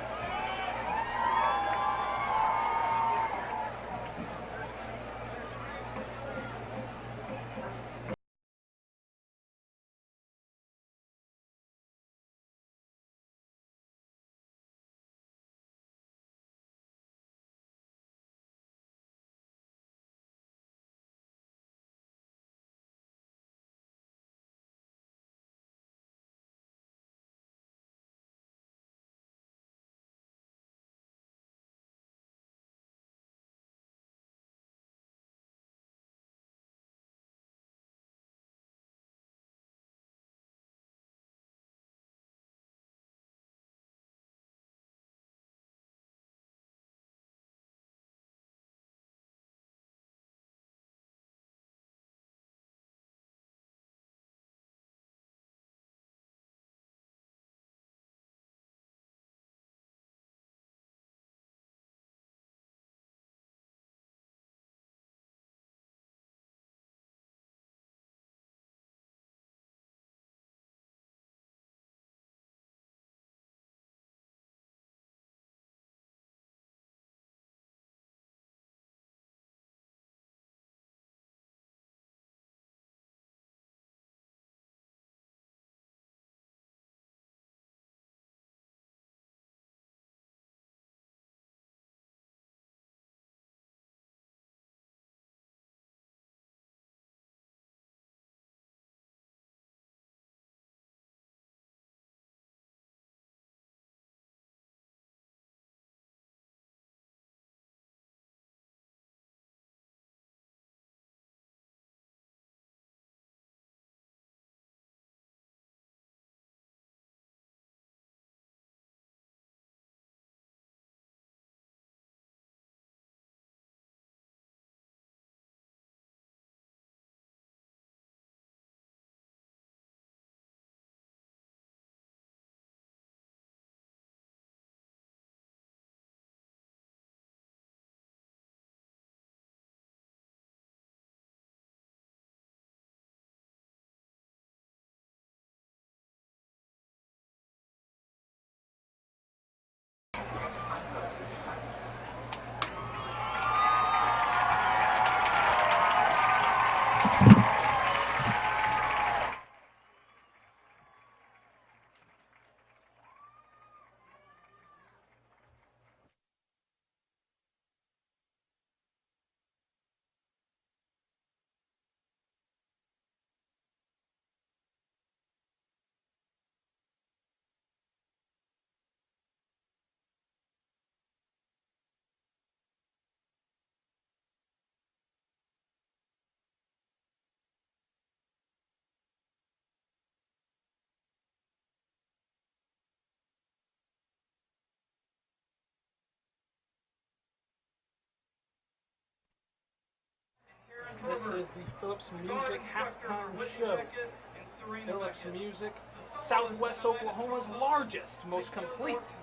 C: This is the Phillips Music halftime show. Phillips Music, Southwest Oklahoma's largest, most complete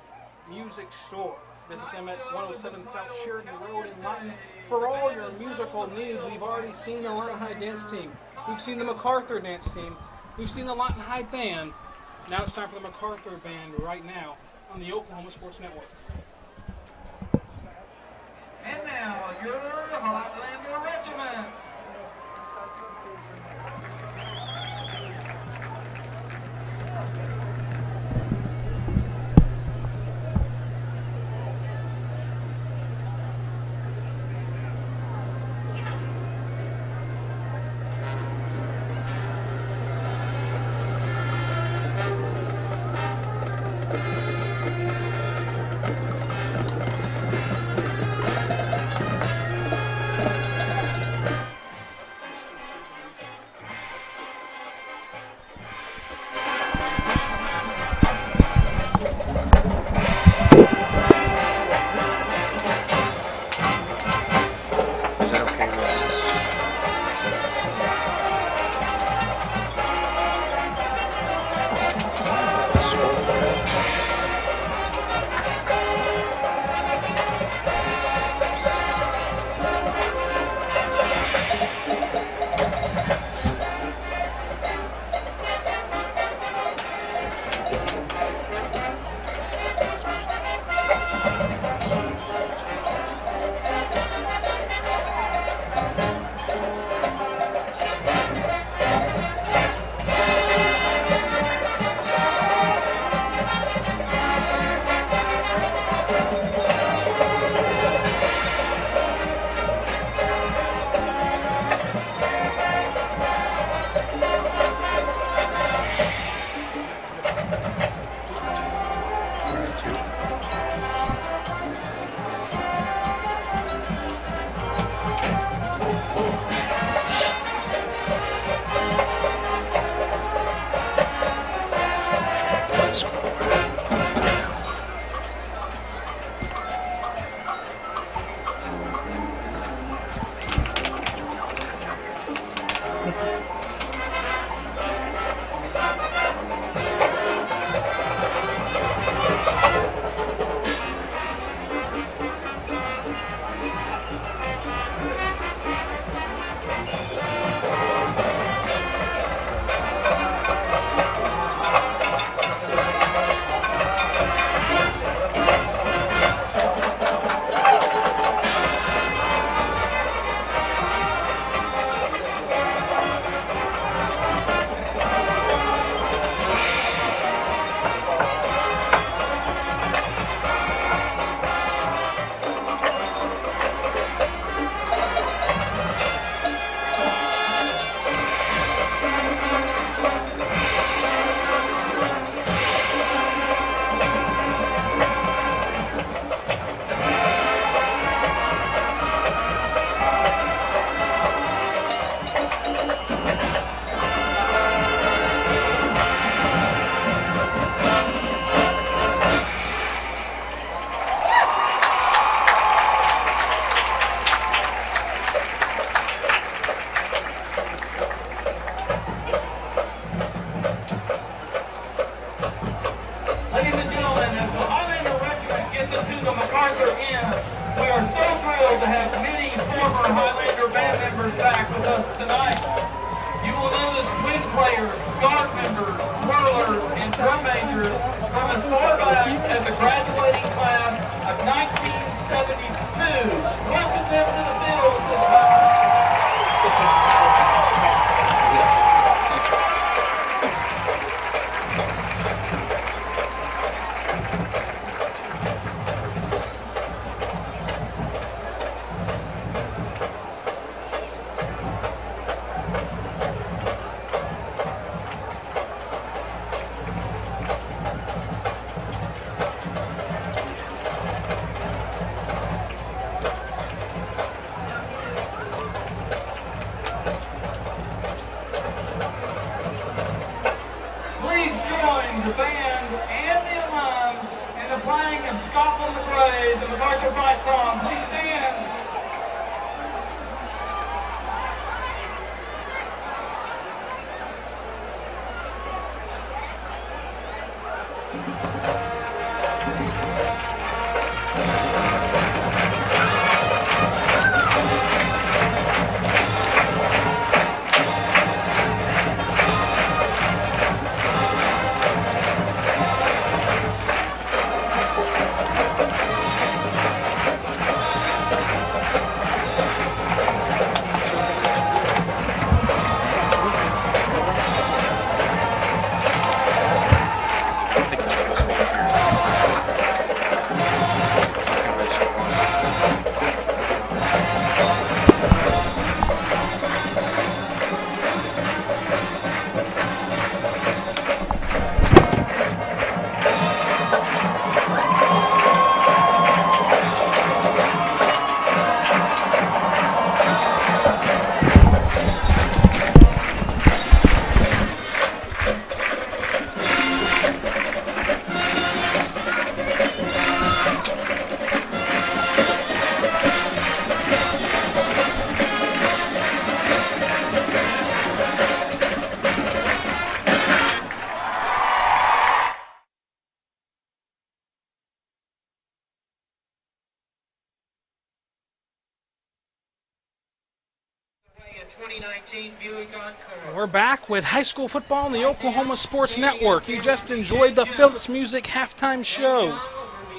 C: music store. Visit them at 107 South Sheridan Road in Lawton. For all your musical needs, we've already seen the Lawton High dance team. We've seen the Macarthur dance team. We've seen the Lawton High band. Now it's time for the Macarthur band right now on the Oklahoma Sports Network.
L: And now, your Highlander Regiment. 2019 Buick Encore.
C: We're back with high school football on the Oklahoma Sports Network. You just enjoyed the Phillips Music halftime show.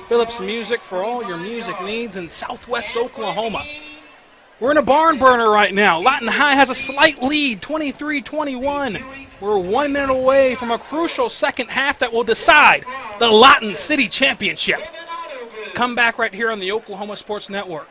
C: Phillips Music for all your music needs in Southwest Oklahoma. We're in a barn burner right now. Lawton High has a slight lead, 23-21. We're 1 minute away from a crucial second half that will decide the Lawton City Championship. Come back right here on the Oklahoma Sports Network.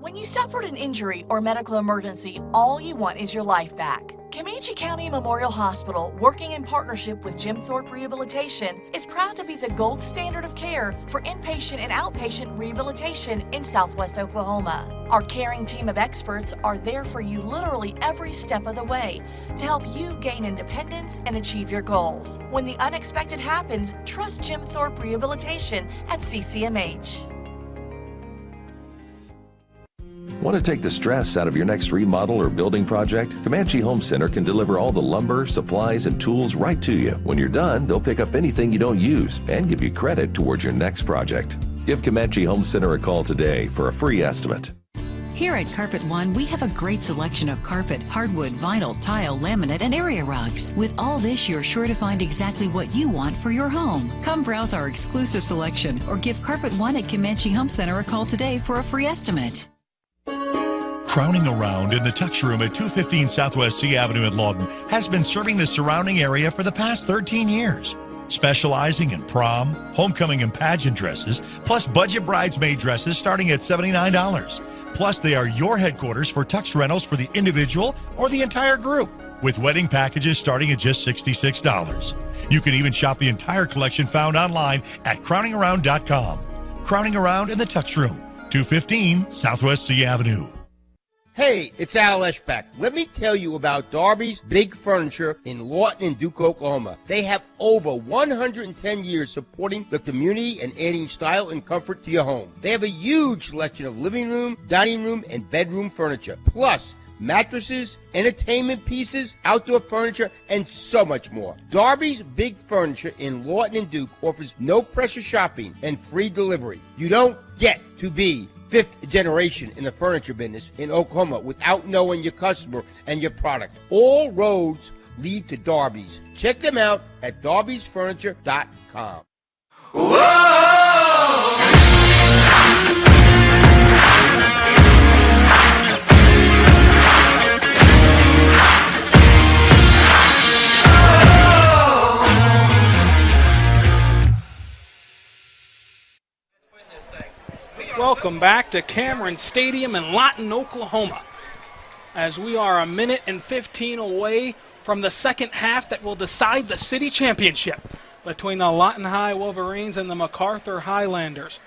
N: When you suffered an injury or medical emergency, all you want is your life back. Comanche County Memorial Hospital, working in partnership with Jim Thorpe Rehabilitation, is proud to be the gold standard of care for inpatient and outpatient rehabilitation in Southwest Oklahoma. Our caring team of experts are there for you literally every step of the way to help you gain independence and achieve your goals. When the unexpected happens, trust Jim Thorpe Rehabilitation at CCMH.
O: Want to take the stress out of your next remodel or building project? Comanche Home Center can deliver all the lumber, supplies, and tools right to you. When you're done, they'll pick up anything you don't use and give you credit towards your next project. Give Comanche Home Center a call today for a free estimate.
W: Here at Carpet One, we have a great selection of carpet, hardwood, vinyl, tile, laminate, and area rugs. With all this, you're sure to find exactly what you want for your home. Come browse our exclusive selection or give Carpet One at Comanche Home Center a call today for a free estimate.
A: Crowning Around in the Tux Room at 215 Southwest C Avenue in Lawton has been serving the surrounding area for the past 13 years. Specializing in prom, homecoming, and pageant dresses, plus budget bridesmaid dresses starting at $79. Plus, they are your headquarters for tux rentals for the individual or the entire group, with wedding packages starting at just $66. You can even shop the entire collection found online at crowningaround.com. Crowning Around in the Tux Room, 215 Southwest C Avenue.
X: Hey, it's Al Eschbach. Let me tell you about Darby's Big Furniture in Lawton and Duke, Oklahoma. They have over 110 years supporting the community and adding style and comfort to your home. They have a huge selection of living room, dining room, and bedroom furniture, plus mattresses, entertainment pieces, outdoor furniture, and so much more. Darby's Big Furniture in Lawton and Duke offers no pressure shopping and free delivery. You don't get to be fifth generation in the furniture business in Oklahoma without knowing your customer and your product. All roads lead to Darby's. Check them out at darbysfurniture.com.
C: Welcome back to Cameron Stadium in Lawton, Oklahoma, as we are a minute and 15 away from the second half that will decide the city championship between the Lawton High Wolverines and the Macarthur Highlanders.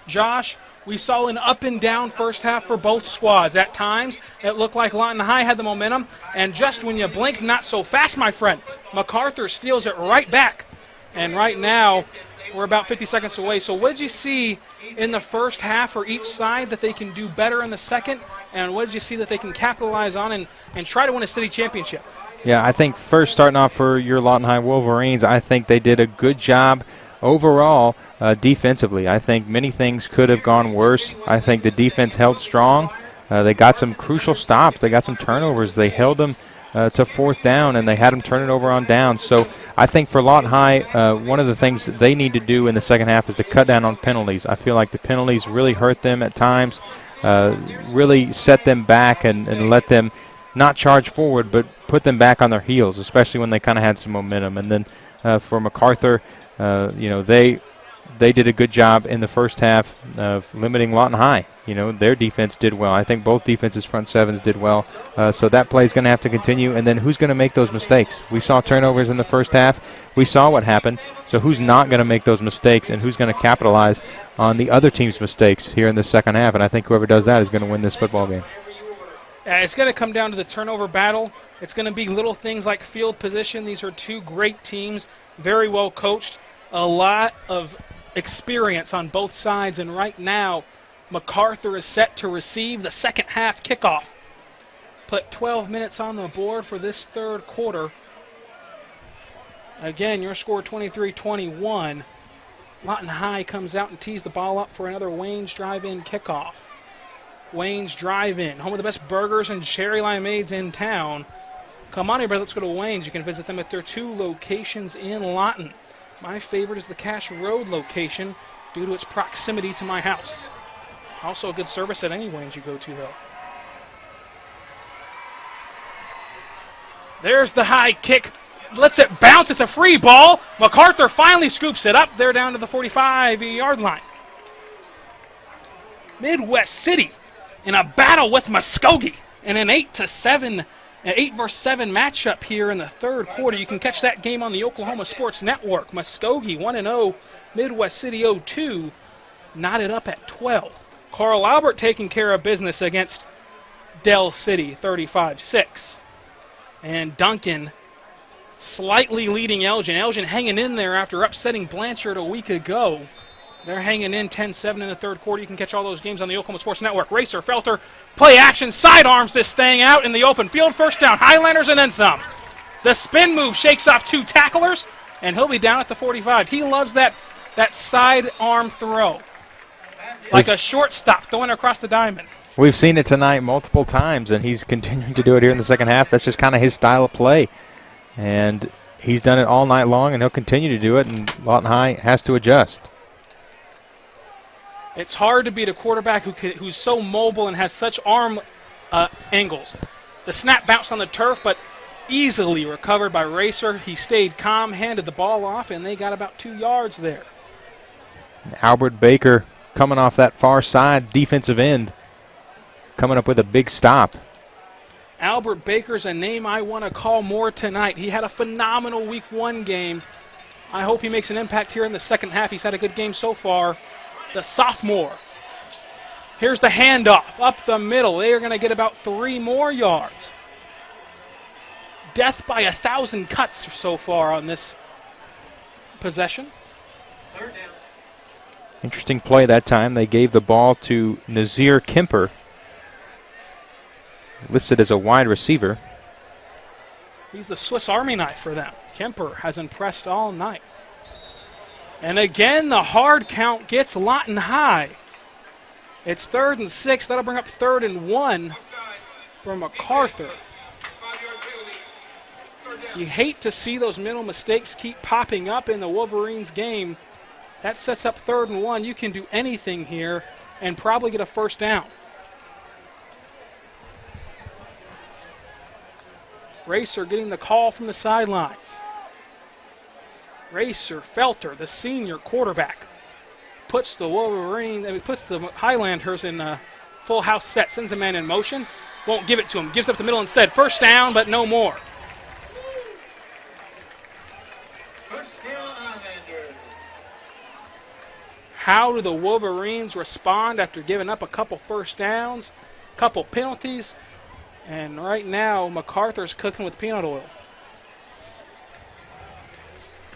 C: Josh, we saw an up and down first half for both squads. At times, it looked like Lawton High had the momentum, and just when you blink, not so fast, my friend. Macarthur steals it right back. And right now, we're about 50 seconds away. So what did you see in the first half for each side that they can do better in the second? And what did you see that they can capitalize on and try to win a city championship?
D: Yeah, I think first starting off for your Lawton High Wolverines, I think they did a good job overall defensively. I think many things could have gone worse. I think the defense held strong. They got some crucial stops. They got some turnovers. They held them to fourth down, and they had them turn it over on downs. So I think for Lawton High, one of the things that they need to do in the second half is to cut down on penalties. I feel like the penalties really hurt them at times, really set them back and let them not charge forward, but put them back on their heels, especially when they kind of had some momentum. And then for Macarthur, they did a good job in the first half of limiting Lawton High. Their defense did well. I think both defenses' front sevens did well. So that play is going to have to continue. And then who's going to make those mistakes? We saw turnovers in the first half. We saw what happened. So who's not going to make those mistakes, and who's going to capitalize on the other team's mistakes here in the second half? And I think whoever does that is going to win this football game.
C: It's going to come down to the turnover battle. It's going to be little things like field position. These are two great teams, very well coached, a lot of experience on both sides, and right now Macarthur is set to receive the second half kickoff. put 12 minutes on the board for this third quarter. Again, your score 23-21. Lawton High comes out and tees the ball up for another Wayne's Drive-In kickoff. Wayne's Drive-In, home of the best burgers and cherry limeades in town. Come on, everybody, let's go to Wayne's. You can visit them at their 2 locations in Lawton. My favorite is the Cash Road location due to its proximity to my house. Also a good service at any Wayne's you go to, though. There's the high kick. Lets it bounce. It's a free ball. Macarthur finally scoops it up. They're down to the 45-yard line. Midwest City in a battle with Muskogee in an 8 versus 7 matchup here in the third quarter. You can catch that game on the Oklahoma Sports Network. Muskogee 1-0, Midwest City 0-2, knotted up at 12. Carl Albert taking care of business against Dell City 35-6. And Duncan slightly leading Elgin. Elgin hanging in there after upsetting Blanchard a week ago. They're hanging in 10-7 in the third quarter. You can catch all those games on the Oklahoma Sports Network. Racer Felter, play action, sidearms this thing out in the open field. First down, Highlanders and then some. The spin move shakes off 2 tacklers, and he'll be down at the 45. He loves that sidearm throw. Like a shortstop going across the diamond.
D: We've seen it tonight multiple times, and he's continuing to do it here in the second half. That's just kind of his style of play. And he's done it all night long, and he'll continue to do it, and Lawton High has to adjust.
C: It's hard to beat a quarterback who's so mobile and has such arm angles. The snap bounced on the turf, but easily recovered by Racer. He stayed calm, handed the ball off, and they got about 2 yards there.
D: Albert Baker coming off that far side defensive end, coming up with a big stop.
C: Albert Baker's a name I want to call more tonight. He had a phenomenal Week 1 game. I hope he makes an impact here in the second half. He's had a good game so far. The sophomore. Here's the handoff up the middle. They are going to get about 3 more yards. Death by 1,000 cuts so far on this possession.
B: Third down.
D: Interesting play that time. They gave the ball to Nazir Kemper, listed as a wide receiver.
C: He's the Swiss Army knife for them. Kemper has impressed all night. And again, the hard count gets Lawton High. It's 3rd and 6. That'll bring up 3rd and 1 for Macarthur. You hate to see those mental mistakes keep popping up in the Wolverines game. That sets up 3rd and 1. You can do anything here and probably get a first down. Racer getting the call from the sidelines. Racer Felter, the senior quarterback, puts the Highlanders in a full house set, sends a man in motion, won't give it to him, gives up the middle instead. First down, but no more.
B: First down, Highlanders.
C: How do the Wolverines respond after giving up a couple first downs, couple penalties? And right now, Macarthur's cooking with peanut oil.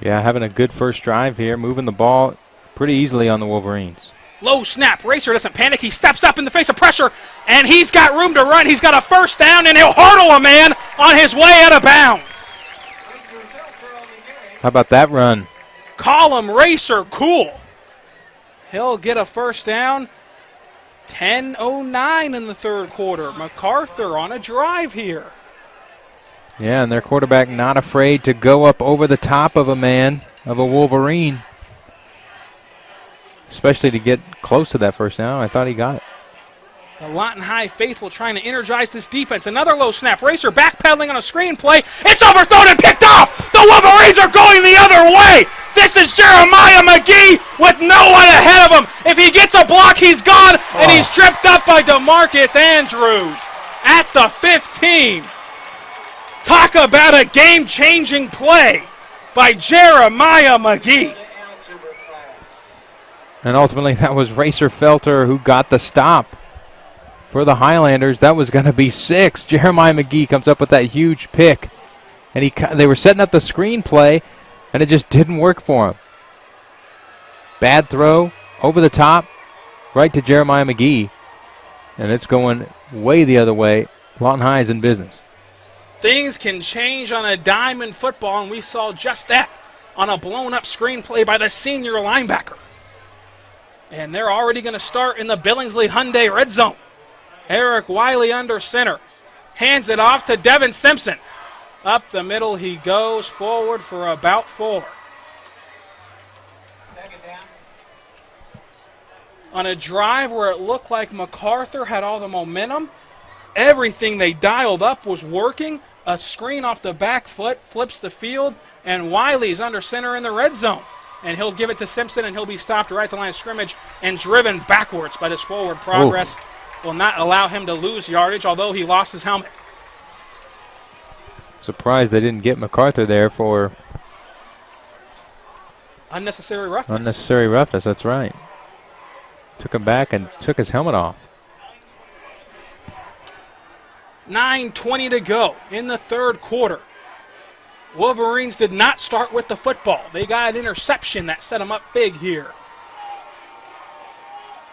D: Yeah, having a good first drive here, moving the ball pretty easily on the Wolverines.
C: Low snap. Racer doesn't panic. He steps up in the face of pressure, and he's got room to run. He's got a first down, and he'll hurdle a man on his way out of bounds.
D: How about that run?
C: Call him Racer cool. He'll get a first down. 10:09 in the third quarter. Macarthur on a drive here.
D: Yeah, and their quarterback not afraid to go up over the top of a man, of a Wolverine. Especially to get close to that first down. I thought he got it.
C: The Lawton High faithful trying to energize this defense. Another low snap. Racer backpedaling on a screen play. It's overthrown and picked off. The Wolverines are going the other way. This is Jeremiah McGee with no one ahead of him. If he gets a block, he's gone, and he's tripped up by DeMarcus Andrews at the 15. Talk about a game-changing play by Jeremiah McGee.
D: And ultimately, that was Racer Felter who got the stop for the Highlanders. That was going to be 6. Jeremiah McGee comes up with that huge pick. And they were setting up the screen play, and it just didn't work for him. Bad throw, over the top, right to Jeremiah McGee. And it's going way the other way Lawton High is in business.
C: Things can change on a dime in football, and we saw just that on a blown-up screenplay by the senior linebacker. And they're already going to start in the Billingsley Hyundai red zone. Eric Wiley under center. Hands it off to Devin Simpson. Up the middle he goes, forward for about 4. On a drive where it looked like Macarthur had all the momentum, everything they dialed up was working. A screen off the back foot flips the field, and Wiley's under center in the red zone. And he'll give it to Simpson, and he'll be stopped right at the line of scrimmage and driven backwards. But his forward progress will not allow him to lose yardage, although he lost his helmet.
D: Surprised they didn't get Macarthur there for
C: unnecessary roughness.
D: Unnecessary roughness, that's right. Took him back and took his helmet off.
C: 9:20 to go in the third quarter. Wolverines did not start with the football. They got an interception that set them up big here.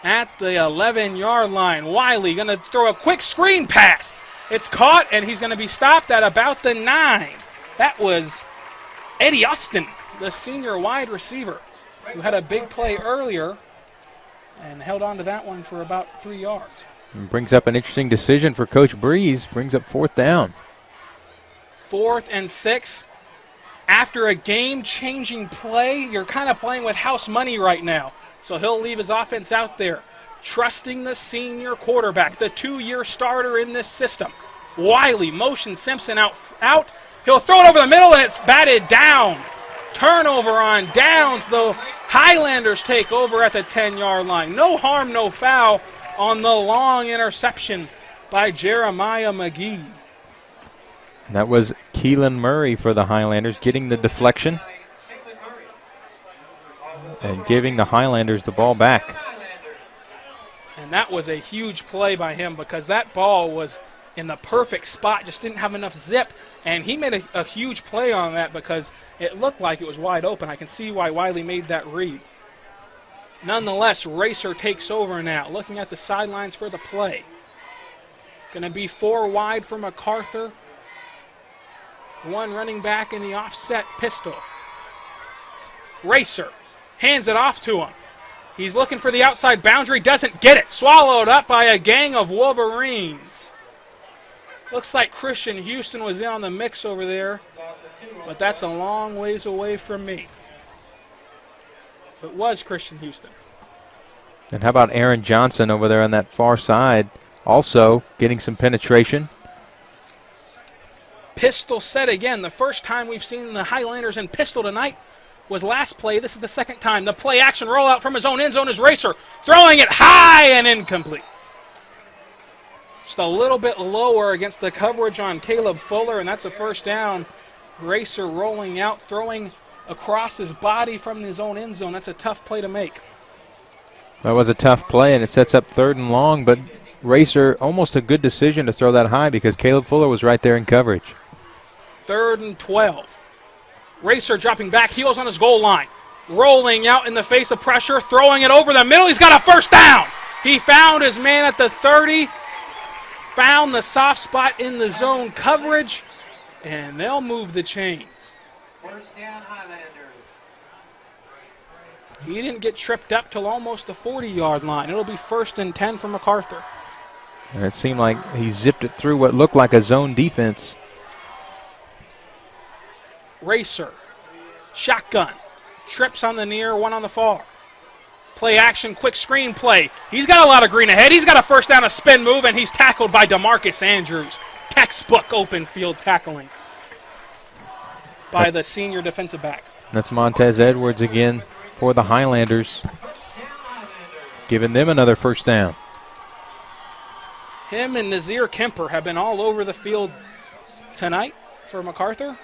C: At the 11-yard line, Wiley going to throw a quick screen pass. It's caught, and he's going to be stopped at about the 9. That was Eddie Austin, the senior wide receiver, who had a big play earlier and held on to that one for about 3 yards.
D: And brings up an interesting decision for Coach Breeze. Brings up 4th down.
C: 4th and 6. After a game-changing play, you're kind of playing with house money right now. So he'll leave his offense out there, trusting the senior quarterback, the 2-year starter in this system. Wiley motions Simpson out. He'll throw it over the middle, and it's batted down. Turnover on downs. The Highlanders take over at the 10-yard line. No harm, no foul on the long interception by Jeremiah McGee.
D: That was Keelan Murray for the Highlanders getting the deflection and giving the Highlanders the ball back.
C: And that was a huge play by him because that ball was in the perfect spot, just didn't have enough zip, and he made a huge play on that because it looked like it was wide open. I can see why Wiley made that read. Nonetheless, Racer takes over now, looking at the sidelines for the play. Going to be 4 wide for Macarthur. 1 running back in the offset pistol. Racer hands it off to him. He's looking for the outside boundary, doesn't get it. Swallowed up by a gang of Wolverines. Looks like Christian Houston was in on the mix over there, but that's a long ways away from me. It was Christian Houston.
D: And how about Aaron Johnson over there on that far side, also getting some penetration.
C: Pistol set again. The first time we've seen the Highlanders in pistol tonight was last play. This is the second time. The play action rollout from his own end zone is Racer, throwing it high and incomplete. Just a little bit lower against the coverage on Caleb Fuller, and that's a first down. Racer rolling out, throwing across his body from his own end zone. That's a tough play to make.
D: That was a tough play, and it sets up 3rd and long, but Racer, almost a good decision to throw that high because Caleb Fuller was right there in coverage.
C: 3rd and 12. Racer dropping back, heels on his goal line. Rolling out in the face of pressure, throwing it over the middle. He's got a first down. He found his man at the 30, found the soft spot in the zone coverage, and they'll move the chains.
L: First down, Highlanders.
C: He didn't get tripped up till almost the 40-yard line. It'll be 1st and 10 for Macarthur.
D: And it seemed like he zipped it through what looked like a zone defense.
C: Racer, shotgun, trips on the near, 1 on the far. Play action, quick screen play. He's got a lot of green ahead. He's got a first down, a spin move, and he's tackled by DeMarcus Andrews. Textbook open field tackling by the senior defensive back.
D: That's Montez Edwards again for the Highlanders, giving them another first down.
C: Him and Nazir Kemper have been all over the field tonight for Macarthur.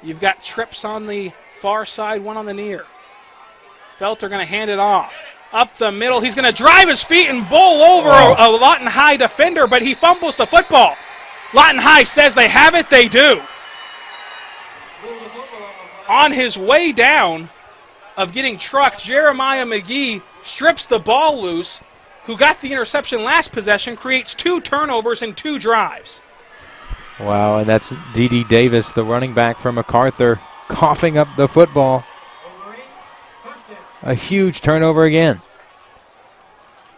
C: You've got trips on the far side, 1 on the near. Felter going to hand it off. Up the middle, he's going to drive his feet and bowl over a Lawton High defender, but he fumbles the football. Lawton High says they have it, they do. On his way down of getting trucked, Jeremiah McGee strips the ball loose, who got the interception last possession, creates 2 turnovers in 2 drives.
D: Wow, and that's D.D. Davis, the running back from Macarthur, coughing up the football. A huge turnover again.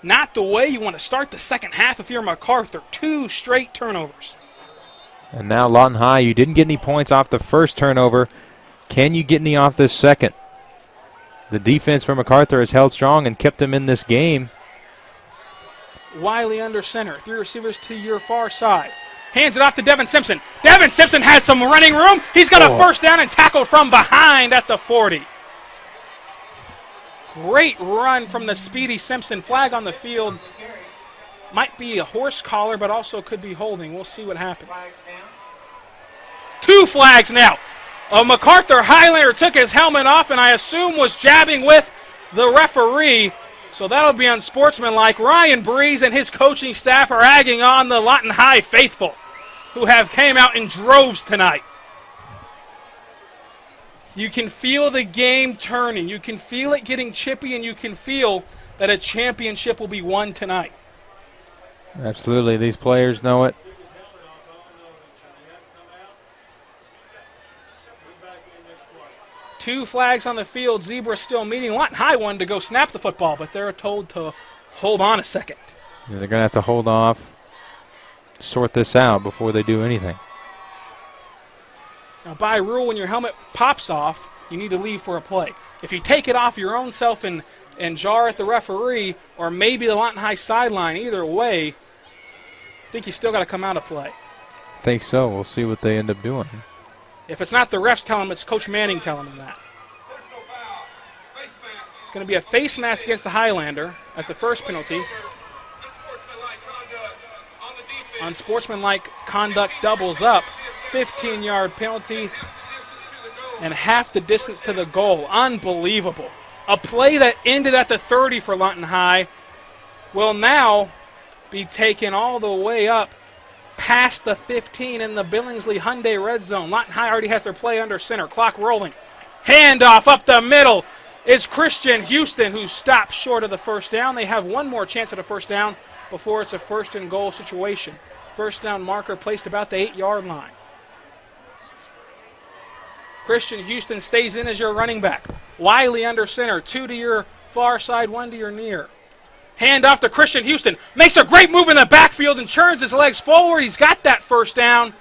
C: Not the way you want to start the second half if you're Macarthur. 2 straight turnovers.
D: And now Lawton High, you didn't get any points off the first turnover. Can you get any off this second? The defense for Macarthur has held strong and kept them in this game.
C: Wiley under center. 3 receivers to your far side. Hands it off to Devin Simpson. Devin Simpson has some running room. He's got a first down and tackled from behind at the 40. Great run from the speedy Simpson. Flag on the field. Might be a horse collar, but also could be holding. We'll see what happens. 2 flags now. A Macarthur Highlander took his helmet off and I assume was jabbing with the referee. So that'll be unsportsmanlike. Ryan Breeze and his coaching staff are egging on the Lawton High faithful, who have came out in droves tonight. You can feel the game turning. You can feel it getting chippy, and you can feel that a championship will be won tonight.
D: Absolutely. These players know it.
C: Two flags on the field. Zebra still meeting. Lawton High wanted to go snap the football, but they're told to hold on a second.
D: Yeah, they're going to have to hold off, sort this out before they do anything.
C: Now, by rule, when your helmet pops off, you need to leave for a play. If you take it off your own self and jar at the referee, or maybe the Lawton High sideline, either way, I think you still got to come out of play.
D: I think so. We'll see what they end up doing.
C: If it's not the refs telling them, it's Coach Manning telling them that. It's going to be a face mask against the Highlander as the first penalty. Unsportsmanlike conduct doubles up. 15-yard penalty and half the distance to the goal. Unbelievable. A play that ended at the 30 for Lawton High will now be taken all the way up past the 15 in the Billingsley Hyundai red zone. Lawton High already has their play under center. Clock rolling. Handoff up the middle is Christian Houston, who stops short of the first down. They have one more chance at a first down before it's a first and goal situation. First down marker placed about the 8-yard line. Christian Houston stays in as your running back. Wiley under center. 2 to your far side, 1 to your near. Hand off to Christian Houston. Makes a great move in the backfield and turns his legs forward. He's got that first down.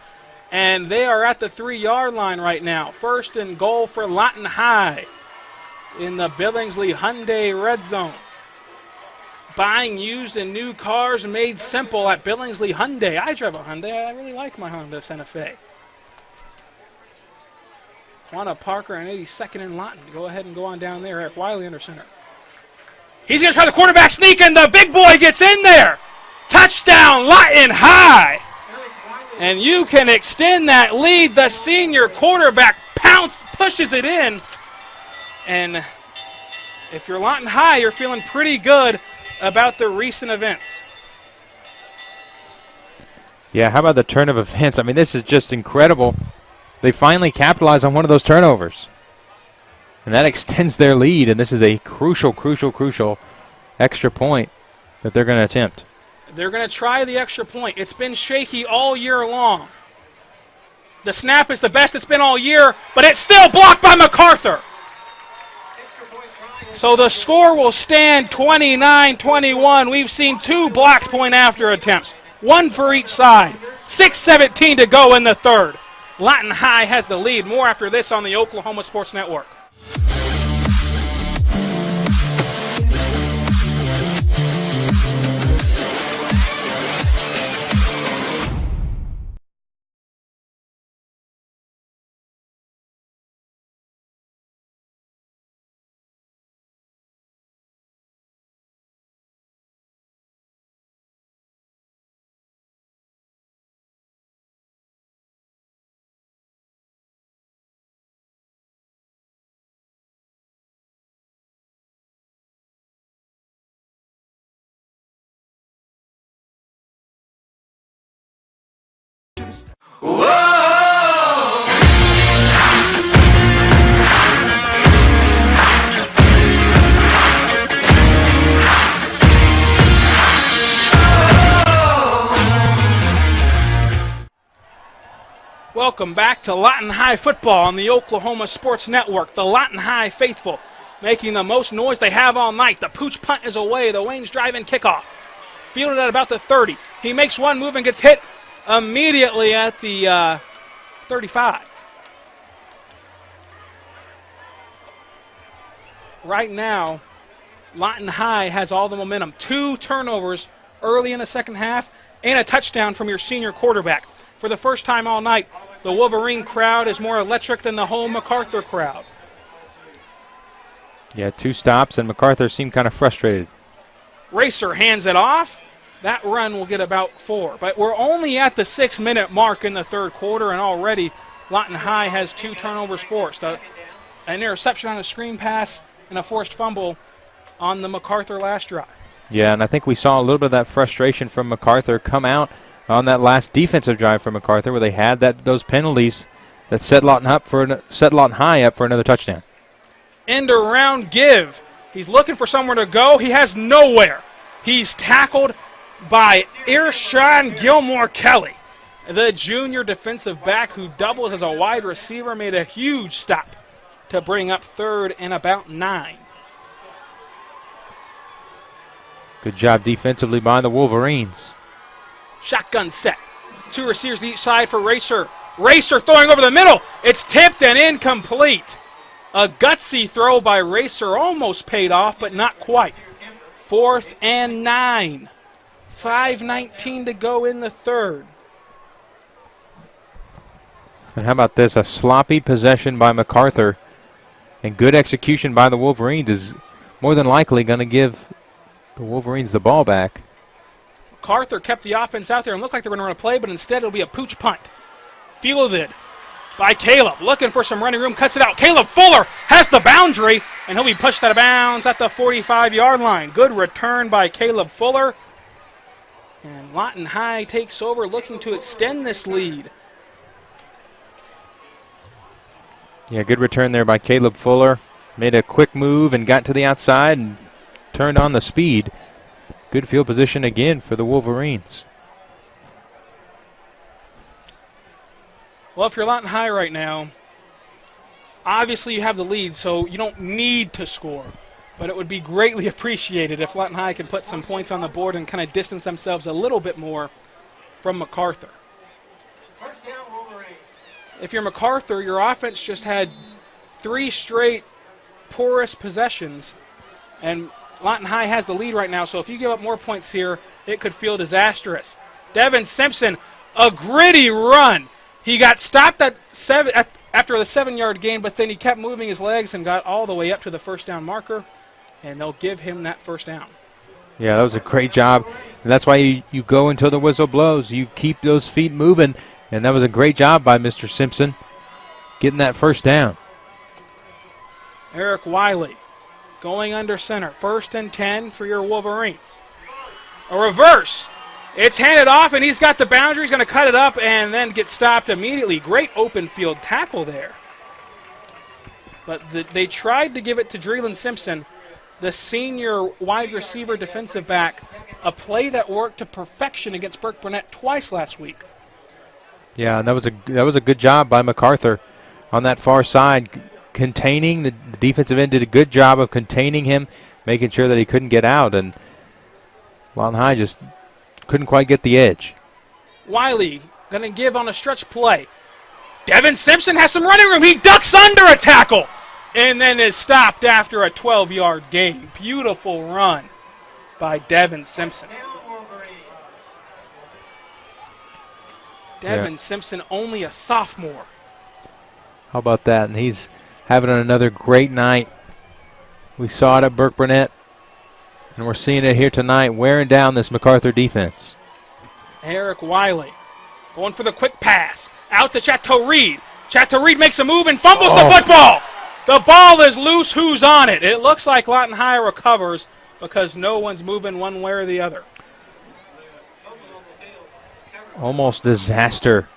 C: And they are at the 3-yard line right now. First and goal for Lawton High in the Billingsley Hyundai red zone. Buying used and new cars made simple at Billingsley Hyundai. I drive a Hyundai. I really like my Honda Santa Fe. Juana Parker on 82nd and Lawton. Go ahead and go on down there. Eric Wiley under center. He's going to try the quarterback sneak, and the big boy gets in there. Touchdown, Lawton High. And you can extend that lead. The senior quarterback pushes it in. And if you're Lawton High, you're feeling pretty good about the recent events.
D: Yeah, how about the turn of events? I mean, this is just incredible. They finally capitalize on one of those turnovers. And that extends their lead, and this is a crucial extra point that they're going to attempt.
C: They're going to try the extra point. It's been shaky all year long. The snap is the best it's been all year, but it's still blocked by Macarthur. So the score will stand 29-21. We've seen 2 blocked point after attempts, 1 for each side. 6:17 to go in the third. Lawton High has the lead. More after this on the Oklahoma Sports Network. Welcome back to Lawton High football on the Oklahoma Sports Network. The Lawton High faithful making the most noise they have all night. The pooch punt is away. The Wayne's drive-in kickoff. Fielded at about the 30. He makes one move and gets hit immediately at the 35. Right now, Lawton High has all the momentum. 2 turnovers early in the second half and a touchdown from your senior quarterback. For the first time all night, the Wolverine crowd is more electric than the home Macarthur crowd.
D: Yeah, 2 stops, and Macarthur seemed kind of frustrated.
C: Racer hands it off. That run will get about 4. But we're only at the 6-minute mark in the third quarter, and already Lawton High has 2 turnovers forced. An interception on a screen pass and a forced fumble on the Macarthur last drive.
D: Yeah, and I think we saw a little bit of that frustration from Macarthur come out on that last defensive drive from Macarthur, where they had those penalties that set Lawton High up for another touchdown.
C: End around give. He's looking for somewhere to go. He has nowhere. He's tackled by Irshawn Gilmore Kelly. The junior defensive back who doubles as a wide receiver made a huge stop to bring up third and about 9.
D: Good job defensively by the Wolverines.
C: Shotgun set. 2 receivers each side for Racer. Racer throwing over the middle. It's tipped and incomplete. A gutsy throw by Racer almost paid off, but not quite. 4th and 9. 5:19 to go in the third.
D: And how about this? A sloppy possession by Macarthur and good execution by the Wolverines is more than likely going to give the Wolverines the ball back.
C: Macarthur kept the offense out there and looked like they were going to run a play, but instead it'll be a pooch punt. Fielded by Caleb, looking for some running room, cuts it out. Caleb Fuller has the boundary, and he'll be pushed out of bounds at the 45-yard line. Good return by Caleb Fuller. And Lawton High takes over, looking to extend this lead.
D: Yeah, good return there by Caleb Fuller. Made a quick move and got to the outside and turned on the speed. Good field position again for the Wolverines.
C: Well, if you're Lawton High right now, obviously you have the lead, so you don't need to score. But it would be greatly appreciated if Lawton High can put some points on the board and kind of distance themselves a little bit more from Macarthur. If you're Macarthur, your offense just had 3 straight porous possessions, and Lawton High has the lead right now, so if you give up more points here, it could feel disastrous. Devin Simpson, a gritty run. He got stopped at after the 7-yard gain, but then he kept moving his legs and got all the way up to the first down marker, and they'll give him that first down.
D: Yeah, that was a great job. And that's why you go until the whistle blows. You keep those feet moving, and that was a great job by Mr. Simpson getting that first down.
C: Eric Wiley going under center. 1st and 10 for your Wolverines. A reverse. It's handed off, and he's got the boundary. He's going to cut it up and then get stopped immediately. Great open field tackle there. But they tried to give it to Dreeland Simpson, the senior wide receiver defensive back, a play that worked to perfection against Burke Burnett twice last week.
D: Yeah, and that was a good job by Macarthur on that far side, containing the defensive end. Did a good job of containing him, making sure that he couldn't get out, and Lawton High just couldn't quite get the edge.
C: Wiley going to give on a stretch play. Devin Simpson has some running room. He ducks under a tackle and then is stopped after a 12-yard gain. Beautiful run by Devin Simpson. Devin Simpson, only a sophomore.
D: How about that? And he's having another great night. We saw it at Burke Burnett, and we're seeing it here tonight, wearing down this Macarthur defense.
C: Eric Wiley going for the quick pass. Out to Chateau Reed. Chateau Reed makes a move and fumbles the football. The ball is loose. Who's on it? It looks like Lawton High recovers because no one's moving one way or the other.
D: Almost disaster.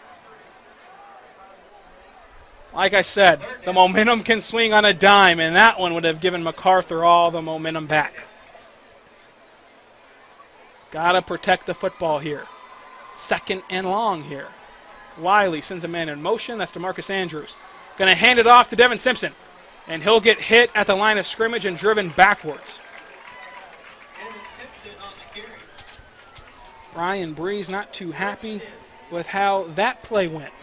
C: Like I said, the momentum can swing on a dime, and that one would have given Macarthur all the momentum back. Got to protect the football here. 2nd and long here. Wiley sends a man in motion. That's DeMarcus Andrews. Going to hand it off to Devin Simpson. And he'll get hit at the line of scrimmage and driven backwards. Brian Breeze not too happy with how that play went.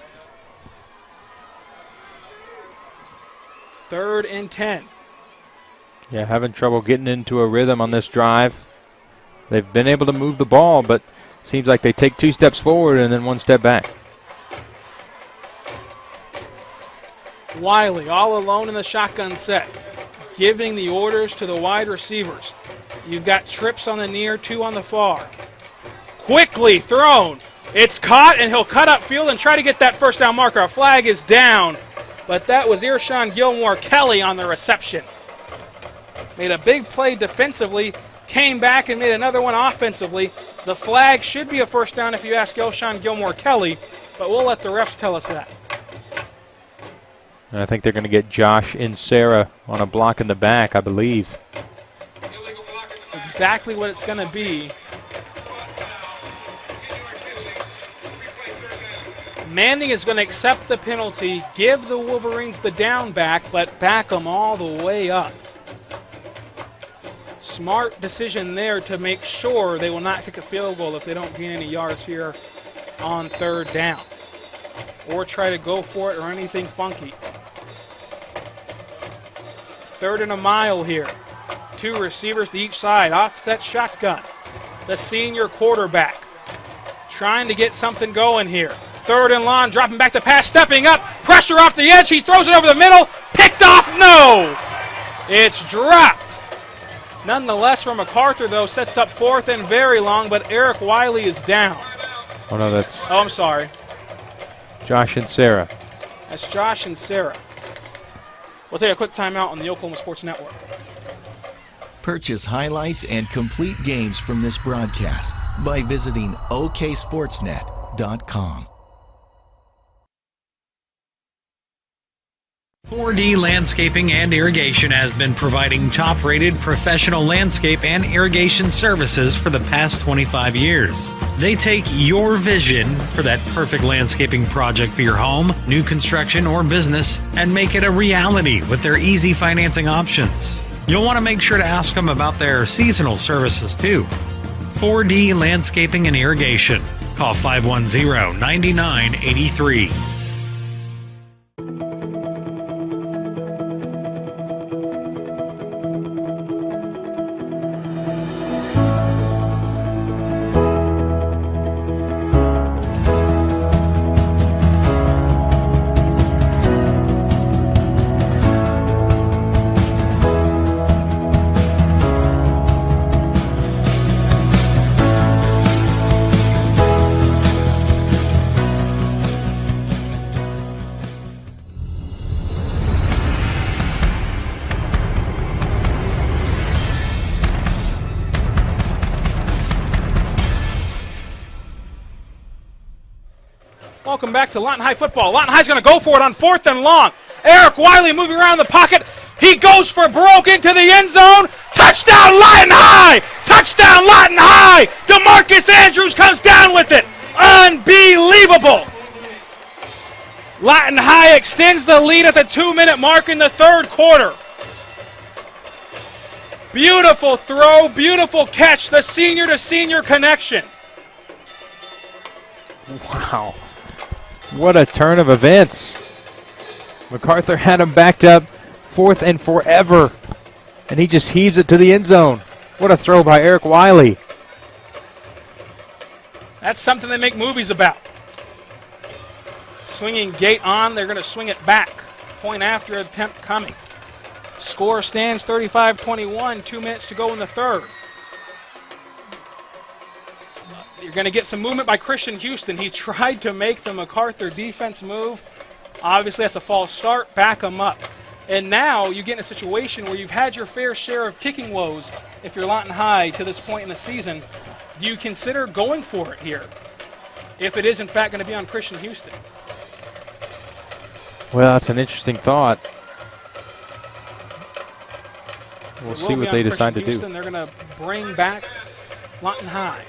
C: 3rd and 10.
D: Yeah, having trouble getting into a rhythm on this drive. They've been able to move the ball, but seems like they take 2 steps forward and then 1 step back.
C: Wiley all alone in the shotgun set, giving the orders to the wide receivers. You've got trips on the near, 2 on the far. Quickly thrown. It's caught, and he'll cut upfield and try to get that first down marker. A flag is down, but that was Ershawn Gilmore Kelly on the reception. Made a big play defensively, came back and made another one offensively. The flag should be a first down if you ask Ershawn Gilmore Kelly, but we'll let the refs tell us that.
D: And I think they're going to get Josh Insera on a block in the back, I believe.
C: That's exactly what it's going to be. Manning is going to accept the penalty, give the Wolverines the down back, but back them all the way up. Smart decision there to make sure they will not kick a field goal if they don't gain any yards here on 3rd down. Or try to go for it or anything funky. 3rd and a mile here. 2 receivers to each side. Offset shotgun. The senior quarterback trying to get something going here. 3rd and long, dropping back to pass, stepping up. Pressure off the edge. He throws it over the middle. Picked off. No! It's dropped. Nonetheless, from Macarthur, though, sets up 4th and very long, but Eric Wiley is down.
D: Oh, no, that's...
C: Oh, I'm sorry.
D: Josh Insera.
C: That's Josh Insera. We'll take a quick timeout on the Oklahoma Sports Network.
E: Purchase highlights and complete games from this broadcast by visiting oksportsnet.com.
I: 4D Landscaping and Irrigation has been providing top-rated professional landscape and irrigation services for the past 25 years. They take your vision for that perfect landscaping project for your home, new construction, or business and make it a reality with their easy financing options. You'll want to make sure to ask them about their seasonal services too. 4D Landscaping and Irrigation. Call 510-9983.
C: Welcome back to Lawton High football. Lawton High's going to go for it on 4th and long. Eric Wiley moving around the pocket. He goes for broke into the end zone. Touchdown Lawton High! Touchdown Lawton High! DeMarcus Andrews comes down with it. Unbelievable! Lawton High extends the lead at the 2-minute mark in the 3rd quarter. Beautiful throw, beautiful catch, the senior-to-senior connection.
D: Wow. What a turn of events. Macarthur had him backed up 4th and forever, and he just heaves it to the end zone. What a throw by Eric Wiley.
C: That's something they make movies about. Swinging gate on, they're going to swing it back. Point after attempt coming. Score stands 35-21, 2 minutes to go in the 3rd. You're going to get some movement by Christian Houston. He tried to make the Macarthur defense move. Obviously, that's a false start. Back him up. And now you get in a situation where you've had your fair share of kicking woes if you're Lawton High to this point in the season. Do you consider going for it here if it is, in fact, going to be on Christian Houston?
D: Well, that's an interesting thought. We'll see what they decide to do.
C: They're going to bring back Lawton High.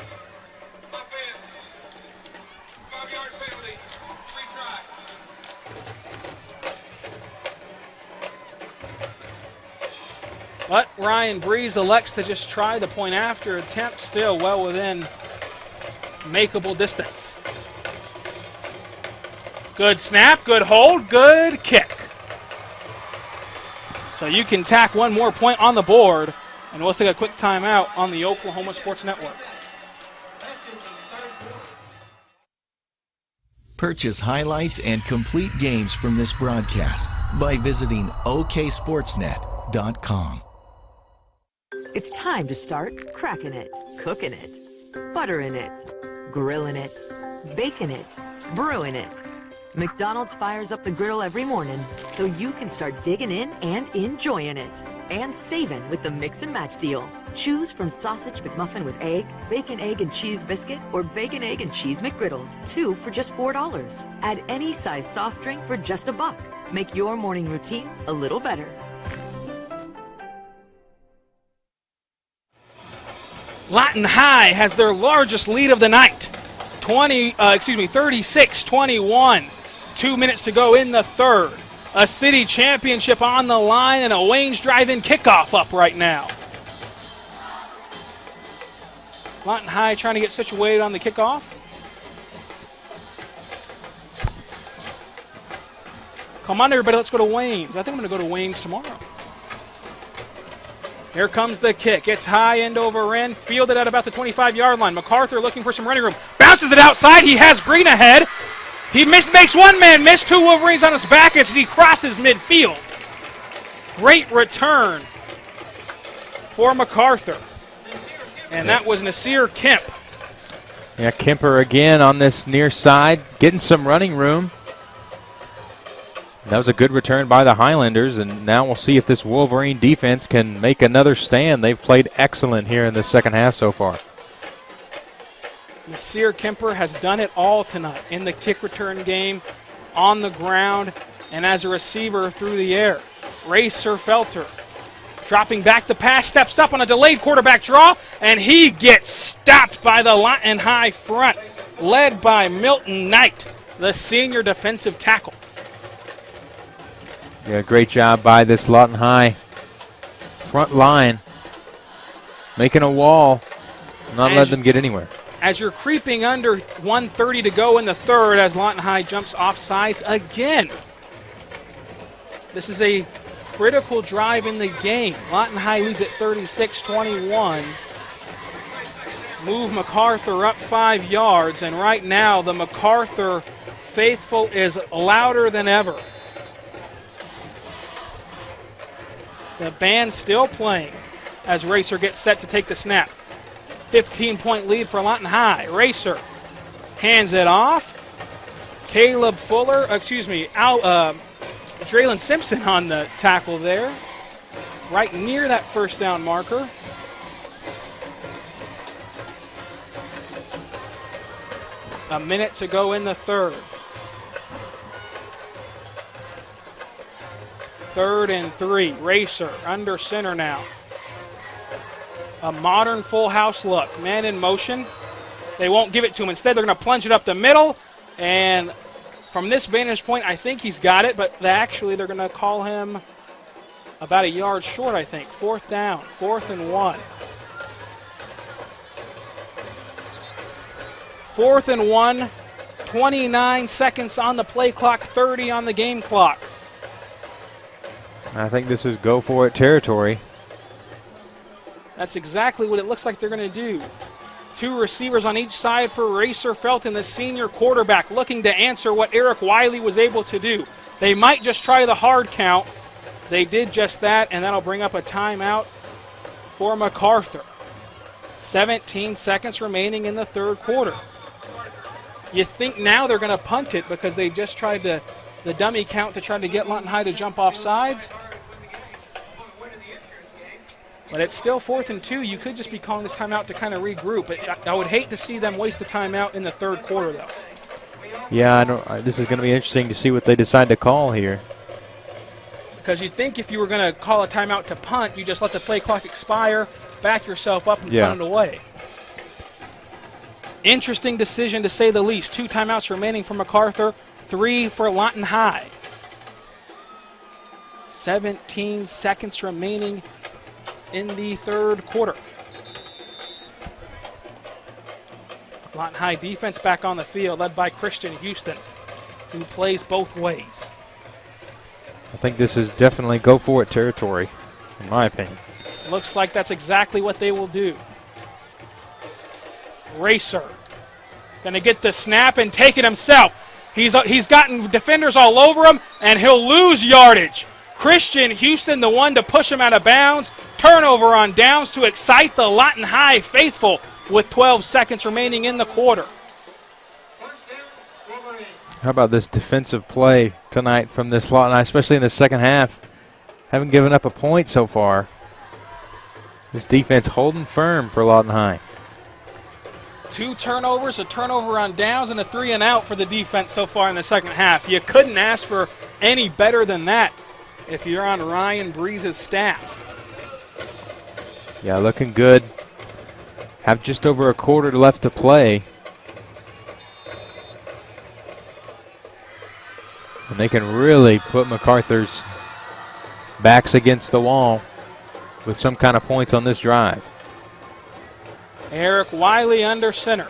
C: But Ryan Breeze elects to just try the point after attempt, still well within makeable distance. Good snap, good hold, good kick. So you can tack one more point on the board, and we'll take a quick timeout on the Oklahoma Sports Network.
E: Purchase highlights and complete games from this broadcast by visiting oksportsnet.com.
P: It's time to start cracking it, cooking it, buttering it, grilling it, baking it, brewing it. McDonald's fires up the griddle every morning so you can start digging in and enjoying it. And saving with the Mix and Match deal. Choose from Sausage McMuffin with egg, Bacon, Egg, and Cheese Biscuit, or Bacon, Egg, and Cheese McGriddles, 2 for just $4. Add any size soft drink for just $1. Make your morning routine a little better.
C: Lawton High has their largest lead of the night, 36-21. 2 minutes to go in the third. A city championship on the line and a Wayne's Drive-In kickoff up right now. Lawton High trying to get situated on the kickoff. Come on, everybody, let's go to Wayne's. I think I'm going to go to Wayne's tomorrow. Here comes the kick. It's high end over end, fielded at about the 25-yard line. Macarthur looking for some running room. Bounces it outside. He has Green ahead. He makes one man miss. 2 Wolverines on his back as he crosses midfield. Great return for Macarthur. And that was Nasir Kemp.
D: Yeah, Kemper again on this near side, getting some running room. That was a good return by the Highlanders, and now we'll see if this Wolverine defense can make another stand. They've played excellent here in the second half so far.
C: Nasir Kemper has done it all tonight in the kick return game, on the ground, and as a receiver through the air. Racer Felter dropping back the pass, steps up on a delayed quarterback draw, and he gets stopped by the Lawton High front, led by Milton Knight, the senior defensive tackle.
D: Yeah, great job by this Lawton High front line, making a wall, not letting them get anywhere.
C: As you're creeping under 1:30 to go in the third, as Lawton High jumps off sides again. This is a critical drive in the game. Lawton High leads at 36-21. Move Macarthur up 5 yards, and right now the Macarthur faithful is louder than ever. The band still playing as Racer gets set to take the snap. 15-point lead for Lawton High. Racer hands it off. Draylon Simpson on the tackle there, right near that first down marker. A minute to go in the third. 3rd and 3. Racer under center now. A modern full house look. Man in motion. They won't give it to him. Instead, they're going to plunge it up the middle. And from this vantage point, I think he's got it. But they're going to call him about a yard short, I think. 4th down. 4th and 1. 4th and 1. 29 seconds on the play clock. 30 on the game clock.
D: I think this is go for it territory.
C: That's exactly what it looks like they're going to do. 2 receivers on each side for Racer Felton, the senior quarterback, looking to answer what Eric Wiley was able to do. They might just try the hard count. They did just that, and that'll bring up a timeout for Macarthur. 17 seconds remaining in the third quarter. You think now they're going to punt it because they just tried the dummy count to try to get Lawton High to jump off sides. But it's still 4th and 2. You could just be calling this timeout to kind of regroup. But I would hate to see them waste the timeout in the third quarter, though.
D: Yeah, this is going to be interesting to see what they decide to call here.
C: Because you'd think if you were going to call a timeout to punt, you just let the play clock expire, back yourself up, and punt it away. Interesting decision, to say the least. 2 timeouts remaining for Macarthur. 3 for Lawton High. 17 seconds remaining in the third quarter. Lawton High defense back on the field, led by Christian Houston, who plays both ways.
D: I think this is definitely go-for-it territory, in my opinion.
C: Looks like that's exactly what they will do. Racer. Going to get the snap and take it himself. He's gotten defenders all over him, and he'll lose yardage. Christian Houston, the one to push him out of bounds. Turnover on downs to excite the Lawton High faithful with 12 seconds remaining in the quarter.
D: How about this defensive play tonight from this Lawton High, especially in the second half? Haven't given up a point so far. This defense holding firm for Lawton High.
C: 2 turnovers, a turnover on downs, and a 3-and-out for the defense so far in the second half. You couldn't ask for any better than that if you're on Ryan Breeze's staff.
D: Yeah, looking good. Have just over a quarter left to play. And they can really put Macarthur's backs against the wall with some kind of points on this drive.
C: Eric Wiley under center.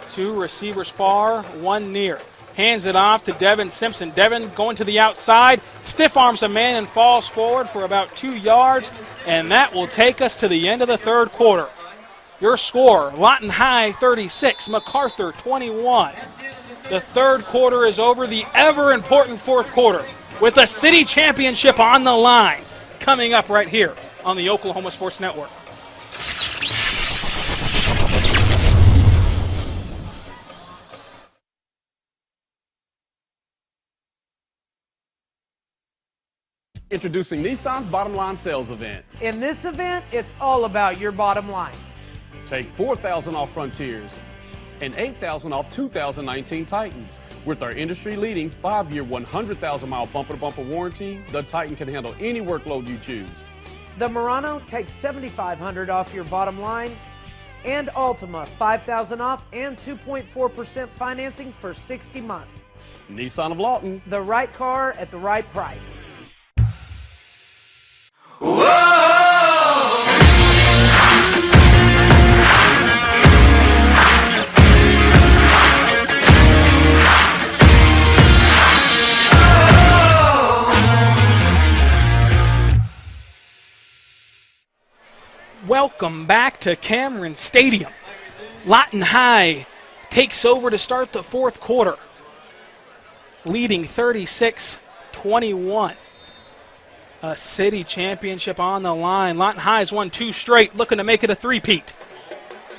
C: 2 receivers far, 1 near. Hands it off to Devin Simpson. Devin going to the outside, stiff arms a man and falls forward for about 2 yards, and that will take us to the end of the third quarter. Your score, Lawton High 36, Macarthur 21. The third quarter is over, the ever-important fourth quarter, with a city championship on the line, coming up right here on the Oklahoma Sports Network.
Q: Introducing Nissan's Bottom Line Sales Event.
R: In this event, it's all about your bottom line.
Q: Take $4,000 off Frontiers and $8,000 off 2019 Titans. With our industry-leading 5-year, 100,000-mile bumper-to-bumper warranty, the Titan can handle any workload you choose.
R: The Murano takes $7,500 off your bottom line, and Altima $5,000 off and 2.4% financing for 60 months.
Q: Nissan of Lawton.
R: The right car at the right price.
C: Welcome back to Cameron Stadium. Lawton High takes over to start the fourth quarter, leading 36-21. A city championship on the line. Lawton High has won 2 straight, looking to make it a three-peat.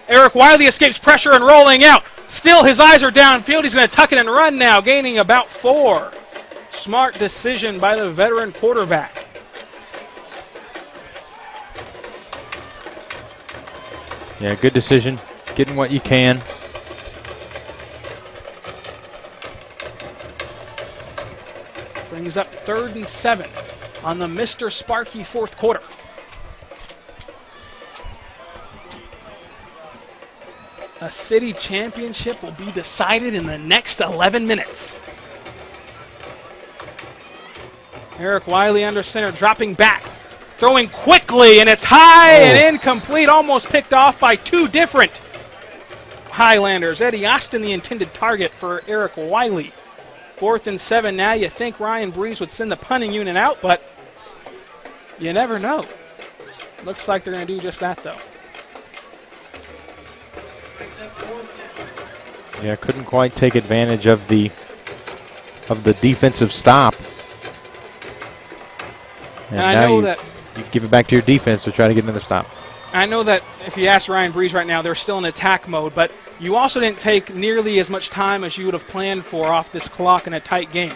C: Eric Wiley escapes pressure and rolling out. Still, his eyes are downfield. He's going to tuck it and run now, gaining about 4. Smart decision by the veteran quarterback.
D: Yeah, good decision. Getting what you can.
C: Brings up 3rd and 7 on the Mr. Sparky fourth quarter. A city championship will be decided in the next 11 minutes. Eric Wiley under center, dropping back. Throwing quickly, and it's high and incomplete, almost picked off by 2 different Highlanders. Eddie Austin, the intended target for Eric Wiley. 4th and 7 now. You think Ryan Breeze would send the punting unit out, but you never know. Looks like they're going to do just that, though.
D: Yeah, couldn't quite take advantage of the defensive stop.
C: And I know that
D: you give it back to your defense to try to get another stop.
C: I know that if you ask Ryan Breeze right now, they're still in attack mode, but you also didn't take nearly as much time as you would have planned for off this clock in a tight game.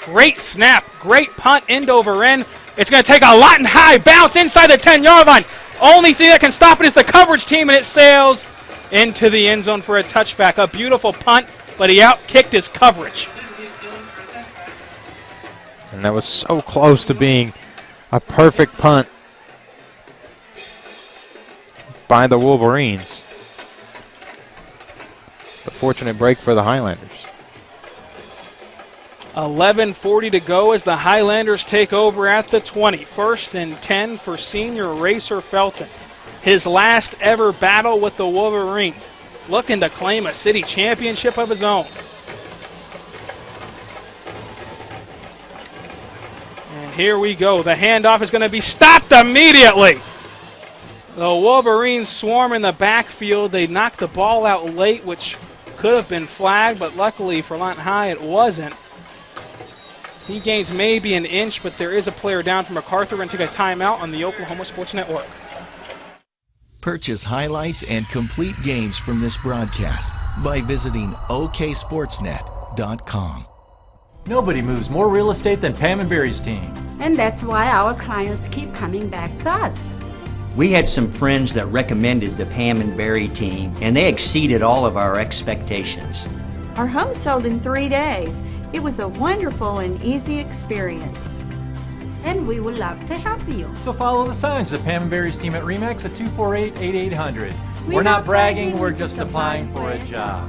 C: Great snap, great punt, end over end. It's going to take a Lawton High bounce inside the 10-yard line. Only thing that can stop it is the coverage team, and it sails into the end zone for a touchback. A beautiful punt, but he out-kicked his coverage.
D: And that was so close to being a perfect punt by the Wolverines. But fortunate break for the Highlanders.
C: 11:40 to go as the Highlanders take over at the 20. 1st and 10 for senior Racer Felton. His last ever battle with the Wolverines, looking to claim a city championship of his own. And here we go. The handoff is going to be stopped immediately. The Wolverines swarm in the backfield. They knocked the ball out late, which could have been flagged, but luckily for Lawton High it wasn't. He gains maybe an inch, but there is a player down from Macarthur. We're going to take a timeout on the Oklahoma Sports Network.
E: Purchase highlights and complete games from this broadcast by visiting oksportsnet.com.
S: Nobody moves more real estate than Pam and Barry's team.
T: And that's why our clients keep coming back to us.
U: We had some friends that recommended the Pam and Barry team, and they exceeded all of our expectations.
T: Our home sold in 3 days. It was a wonderful and easy experience. And we would love to help you.
S: So follow the signs of Pam and Barry's team at RE/MAX at 248-8800. We're not bragging, we're just applying for a job.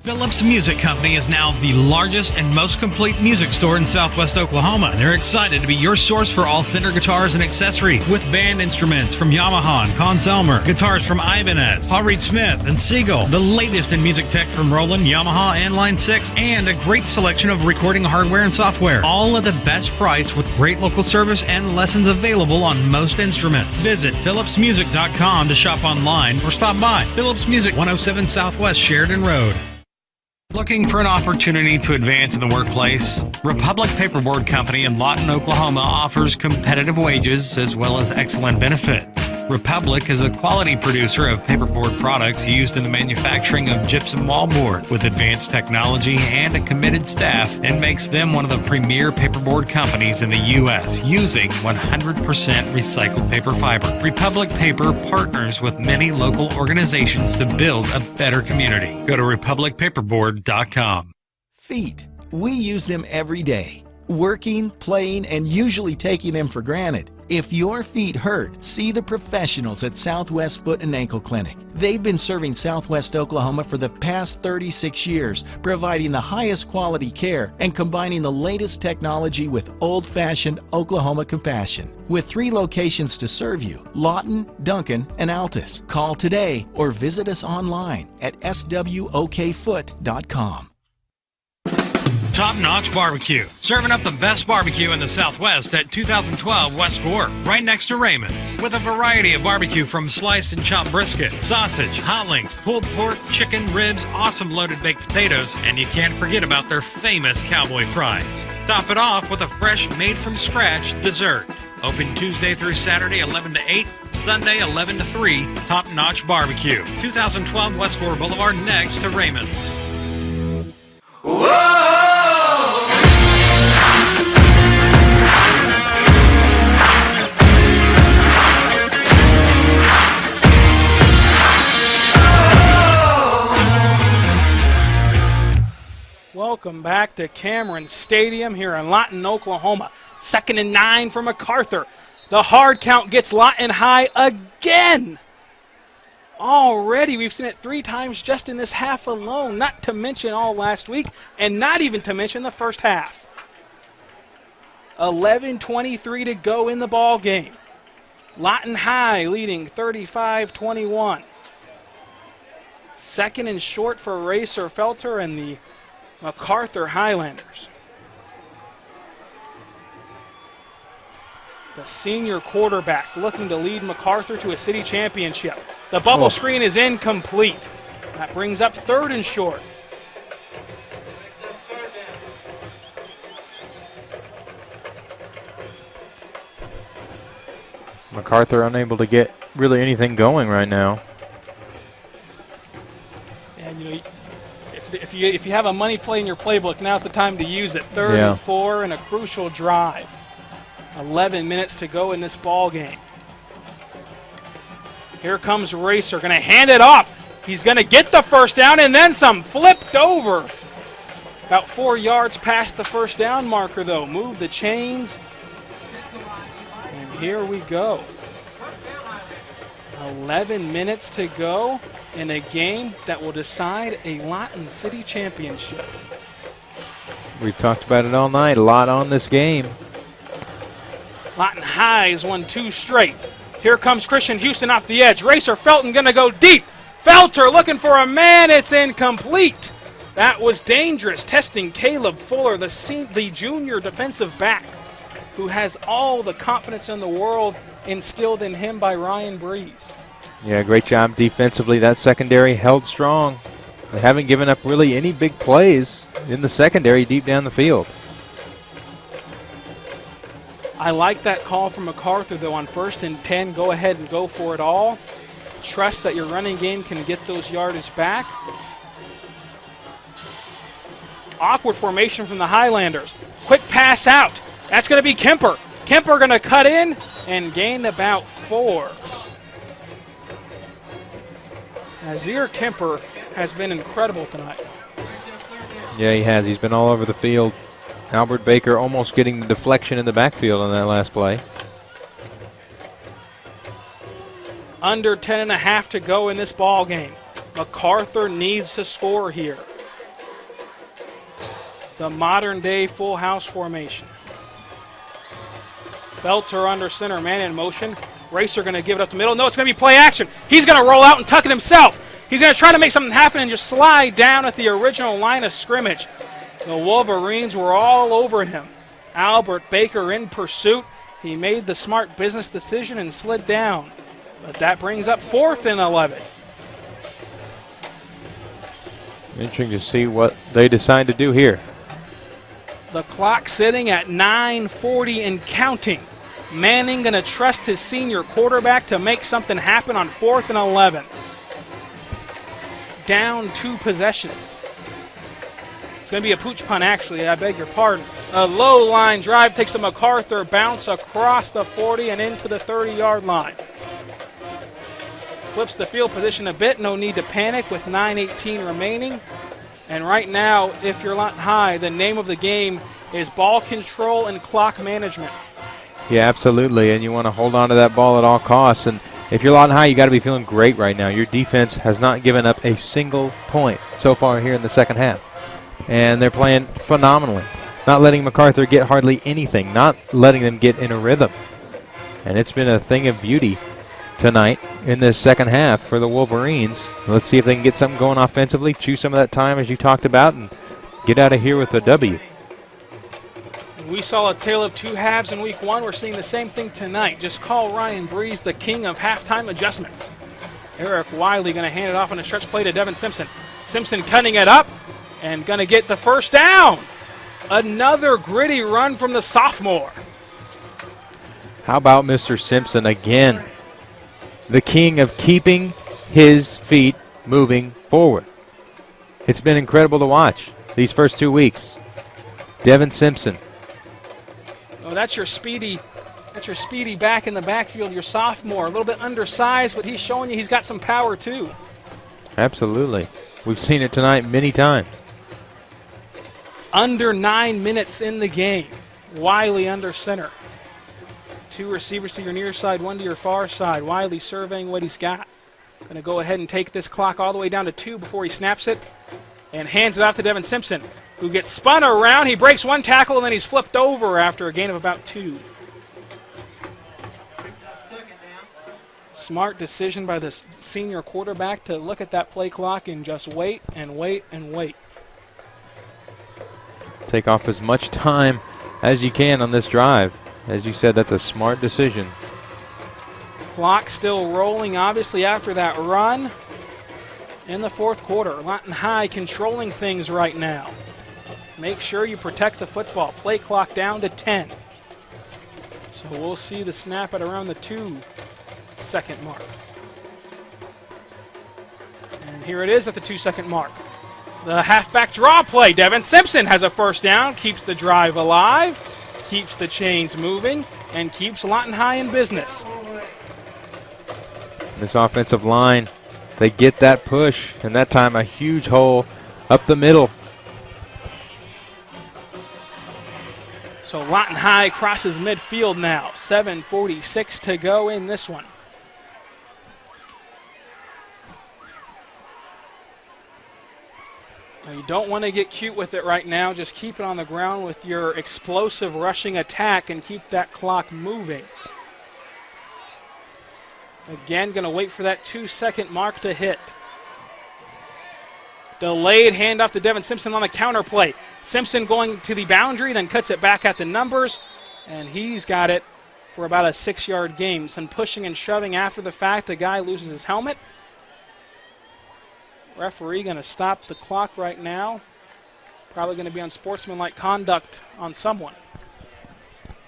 I: Phillips Music Company is now the largest and most complete music store in Southwest Oklahoma. They're excited to be your source for all Fender guitars and accessories, with band instruments from Yamaha and Conselmer, guitars from Ibanez, Paul Reed Smith, and Siegel, the latest in music tech from Roland, Yamaha, and Line 6, and a great selection of recording hardware and software, all at the best price with great local service and lessons available on most instruments. Visit phillipsmusic.com to shop online or stop by. Phillips Music, 107 Southwest Sheridan Road. Looking for an opportunity to advance in the workplace? Republic Paperboard Company in Lawton, Oklahoma offers competitive wages as well as excellent benefits. Republic is a quality producer of paperboard products used in the manufacturing of gypsum wallboard with advanced technology and a committed staff, and makes them one of the premier paperboard companies in the U.S. using 100% recycled paper fiber. Republic Paper partners with many local organizations to build a better community. Go to republicpaperboard.com.
E: Feet. We use them every day. Working, playing, and usually taking them for granted. If your feet hurt, see the professionals at Southwest Foot and Ankle Clinic. They've been serving Southwest Oklahoma for the past 36 years, providing the highest quality care and combining the latest technology with old-fashioned Oklahoma compassion. With 3 locations to serve you, Lawton, Duncan, and Altus. Call today or visit us online at swokfoot.com.
I: Top Notch Barbecue, serving up the best barbecue in the Southwest at 2012 West Gore, right next to Raymond's, with a variety of barbecue from sliced and chopped brisket, sausage, hot links, pulled pork, chicken, ribs, awesome loaded baked potatoes, and you can't forget about their famous cowboy fries. Top it off with a fresh, made-from-scratch dessert. Open Tuesday through Saturday 11 to 8, Sunday 11 to 3, Top Notch Barbecue, 2012 West Gore Boulevard next to Raymond's.
L: Whoa!
C: Welcome back to Cameron Stadium here in Lawton, Oklahoma. 2nd and 9 for Macarthur. The hard count gets Lawton High again. Already, we've seen it 3 times just in this half alone, not to mention all last week, and not even to mention the first half. 11:23 to go in the ball game. Lawton High leading 35-21. 2nd and short for Racer Felter and the Macarthur Highlanders. The senior quarterback looking to lead Macarthur to a city championship. The bubble screen is incomplete. That brings up 3rd and short.
D: Macarthur unable to get really anything going right now.
C: And you know, if you have a money play in your playbook, now's the time to use it. 3rd and 4 and a crucial drive. 11 minutes to go in this ball game. Here comes Racer, going to hand it off. He's going to get the first down and then some. Flipped over. About 4 yards past the first down marker, though. Move the chains. And here we go. 11 minutes to go. in a game that will decide a Lawton City championship.
D: We've talked about it all night. A lot on this game.
C: Lawton High has won 2 straight. Here comes Christian Houston off the edge. Racer Felton going to go deep. Felter looking for a man. It's incomplete. That was dangerous. Testing Caleb Fuller, the junior defensive back, who has all the confidence in the world instilled in him by Ryan Breeze.
D: Yeah, great job defensively. That secondary held strong. They haven't given up really any big plays in the secondary deep down the field.
C: I like that call from Macarthur, though, on 1st and 10. Go ahead and go for it all. Trust that your running game can get those yardage back. Awkward formation from the Highlanders. Quick pass out. That's going to be Kemper. Kemper going to cut in and gain about 4. Nazir Kemper has been incredible tonight.
D: Yeah, he has. He's been all over the field. Albert Baker almost getting the deflection in the backfield on that last play.
C: Under 10.5 to go in this ball game. Macarthur needs to score here. The modern day full house formation. Felter under center, man in motion. Racer going to give it up the middle. No, it's going to be play action. He's going to roll out and tuck it himself. He's going to try to make something happen and just slide down at the original line of scrimmage. The Wolverines were all over him. Albert Baker in pursuit. He made the smart business decision and slid down. But that brings up 4th and 11.
D: Interesting to see what they decide to do here.
C: The clock sitting at 9:40 and counting. Manning going to trust his senior quarterback to make something happen on 4th and 11. Down 2 possessions. It's going to be a pooch punt, actually. I beg your pardon. A low line drive takes a Macarthur bounce across the 40 and into the 30-yard line. Flips the field position a bit. No need to panic with 9:18 remaining. And right now, if you're Lawton High, the name of the game is ball control and clock management.
D: Yeah, absolutely. And you want to hold on to that ball at all costs. And if you're Lawton High, you got to be feeling great right now. Your defense has not given up a single point so far here in the second half. And they're playing phenomenally. Not letting Macarthur get hardly anything. Not letting them get in a rhythm. And it's been a thing of beauty tonight in this second half for the Wolverines. Let's see if they can get something going offensively, chew some of that time as you talked about, and get out of here with a W.
C: We saw a tale of 2 halves in week 1. We're seeing the same thing tonight. Just call Ryan Breeze the king of halftime adjustments. Eric Wiley going to hand it off on a stretch play to Devin Simpson. Simpson cutting it up and going to get the first down. Another gritty run from the sophomore.
D: How about Mr. Simpson again? The king of keeping his feet moving forward. It's been incredible to watch these first 2 weeks. Devin Simpson.
C: Oh, that's your speedy back in the backfield, your sophomore. A little bit undersized, but he's showing you he's got some power too.
D: Absolutely. We've seen it tonight many times.
C: Under 9 minutes in the game. Wiley under center. 2 receivers to your near side, 1 to your far side. Wiley surveying what he's got. Going to go ahead and take this clock all the way down to 2 before he snaps it and hands it off to Devin Simpson, who gets spun around. He breaks 1 tackle, and then he's flipped over after a gain of about 2. Smart decision by the senior quarterback to look at that play clock and just wait and wait and wait.
D: Take off as much time as you can on this drive. As you said, that's a smart decision.
C: Clock still rolling, obviously, after that run in the 4th quarter. Lawton High controlling things right now. Make sure you protect the football. Play clock down to 10. So we'll see the snap at around the 2-second mark. And here it is at the 2-second mark. The halfback draw play. Devin Simpson has a first down, keeps the drive alive, keeps the chains moving, and keeps Lawton High in business.
D: This offensive line, they get that push, and that time a huge hole up the middle.
C: So Lawton High crosses midfield now. 7:46 to go in this one. Now, you don't want to get cute with it right now. Just keep it on the ground with your explosive rushing attack and keep that clock moving. Again, going to wait for that 2-second mark to hit. Delayed handoff to Devin Simpson on the counter play. Simpson going to the boundary, then cuts it back at the numbers, and he's got it for about a 6-yard gain. Some pushing and shoving after the fact. The guy loses his helmet. Referee going to stop the clock right now. Probably going to be on sportsmanlike conduct on someone.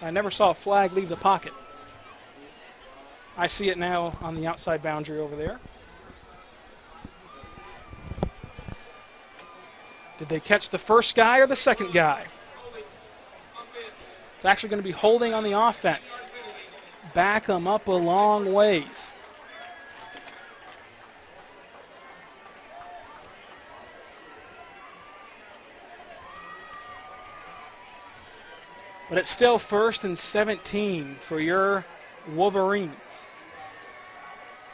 C: I never saw a flag leave the pocket. I see it now on the outside boundary over there. Did they catch the first guy or the second guy? It's actually going to be holding on the offense. Back them up a long ways. But it's still 1st and 17 for your Wolverines.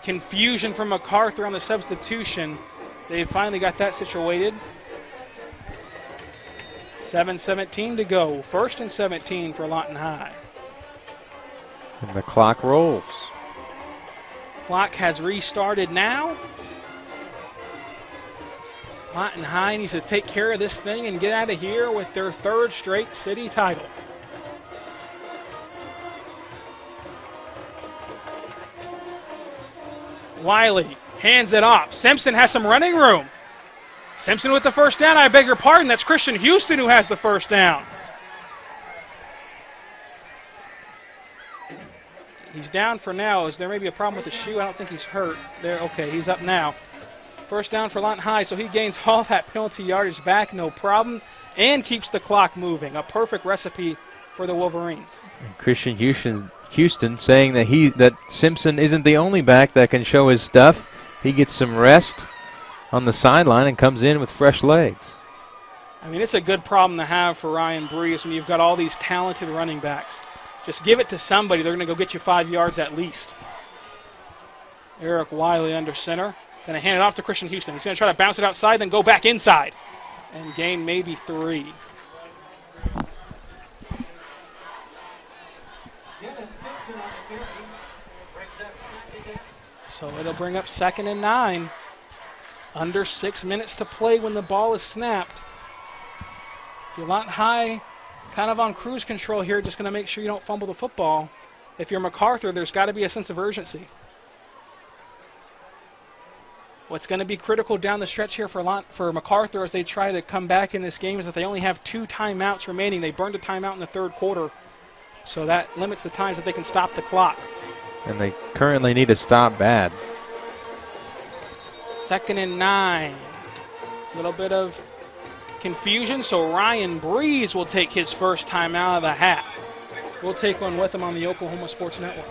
C: Confusion from Macarthur on the substitution. They finally got that situated. 7:17 to go. 1st and 17 for Lawton High.
D: And the clock rolls.
C: Clock has restarted now. Lawton High needs to take care of this thing and get out of here with their 3rd straight city title. Wiley hands it off. Simpson has some running room. Simpson with the first down. I beg your pardon. That's Christian Houston who has the first down. He's down for now. Is there maybe a problem with the shoe? I don't think he's hurt. There, okay, he's up now. First down for Lawton High, so he gains all that penalty yardage back, no problem, and keeps the clock moving. A perfect recipe for the Wolverines.
D: And Christian Houston saying that Simpson isn't the only back that can show his stuff. He gets some rest on the sideline and comes in with fresh legs.
C: I mean, it's a good problem to have for Ryan Breeze when you've got all these talented running backs. Just give it to somebody. They're going to go get you 5 yards at least. Eric Wiley under center. Going to hand it off to Christian Houston. He's going to try to bounce it outside, then go back inside and gain maybe 3. So it'll bring up 2nd and 9. Under 6 minutes to play when the ball is snapped. If you're Lawton High, kind of on cruise control here, just going to make sure you don't fumble the football. If you're Macarthur, there's got to be a sense of urgency. What's going to be critical down the stretch here for Macarthur as they try to come back in this game is that they only have 2 timeouts remaining. They burned a timeout in the 3rd quarter, so that limits the times that they can stop the clock.
D: And they currently need to stop bad.
C: 2nd and 9. A little bit of confusion, so Ryan Breeze will take his first time out of the half. We'll take one with him on the Oklahoma Sports Network.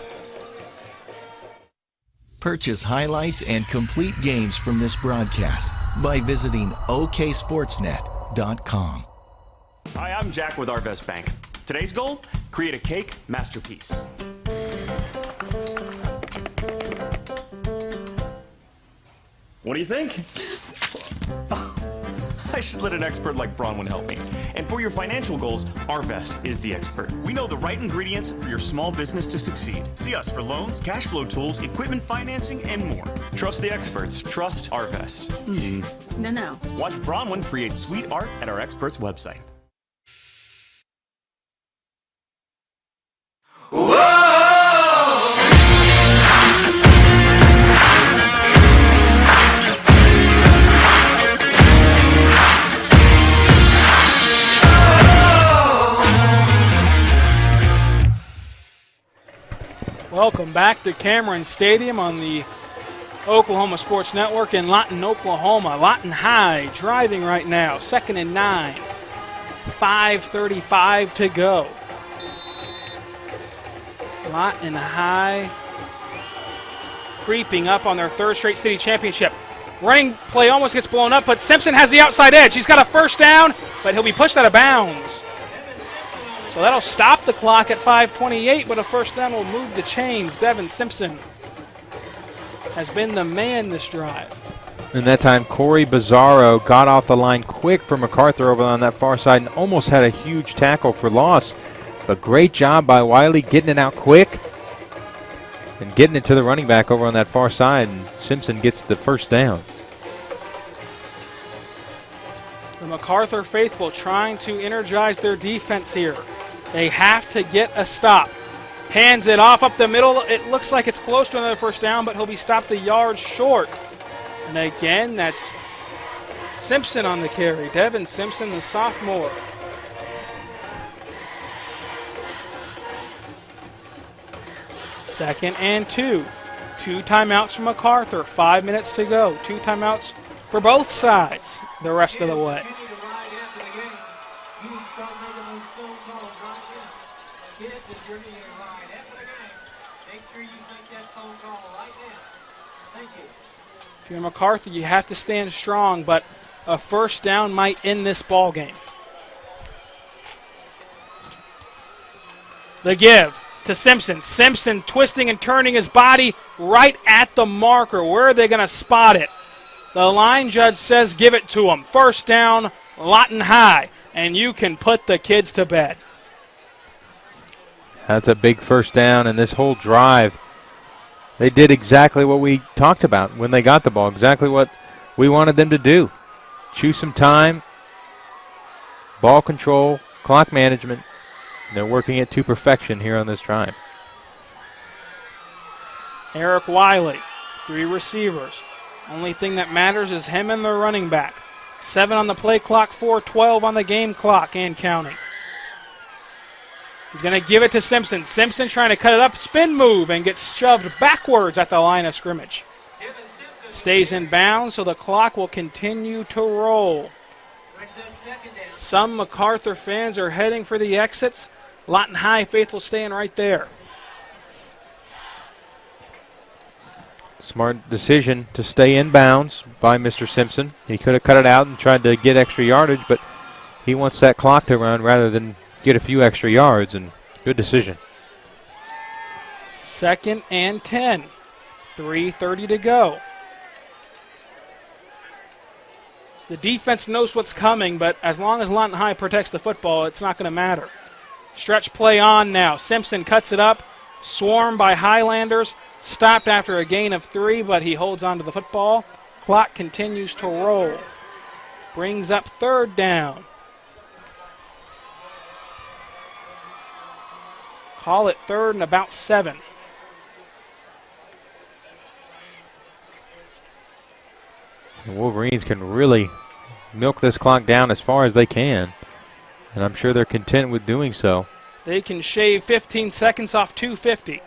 E: Purchase highlights and complete games from this broadcast by visiting oksportsnet.com.
F: Hi, I'm Jack with Arvest Bank. Today's goal? Create a cake masterpiece. What do you think? I should let an expert like Bronwyn help me. And for your financial goals, Arvest is the expert. We know the right ingredients for your small business to succeed. See us for loans, cash flow tools, equipment financing, and more. Trust the experts. Trust Arvest.
G: No.
F: Watch Bronwyn create sweet art at our experts' website.
C: Welcome back to Cameron Stadium on the Oklahoma Sports Network in Lawton, Oklahoma. Lawton High driving right now, 2nd and 9. 5:35 to go. Lawton High creeping up on their 3rd straight city championship. Running play almost gets blown up, but Simpson has the outside edge. He's got a first down, but he'll be pushed out of bounds. So that'll stop the clock at 5:28, but a first down will move the chains. Devin Simpson has been the man this drive.
D: And that time, Corey Bizarro got off the line quick for Macarthur over on that far side and almost had a huge tackle for loss. But great job by Wiley getting it out quick and getting it to the running back over on that far side. And Simpson gets the first down.
C: The Macarthur faithful trying to energize their defense here. They have to get a stop. Hands it off up the middle. It looks like it's close to another first down, but he'll be stopped a yard short. And again, that's Simpson on the carry. Devin Simpson, the sophomore. Second and 2. 2 timeouts from Macarthur. 5 minutes to go. 2 timeouts for both sides the rest of the way. If you're Macarthur, you have to stand strong, but a first down might end this ball game. The give to Simpson. Simpson twisting and turning his body right at the marker. Where are they going to spot it? The line judge says give it to him. First down, Lawton High, and you can put the kids to bed.
D: That's a big first down, and this whole drive, they did exactly what we talked about when they got the ball, exactly what we wanted them to do. Chew some time, ball control, clock management. They're working it to perfection here on this drive.
C: Eric Wiley, 3 receivers. Only thing that matters is him and the running back. 7 on the play clock, 4:12 on the game clock and counting. He's going to give it to Simpson. Simpson trying to cut it up, spin move, and gets shoved backwards at the line of scrimmage. Stays in bounds, so the clock will continue to roll. Some Macarthur fans are heading for the exits. Lawton High faithful staying right there.
D: Smart decision to stay in bounds by Mr. Simpson. He could have cut it out and tried to get extra yardage, but he wants that clock to run rather than get a few extra yards, and good decision.
C: 2nd and 10. 3:30 to go. The defense knows what's coming, but as long as Lawton High protects the football, it's not going to matter. Stretch play on now. Simpson cuts it up. Swarmed by Highlanders. Stopped after a gain of 3, but he holds on to the football. Clock continues to roll. Brings up 3rd down. Call it 3rd and about 7.
D: The Wolverines can really milk this clock down as far as they can, and I'm sure they're content with doing so.
C: They can shave 15 seconds off 2:50.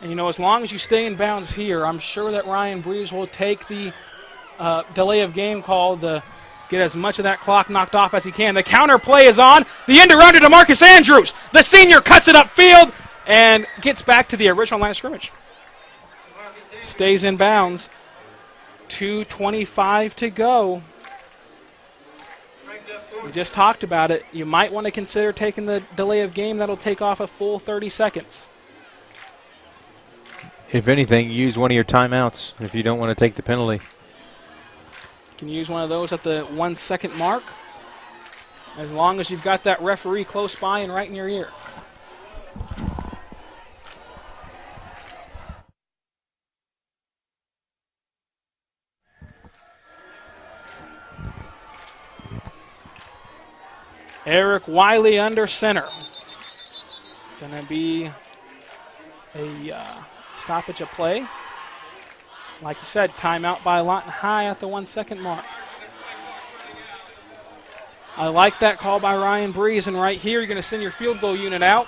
C: And, you know, as long as you stay in bounds here, I'm sure that Ryan Breeze will take the delay of game call to get as much of that clock knocked off as he can. The counter play is on. The end around to DeMarcus Andrews. The senior cuts it upfield and gets back to the original line of scrimmage. Stays in bounds. 2:25 to go. We just talked about it. You might want to consider taking the delay of game. That'll take off a full 30 seconds.
D: If anything, use one of your timeouts if you don't want to take the penalty.
C: You can use one of those at the 1 second mark, as long as you've got that referee close by and right in your ear. Eric Wiley under center. Going to be a stoppage of play. Like you said, timeout by Lawton High at the 1 second mark. I like that call by Ryan Breeze, and right here you're going to send your field goal unit out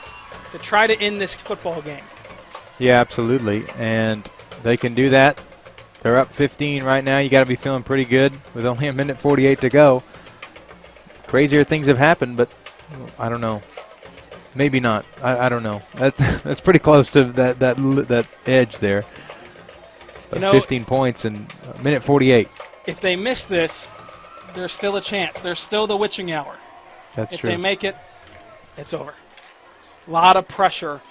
C: to try to end this football game.
D: Yeah, absolutely, and they can do that. They're up 15 right now. You got to be feeling pretty good with only a minute 48 to go. Crazier things have happened, but I don't know. Maybe not. I don't know. That's pretty close to that edge there. But 15 points in a minute 48.
C: If they miss this, there's still a chance. There's still the witching hour.
D: That's
C: true.
D: true.
C: If they make it, it's over. A lot of pressure.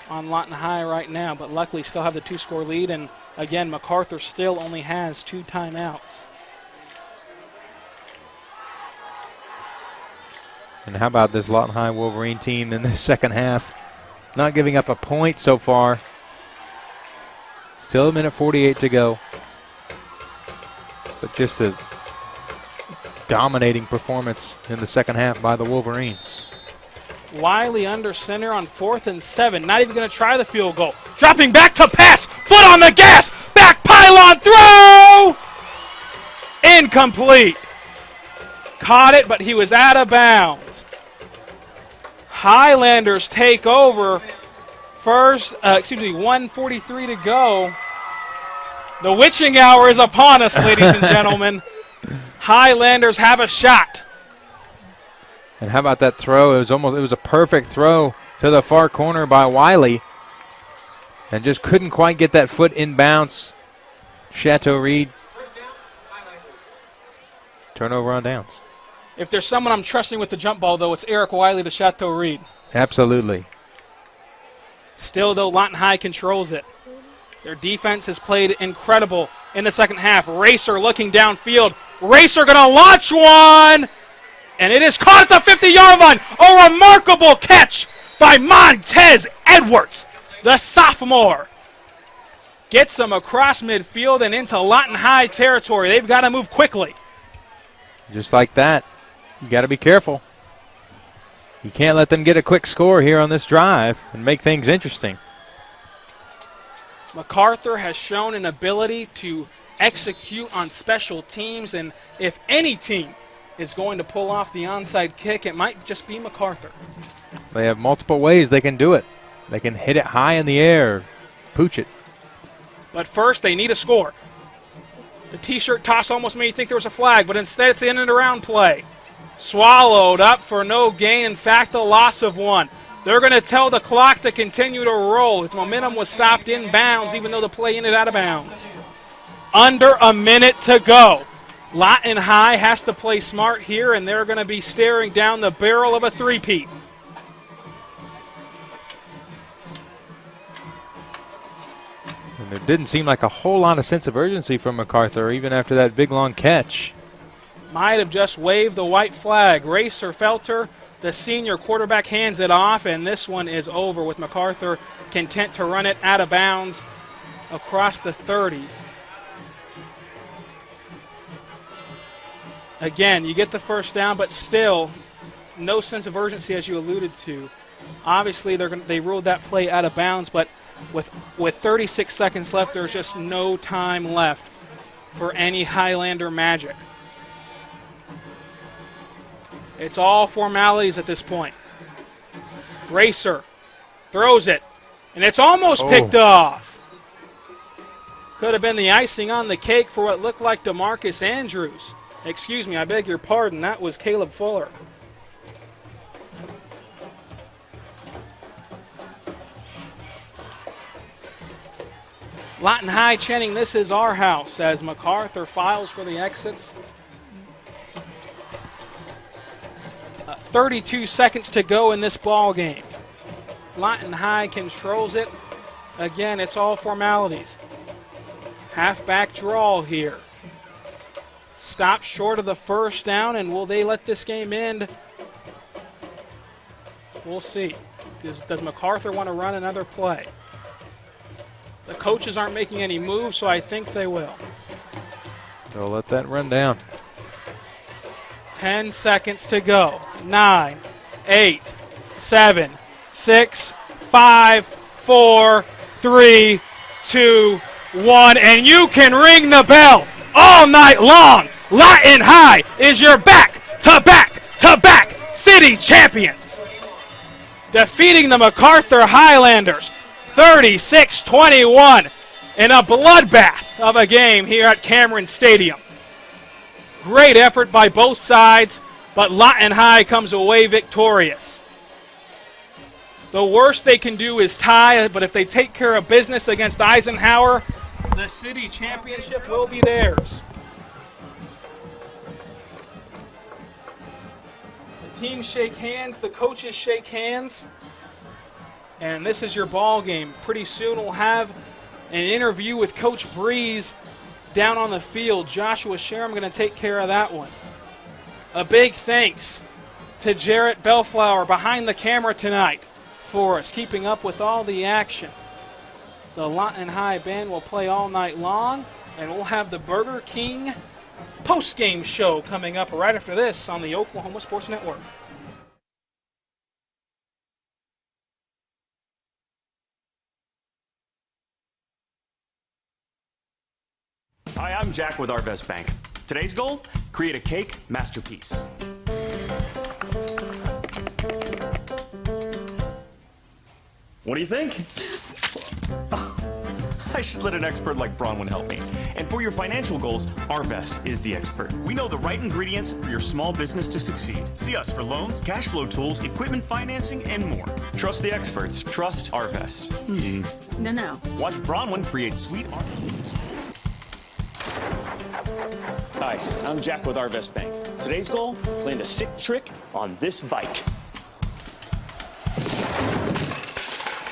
C: on Lawton High right now, but luckily still have the 2-score lead. And again, Macarthur still only has 2 timeouts.
D: And how about this Lawton High Wolverine team in the second half? Not giving up a point so far. Still a minute 48 to go. But just a dominating performance in the second half by the Wolverines.
C: Wiley under center on 4th and 7. Not even going to try the field goal. Dropping back to pass. Foot on the gas. Back pylon throw. Incomplete. Caught it, but he was out of bounds. Highlanders take over. 1:43 to go. The witching hour is upon us, ladies and gentlemen. Highlanders have a shot.
D: And how about that throw? It was a perfect throw to the far corner by Wiley. And just couldn't quite get that foot in bounds. Chateau Reed. Turnover on downs.
C: If there's someone I'm trusting with the jump ball, though, it's Eric Wiley to Chateau Reed.
D: Absolutely.
C: Still, though, Lawton High controls it. Their defense has played incredible in the second half. Racer looking downfield. Racer going to launch one. And it is caught at the 50-yard line. A remarkable catch by Montez Edwards, the sophomore. Gets them across midfield and into Lawton High territory. They've got to move quickly.
D: Just like that. You got to be careful. You can't let them get a quick score here on this drive and make things interesting.
C: Macarthur has shown an ability to execute on special teams, and if any team is going to pull off the onside kick, it might just be Macarthur.
D: They have multiple ways they can do it. They can hit it high in the air, pooch it.
C: But first, they need a score. The T-shirt toss almost made you think there was a flag, but instead it's in and around play. Swallowed up for no gain. In fact, a loss of 1. They're going to tell the clock to continue to roll. Its momentum was stopped in bounds, even though the play ended out of bounds. Under a minute to go. Lawton High has to play smart here, and they're going to be staring down the barrel of a three-peat.
D: And there didn't seem like a whole lot of sense of urgency from Macarthur, even after that big, long catch.
C: Might have just waved the white flag. Racer Felter, the senior quarterback, hands it off, and this one is over with Macarthur content to run it out of bounds across the 30. Again, you get the first down, but still no sense of urgency, as you alluded to. Obviously, they ruled that play out of bounds, but with 36 seconds left, there's just no time left for any Highlander magic. It's all formalities at this point. Racer throws it, and it's almost picked off. Could have been the icing on the cake for what looked like DeMarcus Andrews. Excuse me, I beg your pardon. That was Caleb Fuller. Lawton High chanting, "This is our house," as Macarthur files for the exits. 32 seconds to go in this ball game. Lawton High controls it. Again, it's all formalities. Halfback draw here. Stop short of the first down, and will they let this game end? We'll see. Does Macarthur want to run another play? The coaches aren't making any moves, so I think they will.
D: They'll let that run down.
C: 10 seconds to go. 9, 8, 7, 6, 5, 4, 3, 2, 1. And you can ring the bell all night long. Lawton High is your back-to-back-to-back city champions. Defeating the Macarthur Highlanders 36-21 in a bloodbath of a game here at Cameron Stadium. Great effort by both sides, but Lawton High comes away victorious. The worst they can do is tie, but if they take care of business against Eisenhower, the city championship will be theirs. The teams shake hands, the coaches shake hands, and this is your ball game. Pretty soon we'll have an interview with Coach Breeze down on the field. Joshua Sharam going to take care of that one. A big thanks to Jarrett Bellflower behind the camera tonight for us, keeping up with all the action. The Lawton High Band will play all night long, and we'll have the Burger King post-game show coming up right after this on the Oklahoma Sports Network.
F: Hi, I'm Jack with Arvest Bank. Today's goal? Create a cake masterpiece. What do you think? I should let an expert like Bronwyn help me. And for your financial goals, Arvest is the expert. We know the right ingredients for your small business to succeed. See us for loans, cash flow tools, equipment financing, and more. Trust the experts. Trust Arvest.
G: No.
F: Watch Bronwyn create sweet art. Hi, I'm Jack with Arvest Bank. Today's goal, land a sick trick on this bike.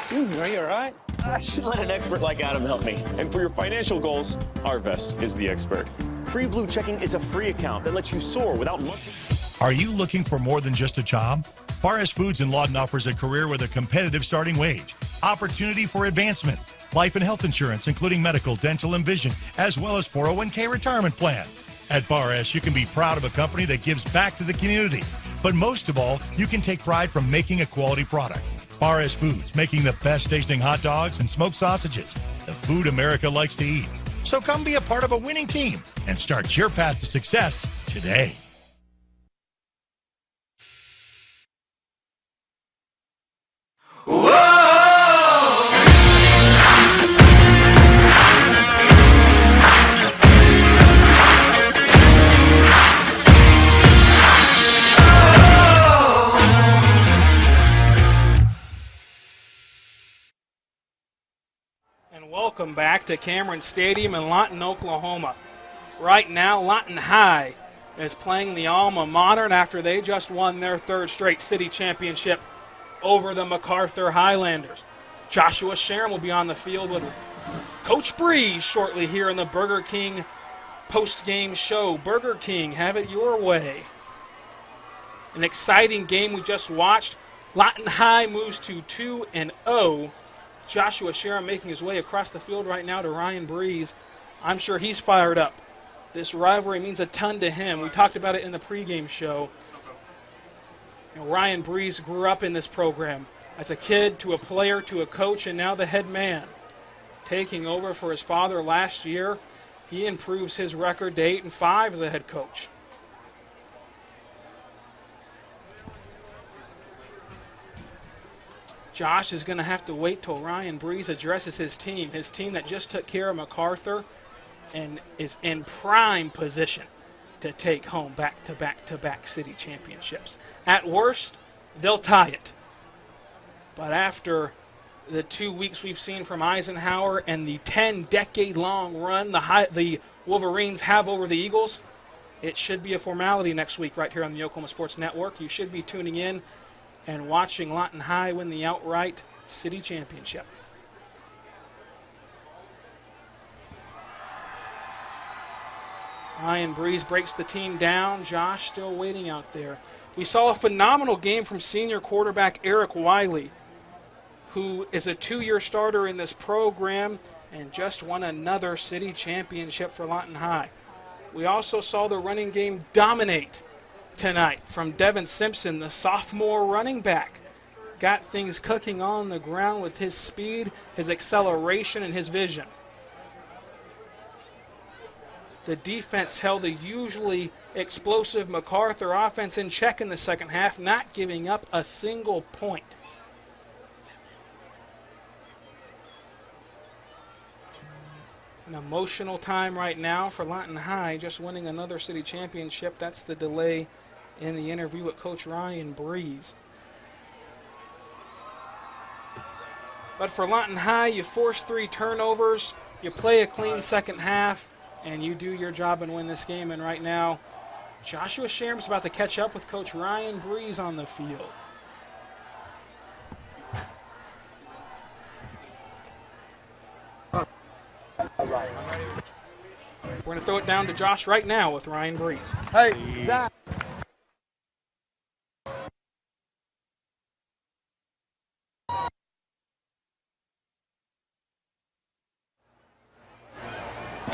G: Dude, are you all right?
F: I should let an expert like Adam help me. And for your financial goals, Arvest is the expert. Free Blue Checking is a free account that lets you soar without monthly.
A: Are you looking for more than just a job? Bar Foods in Lawton offers a career with a competitive starting wage, opportunity for advancement, life and health insurance, including medical, dental, and vision, as well as 401k retirement plan. At Bar S, you can be proud of a company that gives back to the community. But most of all, you can take pride from making a quality product. Bar S Foods, making the best tasting hot dogs and smoked sausages. The food America likes to eat. So come be a part of a winning team and start your path to success today.
C: Welcome back to Cameron Stadium in Lawton, Oklahoma. Right now, Lawton High is playing the alma mater after they just won their third straight city championship over the Macarthur Highlanders. Joshua Sharon will be on the field with Coach Breeze shortly here in the Burger King post-game show. Burger King, have it your way. An exciting game we just watched. Lawton High moves to 2-0. Joshua Sharon making his way across the field right now to Ryan Breeze. I'm sure he's fired up. This rivalry means a ton to him. We talked about it in the pregame show. Ryan Breeze grew up in this program as a kid to a player to a coach and now the head man. Taking over for his father last year, he improves his record to 8-5 as a head coach. Josh is going to have to wait till Ryan Breeze addresses his team that just took care of Macarthur and is in prime position to take home back-to-back city championships. At worst, they'll tie it. But after the 2 weeks we've seen from Eisenhower and the 10-decade-long run the Wolverines have over the Eagles, it should be a formality next week right here on the Oklahoma Sports Network. You should be tuning in and watching Lawton High win the outright city championship. Ryan Breeze breaks the team down. Josh still waiting out there. We saw a phenomenal game from senior quarterback Eric Wiley, who is a 2-year starter in this program and just won another city championship for Lawton High. We also saw the running game dominate tonight from Devin Simpson, the sophomore running back. Got things cooking on the ground with his speed, his acceleration, and his vision. The defense held a usually explosive Macarthur offense in check in the second half, not giving up a single point. An emotional time right now for Lawton High, just winning another city championship. That's the delay in the interview with Coach Ryan Breeze. But for Lawton High, you force 3 turnovers, you play a clean second half, and you do your job and win this game. And right now, Joshua Sharam's about to catch up with Coach Ryan Breeze on the field. We're going to throw it down to Josh right now with Ryan Breeze.
H: Hey, Zach.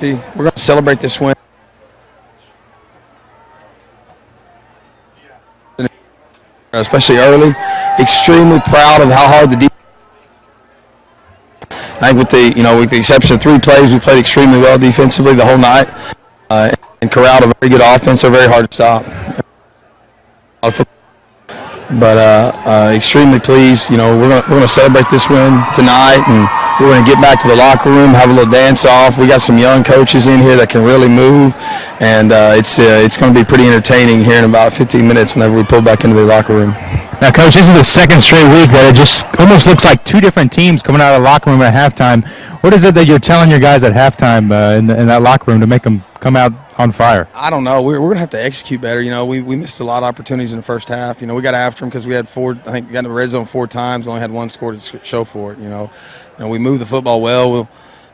H: We're going to celebrate this win. Especially early. Extremely proud of how hard the defense. I think with the exception of 3 plays, we played extremely well defensively the whole night, and corralled a very good offense. They're very hard to stop. But extremely pleased. We're gonna celebrate this win tonight, and we're gonna get back to the locker room, have a little dance off. We got some young coaches in here that can really move, and it's gonna be pretty entertaining here in about 15 minutes whenever we pull back into the locker room.
D: Now, Coach, this is the second straight week that it just almost looks like 2 different teams coming out of the locker room at halftime. What is it that you're telling your guys at halftime in that locker room to make them come out on fire?
H: I don't know. We're going to have to execute better. We missed a lot of opportunities in the first half. We got after them because we had 4. I think we got in the red zone 4 times. Only had 1 score to show for it. We moved the football well.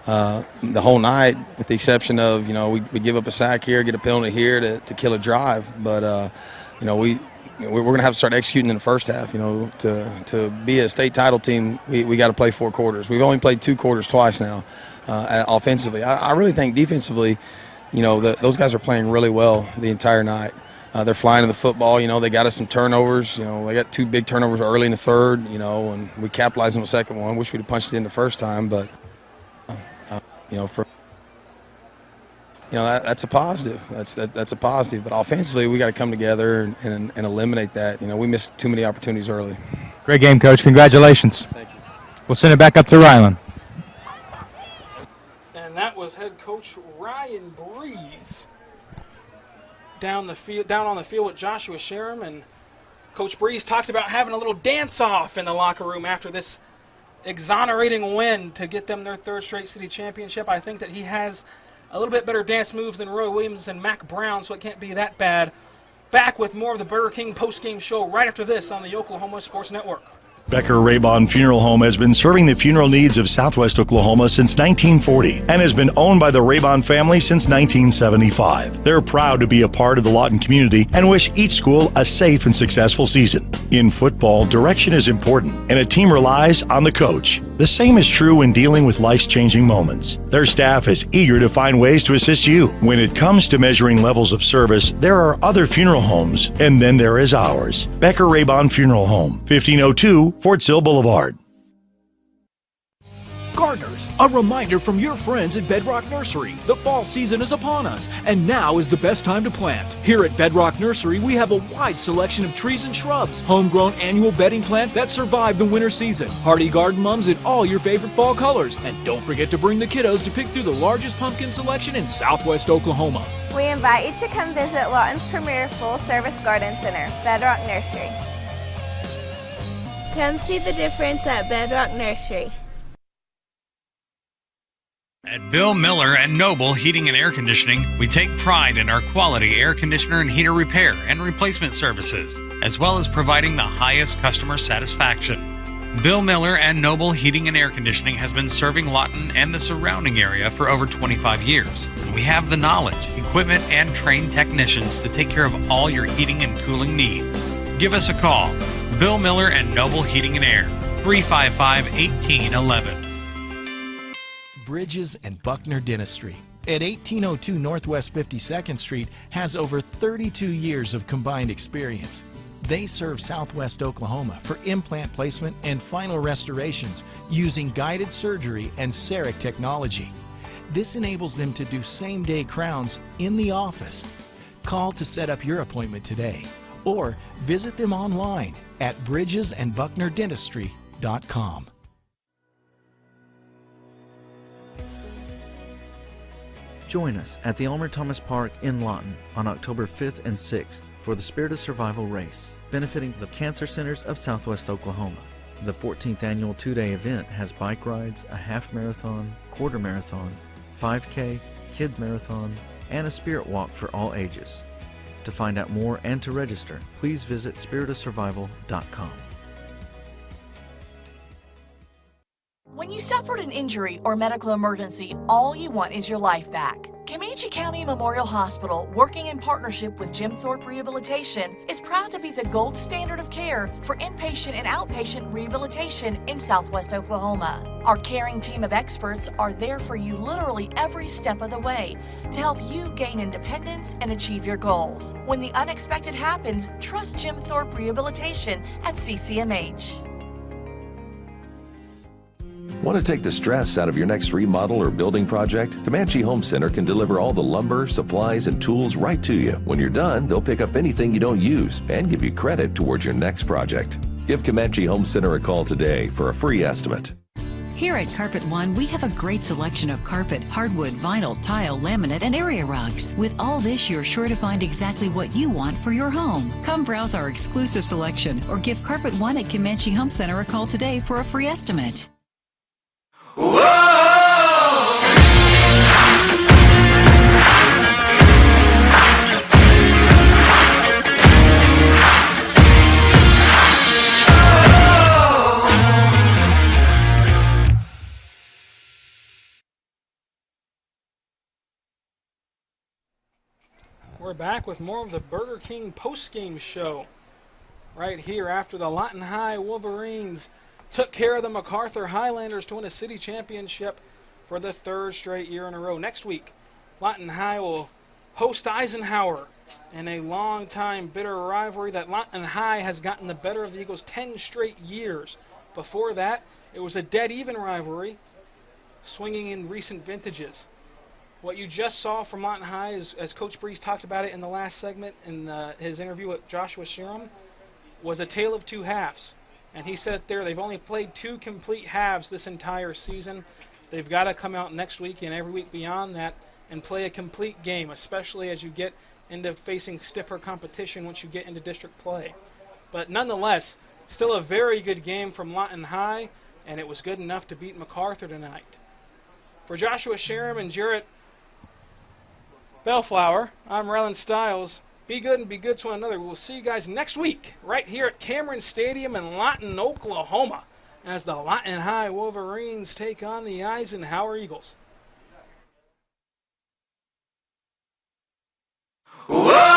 H: The whole night, with the exception of we give up a sack here, get a penalty here to kill a drive. But we're going to have to start executing in the first half. To be a state title team, we got to play 4 quarters. We've only played 2 quarters twice now, offensively. I really think defensively, those guys are playing really well the entire night. They're flying to the football. They got us some turnovers. They got 2 big turnovers early in the third. And we capitalized on the second one. Wish we'd have punched it in the first time, but that's a positive. That's a positive. But offensively, we got to come together and eliminate that. We missed too many opportunities early.
D: Great game, Coach. Congratulations.
H: Thank you.
D: We'll send it back up to Ryland.
C: And that was head coach Ryan Breeze down on the field with Joshua Sherem. And Coach Breeze talked about having a little dance-off in the locker room after this exonerating win to get them their 3rd straight city championship. I think that he has a little bit better dance moves than Roy Williams and Mac Brown, so it can't be that bad. Back with more of the Burger King post-game show right after this on the Oklahoma Sports Network.
A: Becker Raybon Funeral Home has been serving the funeral needs of Southwest Oklahoma since 1940 and has been owned by the Raybon family since 1975. They're proud to be a part of the Lawton community and wish each school a safe and successful season. In football, direction is important, and a team relies on the coach. The same is true when dealing with life's changing moments. Their staff is eager to find ways to assist you. When it comes to measuring levels of service, there are other funeral homes, and then there is ours. Becker Raybon Funeral Home, 1502 Fort Sill Boulevard.
J: Gardeners, a reminder from your friends at Bedrock Nursery. The fall season is upon us, and now is the best time to plant. Here at Bedrock Nursery, we have a wide selection of trees and shrubs, homegrown annual bedding plants that survive the winter season, hardy garden mums in all your favorite fall colors, and don't forget to bring the kiddos to pick through the largest pumpkin selection in Southwest Oklahoma.
K: We invite you to come visit Lawton's premier full-service garden center, Bedrock Nursery. Come see the difference at Bedrock Nursery.
I: At Bill Miller and Noble Heating and Air Conditioning, we take pride in our quality air conditioner and heater repair and replacement services, as well as providing the highest customer satisfaction. Bill Miller and Noble Heating and Air Conditioning has been serving Lawton and the surrounding area for over 25 years. We have the knowledge, equipment, and trained technicians to take care of all your heating and cooling needs. Give us a call. Bill Miller and Noble Heating and Air, 355-1811.
E: Bridges and Buckner Dentistry at 1802 Northwest 52nd Street has over 32 years of combined experience. They serve Southwest Oklahoma for implant placement and final restorations using guided surgery and CEREC technology. This enables them to do same-day crowns in the office. Call to set up your appointment today or visit them online at bridgesandbucknerdentistry.com.
V: Join us at the Elmer Thomas Park in Lawton on October 5th and 6th for the Spirit of Survival race, benefiting the cancer centers of Southwest Oklahoma. The 14th annual 2-day event has bike rides, a half marathon, quarter marathon, 5K, kids marathon, and a spirit walk for all ages. To find out more and to register, please visit spiritofsurvival.com.
N: When you suffered an injury or medical emergency, all you want is your life back. Comanche County Memorial Hospital, working in partnership with Jim Thorpe Rehabilitation, is proud to be the gold standard of care for inpatient and outpatient rehabilitation in Southwest Oklahoma. Our caring team of experts are there for you literally every step of the way to help you gain independence and achieve your goals. When the unexpected happens, trust Jim Thorpe Rehabilitation at CCMH.
M: Want to take the stress out of your next remodel or building project? Comanche Home Center can deliver all the lumber, supplies, and tools right to you. When you're done, they'll pick up anything you don't use and give you credit towards your next project. Give Comanche Home Center a call today for a free estimate.
O: Here at Carpet One, we have a great selection of carpet, hardwood, vinyl, tile, laminate, and area rugs. With all this, you're sure to find exactly what you want for your home. Come browse our exclusive selection or give Carpet One at Comanche Home Center a call today for a free estimate.
C: We're back with more of the Burger King post-game show right here after the Lawton High Wolverines took care of the Macarthur Highlanders to win a city championship for the third straight year in a row. Next week, Lawton High will host Eisenhower in a long-time bitter rivalry that Lawton High has gotten the better of the Eagles 10 straight years. Before that, it was a dead-even rivalry, swinging in recent vintages. What you just saw from Lawton High, as Coach Breeze talked about it in the last segment in his interview with Joshua Sheeran, was a tale of two halves. And he said there they've only played 2 complete halves this entire season. They've got to come out next week and every week beyond that and play a complete game, especially as you get into facing stiffer competition once you get into district play. But nonetheless, still a very good game from Lawton High, and it was good enough to beat Macarthur tonight. For Joshua Sheeran and Jarrett Bellflower, I'm Rylan Stiles. Be good and be good to one another. We'll see you guys next week right here at Cameron Stadium in Lawton, Oklahoma, as the Lawton High Wolverines take on the Eisenhower Eagles.
W: Whoa!